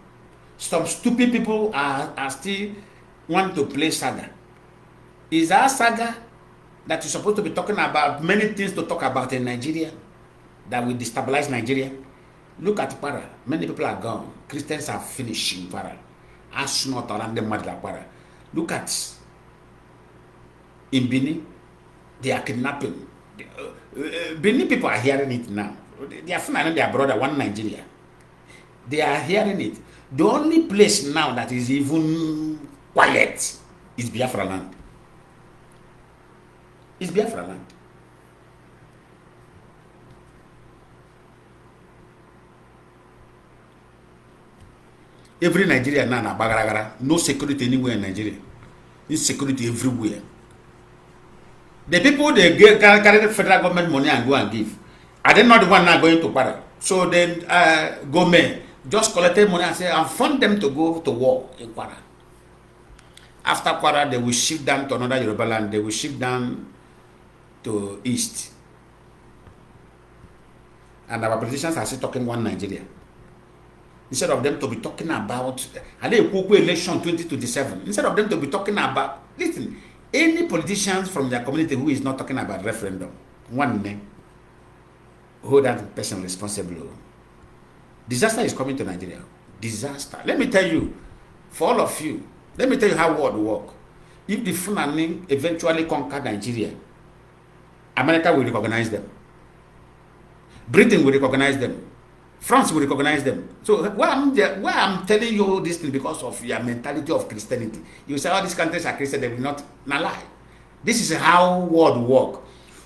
some stupid people are still want to play saga. Is our saga that you're supposed to be talking about many things to talk about in Nigeria that will destabilize Nigeria? Look at Para. Many people are gone. Christians are finishing Para. As not around them Para. Look at in Benin, they are kidnapping. Benin people are hearing it now. They are finding their brother, one Nigeria. They are hearing it. The only place now that is even quiet is Biafra land. It's Biafra land. Every Nigeria now na bagaragara. No security anywhere in Nigeria. Insecurity everywhere. The people they carry the federal government money and go and give. Are they not the one now going to Para? So then Gome just collected money and say and fund them to go to war in Para. After Kwara, they will shift down to another Yoruba land. They will shift down to east. And our politicians are still talking one Nigeria. Instead of them to be talking about election 2027, instead of them to be talking about, listen, any politicians from their community who is not talking about referendum, one name, hold that person responsible. Disaster is coming to Nigeria. Disaster. Let me tell you, for all of you, let me tell you how world work. If the Fulani eventually conquer Nigeria, America will recognize them. Britain will recognize them. France will recognize them. So why I'm telling you this thing, because of your mentality of Christianity. You say all these countries are Christian, they will not lie. This is how world work.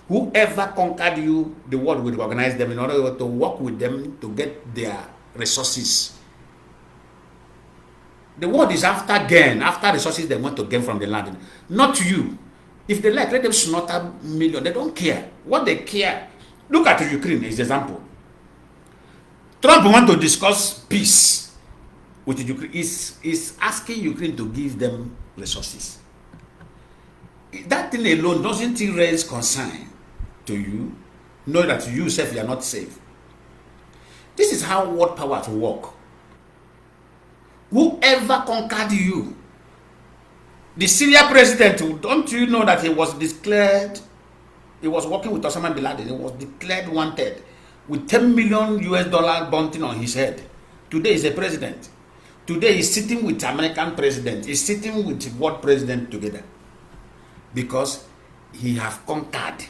Whoever conquered you, the world will recognize them in order to work with them to get their resources. The world is after gain, after resources they want to gain from the land. Not you. If they like, let them slaughter million. They don't care. What they care, look at Ukraine as an example. Trump wants to discuss peace with Ukraine. Is asking Ukraine to give them resources. That thing alone doesn't raise concern to you. Know that you yourself, you are not safe. This is how world power to work. Whoever conquered you, the Syria president, don't you know that he was declared, he was working with Osama bin Laden, he was declared wanted with $10 million US bounty on his head. Today he's a president. Today he's sitting with American president, he's sitting with world president together. Because he have conquered.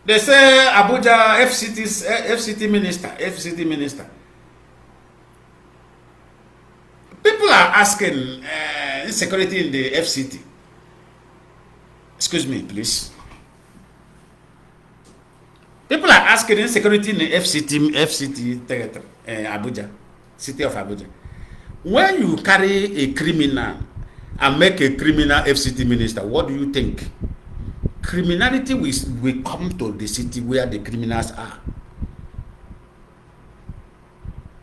They say Abuja FCT minister. People are asking insecurity in the FCT. Excuse me, please. People are asking insecurity in the FCT territory, Abuja, city of Abuja. When you carry a criminal and make a criminal FCT minister, what do you think? Criminality will come to the city where the criminals are.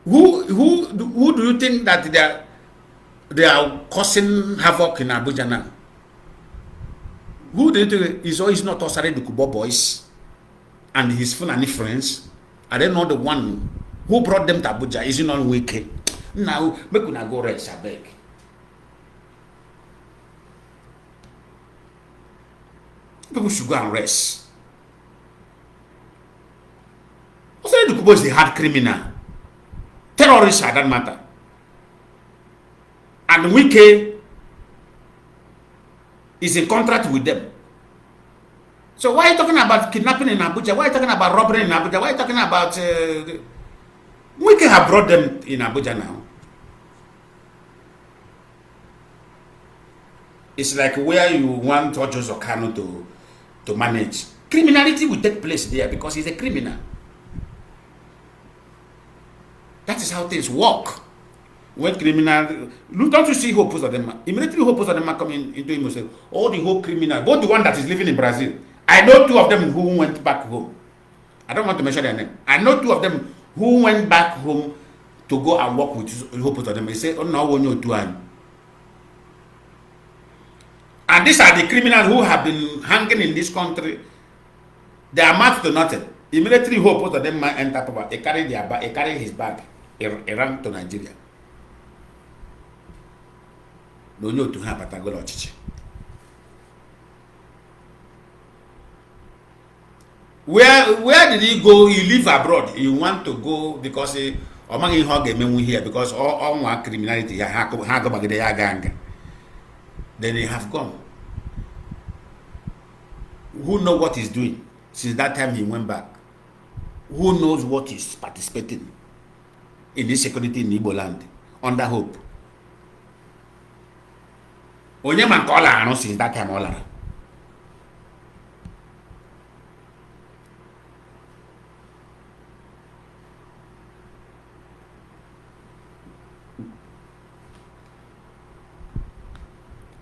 Who do you think that they are causing havoc in Abuja now? Who do you think is not Osare the Kubo boys and his Fulani friends? Are they not the one who brought them to Abuja? Is it not wicked? Now, make una go rest, I beg. People should go and rest. Osare the Kubo is the hard criminal. Terrorists are that matter. And Wike is in contract with them. So why are you talking about kidnapping in Abuja? Why are you talking about robbery in Abuja? Why are you talking about... Wike have brought them in Abuja now. It's like where you want Judge Kanu to manage. Criminality will take place there because he's a criminal. That is how things work. When criminal, look, don't you see who opposed them? Immediately who opposed them are coming into him and say, all the whole criminal, both the one that is living in Brazil. I know two of them who went back home. I don't want to mention their name. I know two of them who went back home to go and work with who opposed them. They say, oh no, we know two. And these are the criminals who have been hanging in this country. They amount to nothing. Immediately who opposed them enter power. He carried their bag, he carried his bag. He ran to Nigeria. No know to have Patagola Chichi. Where did he go? He live abroad. He want to go because among him here because all one criminality gang. Then they have gone. Who know what he's doing? Since that time he went back. Who knows what he's participating in this security in Igbo land under hope? Onyeman Kola since that time all.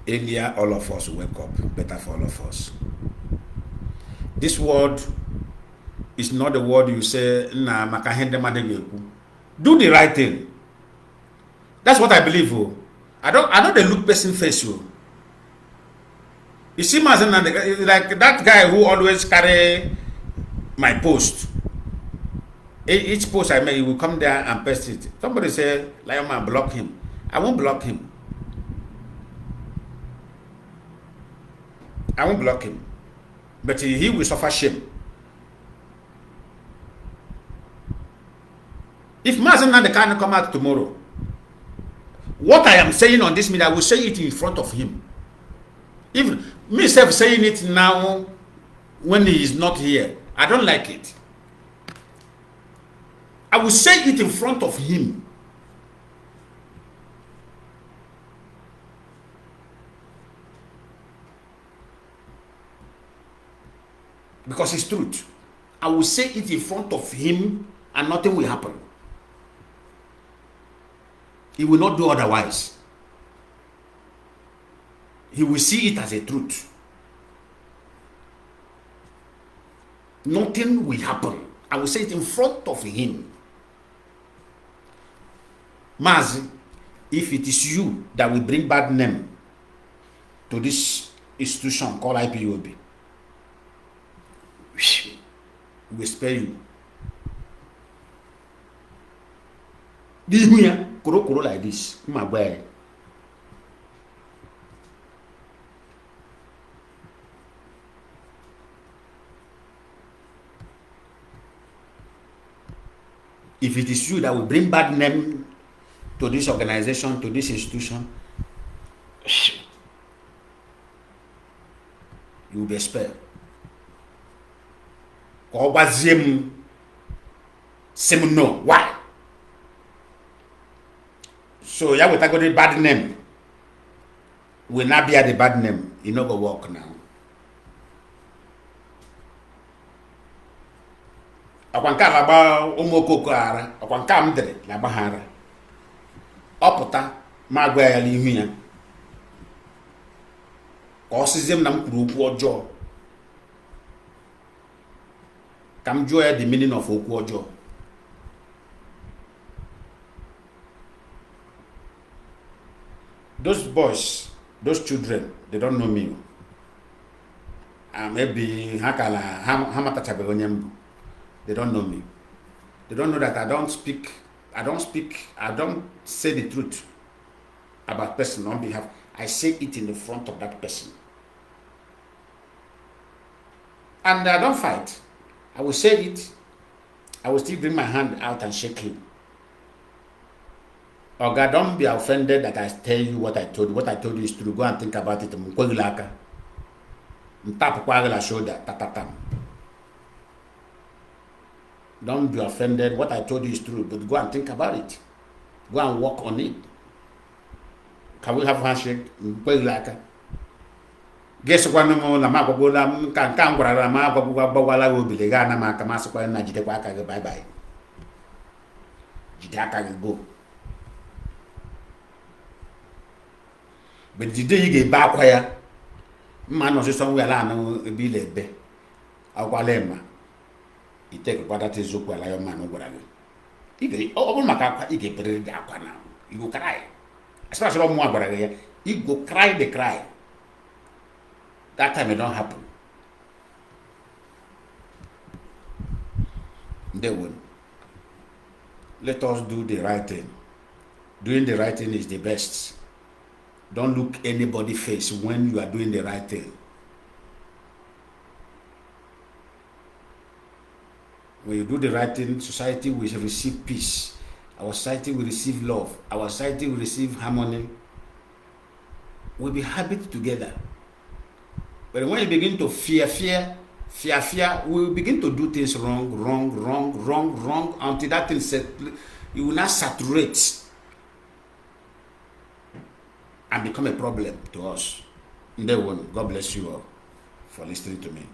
Earlier, all of us wake up. Better for all of us. This word is not the word you say, nah, do the right thing. That's what I believe. Oh. I don't they look person face. Oh. You see, Mazi, like that guy who always carry my post. Each post I make, he will come there and paste it. Somebody say, Lion Man, block him. I won't block him. I won't block him. But he will suffer shame. If Mazi Nnamdi can't come out tomorrow, what I am saying on this media, I will say it in front of him. Even myself saying it now when he is not here, I don't like it. I will say it in front of him. Because it's truth. I will say it in front of him and nothing will happen. He will not do otherwise. He will see it as a truth. Nothing will happen. I will say it in front of him. Mazi, if it is you that will bring bad name to this institution called IPOB, we will spare you. This here, kuro like this, my boy. If it is you that will bring bad name to this organization, to this institution, you will be spared. No, why? So yeah, we got the bad name. Will not be at the bad name. You no go work now. Akwanka laba umokoko ara, akwanka mdere laba hara. Oputa magwa ya lihu ya. Osizem na mkuru okwu ojo. Kam jụọ ya the meaning of okwu ọjọọ. Those boys, those children, they don't know me. Maybe they don't know me. They don't know that I don't say the truth about person on behalf. I say it in the front of that person. And I don't fight. I will say it. I will still bring my hand out and shake him. Oh God, don't be offended that I tell you what I told you. What I told you is true. Go and think about it. Shoulder. Don't be offended. What I told you is true, but go and think about it. Go and work on it. Can we have a handshake? Guess one more la magola can la magwala will be the Ghana Makamasqua and Najidewaka bye bye. Jidaka will go. But the day you get back where man was somewhere I be led be. Awalema. He take a quarter to Zuka like a man over again. He get all Macapa, he get buried now. You go cry. Especially more brother. You go cry the cry. That time it don't happen. They will. Let us do the right thing. Doing the right thing is the best. Don't look anybody's face when you are doing the right thing. When you do the right thing, society will receive peace. Our society will receive love. Our society will receive harmony. We'll be happy together. But when you begin to fear, we will begin to do things wrong, until that thing you will not saturate and become a problem to us. God bless you all for listening to me.